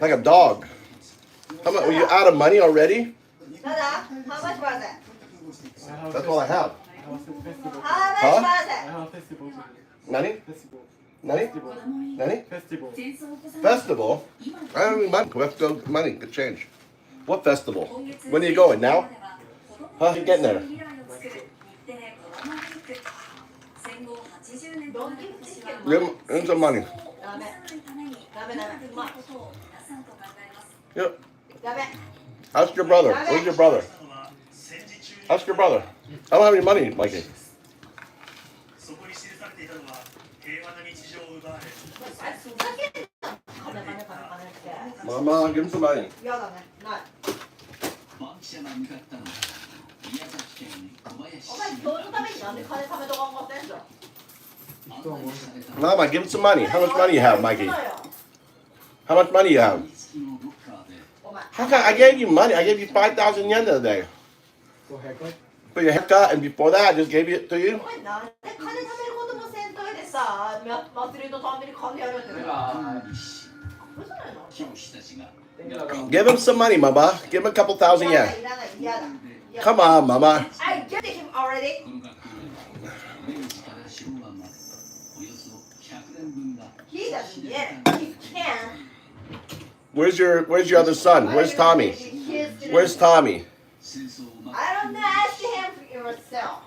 Like a dog. How much? Were you out of money already? That's all I have. Huh? Nani? Nani? Nani? Festival? I don't have any money. We have to go money. Good change. What festival? When are you going? Now? Huh? You getting there? Give him some money. Yep. Ask your brother. Where's your brother? Ask your brother. I don't have any money, Mikey. Mama, give him some money. Mama, give him some money. How much money you have, Mikey? How much money you have? How come I gave you money? I gave you 5,000 yen the other day. For your haircut, and before that, I just gave it to you. Give him some money, Mama. Give him a couple thousand yen. Come on, Mama. I gave him already. He doesn't get it. He can. Where's your other son? Where's Tommy? Where's Tommy? I don't know. Ask him for yourself.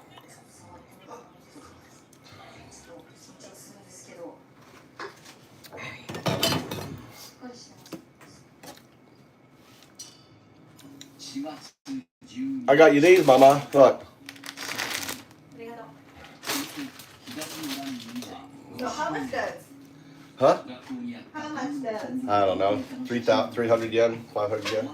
I got you these, Mama. Look. So how much does? Huh? How much does? I don't know. 300 yen, 500 yen.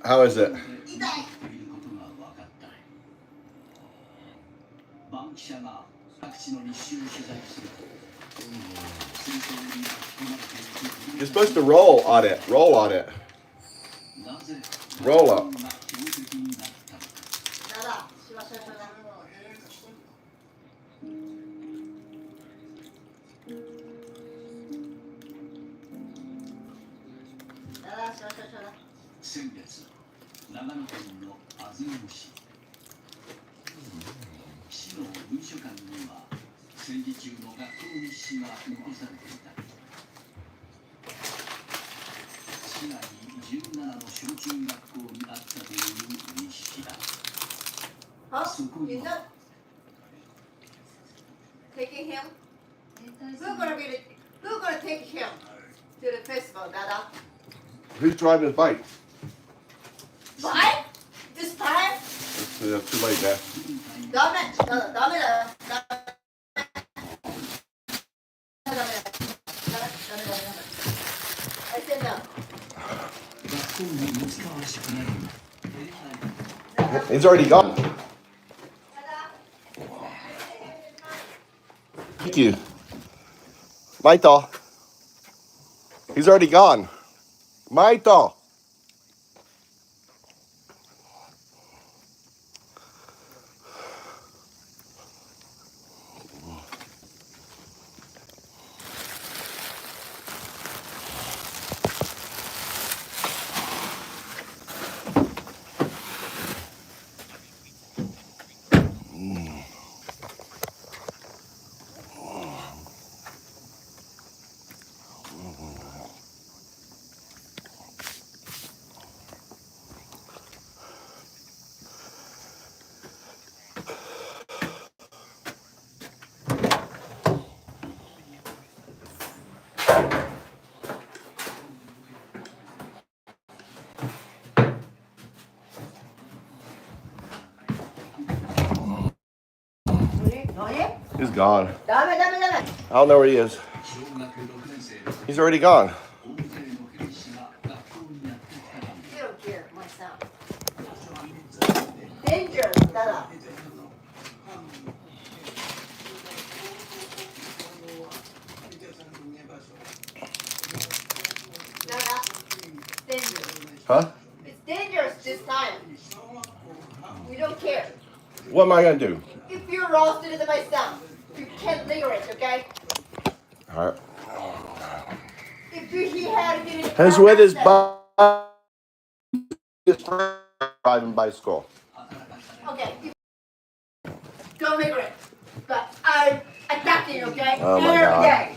How is it? You're supposed to roll on it. Roll on it. Roll up. Huh? You know? Taking him? Who's gonna take him to the festival, Dada? Who's driving his bike? Bike? This time? It's too late, man. I said no. He's already gone. Thank you. Maito. He's already gone. Maito. He's gone. I don't know where he is. He's already gone. You don't care, my son. Dangerous, Dada. Dada, dangerous. Huh? It's dangerous this time. We don't care. What am I gonna do? If you're roasted to my son, you can't linger it, okay? All right. If he had been He's with his driving bicycle. Okay. Don't linger it. But I'm attacking, okay? Oh my Every God. day.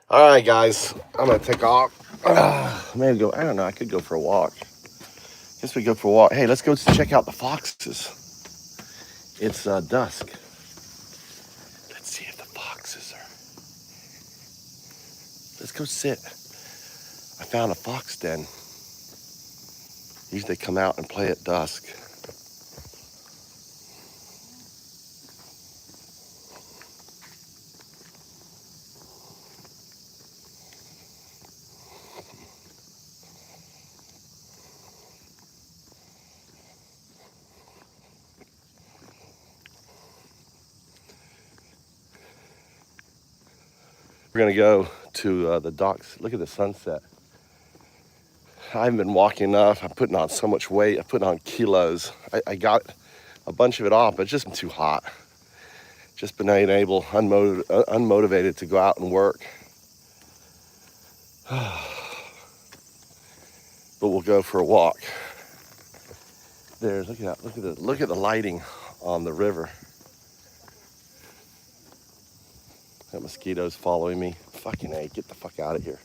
All right, guys, I'm gonna take off. Maybe go. I don't know. I could go for a walk. Guess we go for a walk. Hey, let's go check out the foxes. It's dusk. Let's see if the foxes are. Let's go sit. I found a fox den. Usually they come out and play at dusk. We're gonna go to the docks. Look at the sunset. I haven't been walking enough. I'm putting on so much weight. I'm putting on kilos. I got a bunch of it off, but it's just been too hot. Just been unmotivated to go out and work. But we'll go for a walk. There's, look at that. Look at the lighting on the river. That mosquito's following me. Fucking A, get the fuck out of here.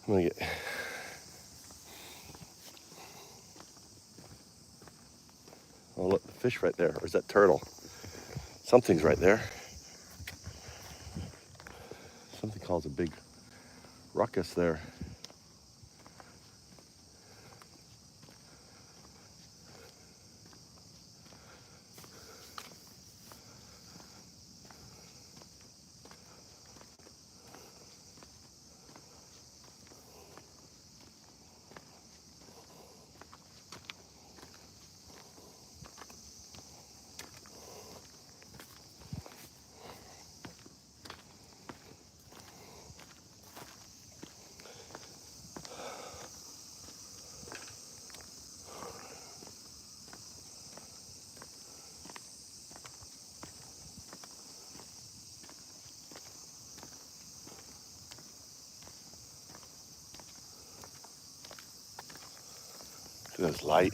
I'm gonna get. Oh, look, the fish right there. Or is that turtle? Something's right there. Something caused a big ruckus there. Look at this light.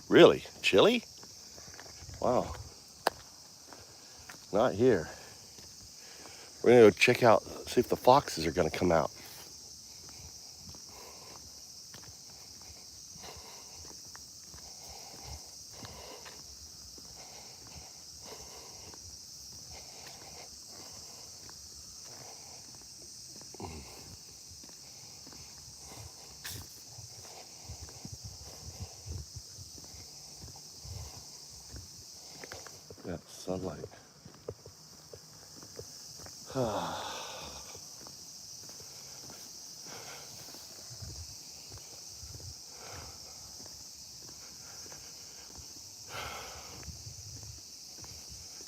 Really? Chilly? Wow. Not here. We're gonna go check out, see if the foxes are gonna come out. sunlight.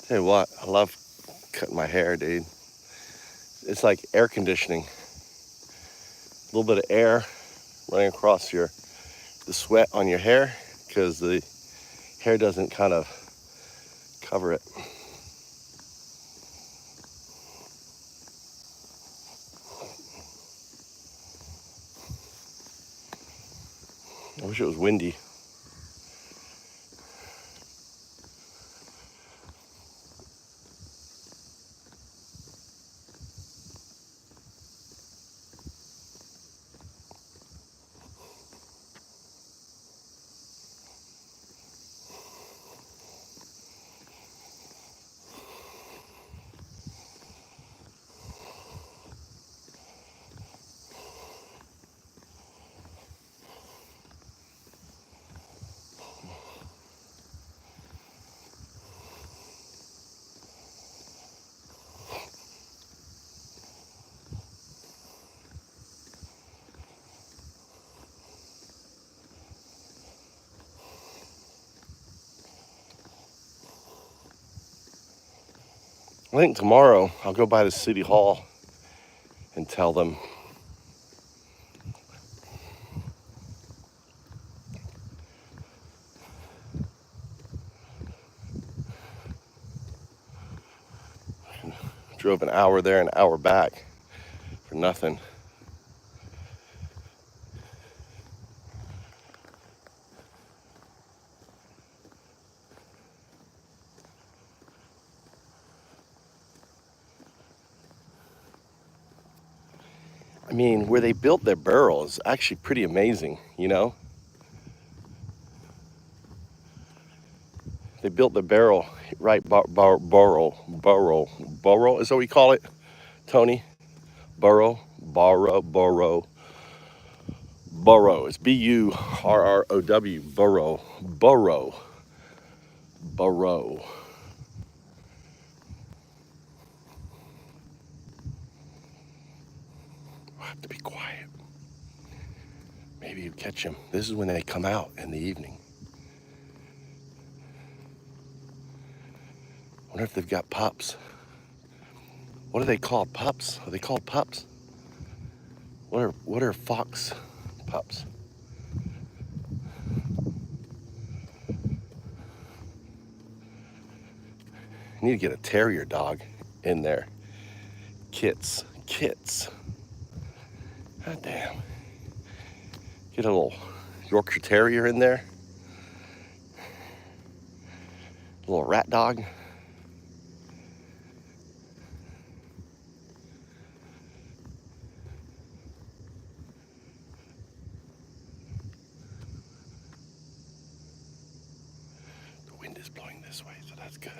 Tell you what, I love cutting my hair, dude. It's like air conditioning. A little bit of air running across the sweat on your hair, because the hair doesn't kind of cover it. I wish it was windy. I think tomorrow I'll go by the city hall and tell them drove an hour there, an hour back for nothing. I mean, where they built their barrel is actually pretty amazing, you know? They built the barrel right, burrow, is that what we call it, Tony? Burrow. It's B-U-R-R-O-W, burrow. I have to be quiet. Maybe you catch them. This is when they come out in the evening. I wonder if they've got pups. What are they called? Pups? Are they called pups? What are fox pups? You need to get a terrier dog in there. Kits. God damn. Get a little Yorkshire Terrier in there. A little rat dog. The wind is blowing this way, so that's good.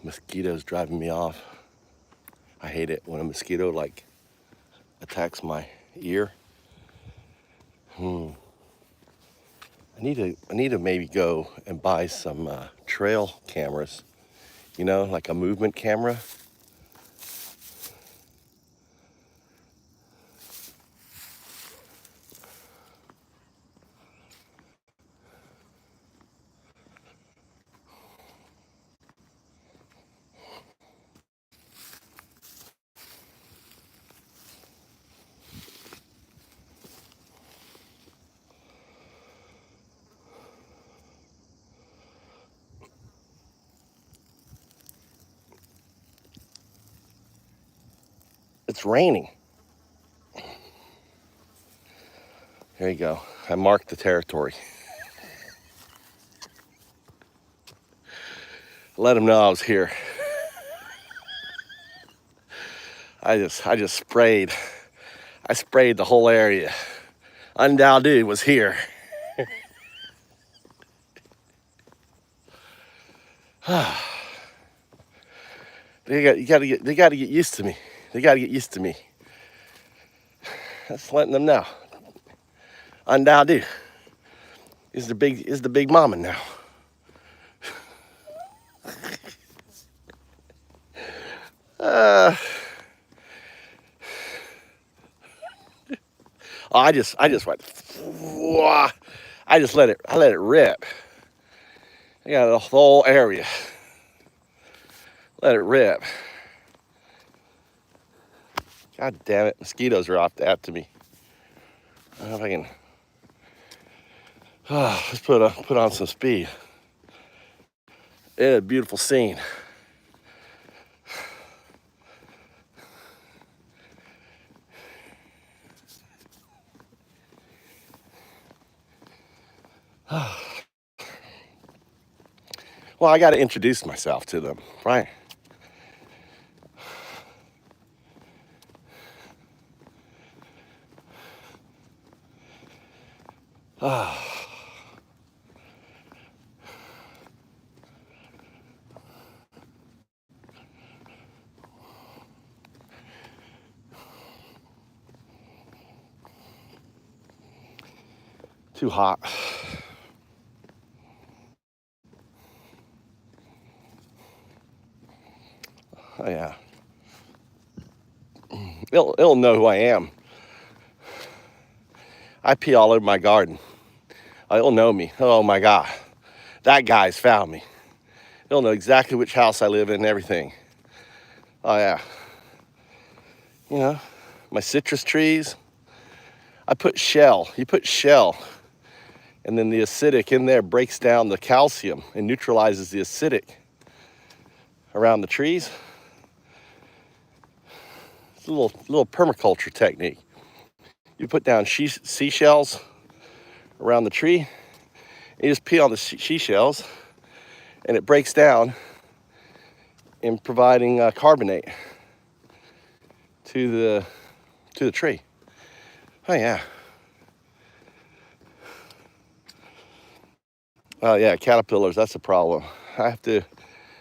Mosquitoes driving me off. I hate it when a mosquito like attacks my ear. I need to maybe go and buy some trail cameras, you know, like a movement camera. It's raining. There you go. I marked the territory. Let them know I was here. I just sprayed. I sprayed the whole area. Undaudu was here. They gotta get used to me. They gotta get used to me. Just letting them know. Undaudu is the big mama now. I just went. I let it rip. I got the whole area. Let it rip. God damn it! Mosquitoes are after me. I don't know if I can. Let's put on some speed. Yeah, beautiful scene. Well, I got to introduce myself to them, right? Too hot. Oh yeah. It'll know who I am. I pee all over my garden. It'll know me. Oh my God. That guy's found me. It'll know exactly which house I live in and everything. Oh yeah. You know, my citrus trees. I put shell. You put shell. And then the acidic in there breaks down the calcium and neutralizes the acidic around the trees. It's a little permaculture technique. You put down seashells around the tree, and you just pee on the seashells, and it breaks down in providing carbonate to the tree. Oh yeah. Oh yeah, caterpillars. That's a problem. I have to.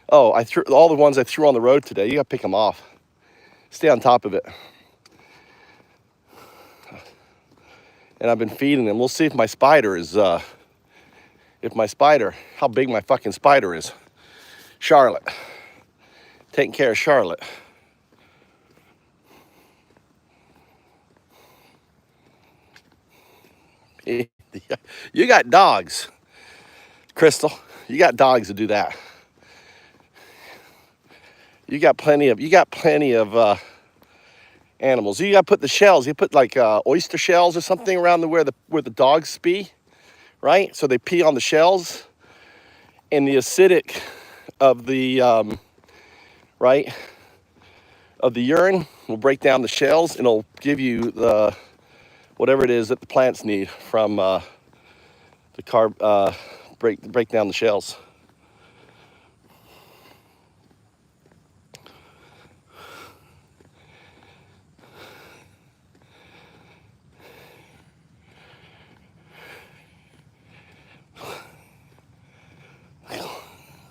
Oh, I threw all the ones I threw on the road today. You gotta pick them off. Stay on top of it. And I've been feeding them. We'll see if my spider is, how big my fucking spider is. Charlotte. Taking care of Charlotte. You got dogs, Crystal. You got dogs to do that. You got plenty of animals. You got to put the shells. You put like oyster shells or something around where the dogs pee, right? So they pee on the shells, and the acidic of the of the urine will break down the shells, and it'll give you the whatever it is that the plants need from the break down the shells.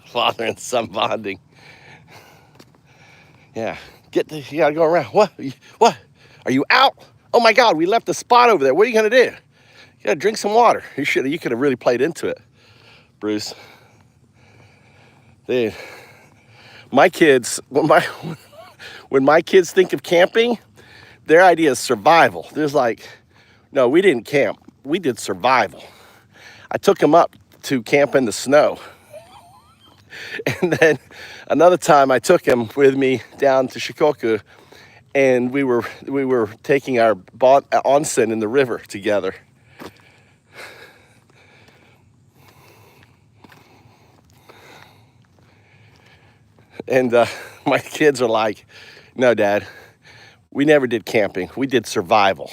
Father and son bonding. Yeah, you gotta go around. What? Are you out? Oh my God, we left the spot over there. What are you gonna do? You gotta drink some water. You could have really played into it, Bruce. Dude, my kids, when my kids think of camping, their idea is survival. There's like, no, we didn't camp. We did survival. I took them up to camp in the snow. And then another time I took him with me down to Shikoku, and we were taking our onsen in the river together. And my kids are like, no, Dad, we never did camping. We did survival.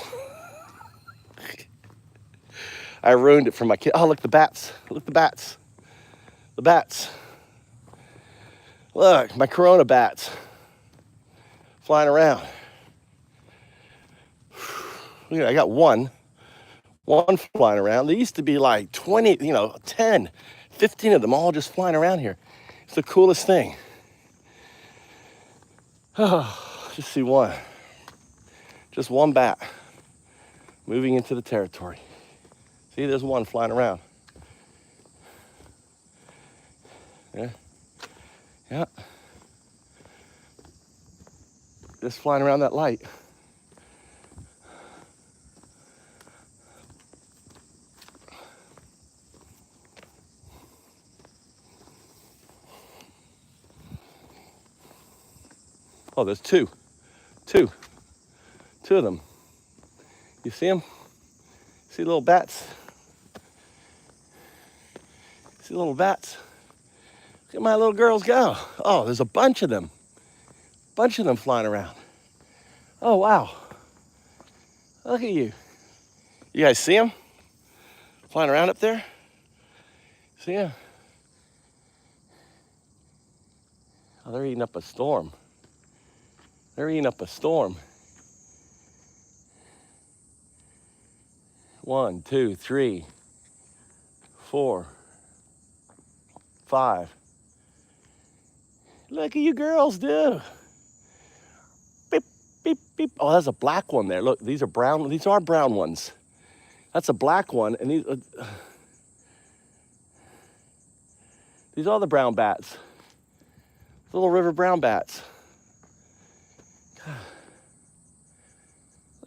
I ruined it for my kid. Oh, look, the bats. Look, the bats. The bats. Look, my Corona bats flying around. Look at, I got one flying around. There used to be like 20, 10, 15 of them all just flying around here. It's the coolest thing. Oh, just see one. Just one bat moving into the territory. See, there's one flying around. Yeah. Yeah. Just flying around that light. Oh, there's two of them. You see them? See little bats? See little bats? Look at my little girls go. Oh, there's a bunch of them. Flying around. Oh, wow. Look at you. You guys see them? Flying around up there? See them? Oh, they're eating up a storm. They're eating up a storm. 1, 2, 3, 4, 5. Look at you girls do. Beep, beep, beep. Oh, there's a black one there. Look, these are brown. These are brown ones. That's a black one, and these are the brown bats. Little river brown bats.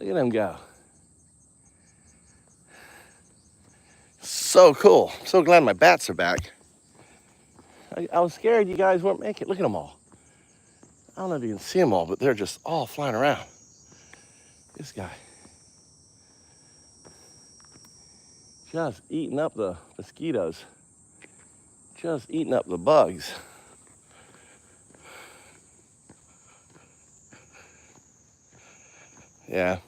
Look at them go. So cool. I'm so glad my bats are back. I was scared you guys weren't making it. Look at them all. I don't know if you can see them all, but they're just all flying around. This guy. Just eating up the mosquitoes. Just eating up the bugs. Yeah.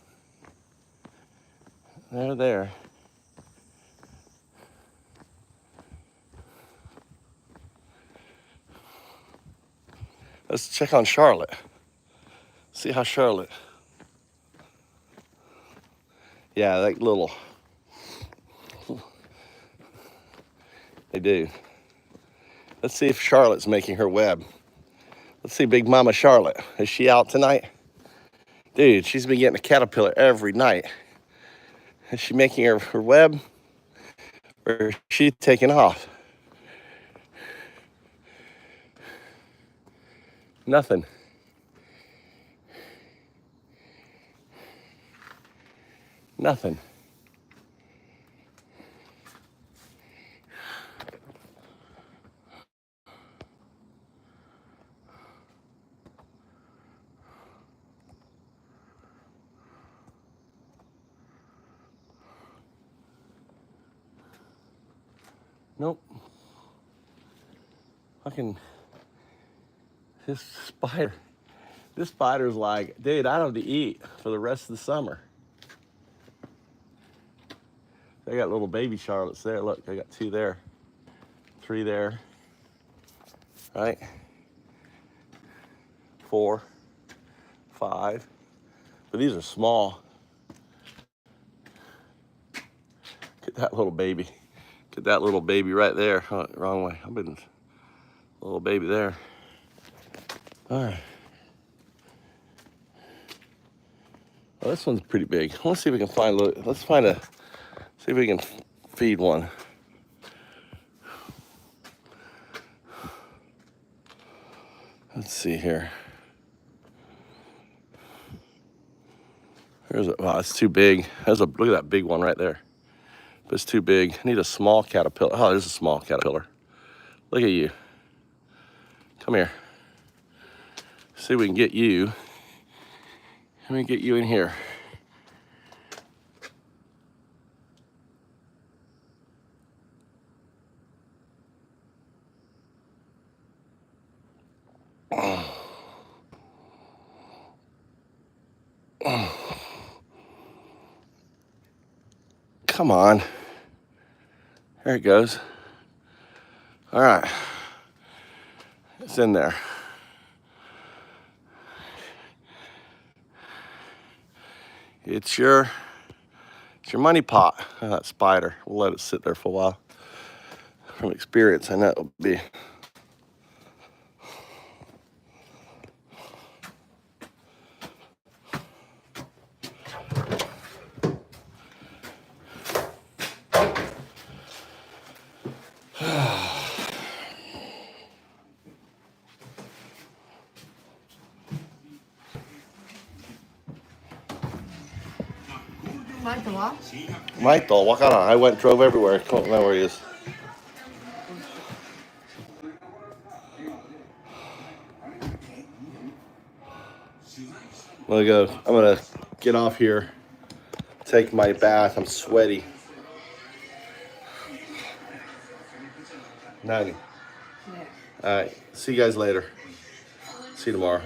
They're there. Let's check on Charlotte. See how Charlotte. Yeah, like little. They do. Let's see if Charlotte's making her web. Let's see Big Mama Charlotte. Is she out tonight? Dude, she's been getting a caterpillar every night. Is she making her web? Or is she taking off? Nothing. Nothing. Nope. Fucking this spider's like, dude, I don't have to eat for the rest of the summer. They got little baby Charlottes there. Look, I got 2 there, 3 there, right? 4, 5, but these are small. Get that little baby. Get that little baby right there. Oh, wrong way. I've been little baby there. All right. Well, this one's pretty big. Let's see if we can find, let's find a, see if we can feed one. Let's see here. There's a, wow, it's too big. There's a, look at that big one right there. But it's too big. I need a small caterpillar. Oh, there's a small caterpillar. Look at you. Come here. See if we can get you. Let me get you in here. Oh. Oh. Come on. There it goes. All right. It's in there. It's your money pot. Oh, that spider. We'll let it sit there for a while. From experience, I know it'll be. Michael, what kind of? I went, drove everywhere. I don't know where he is. I'm gonna get off here, take my bath. I'm sweaty. 90. All right. See you guys later. See you tomorrow.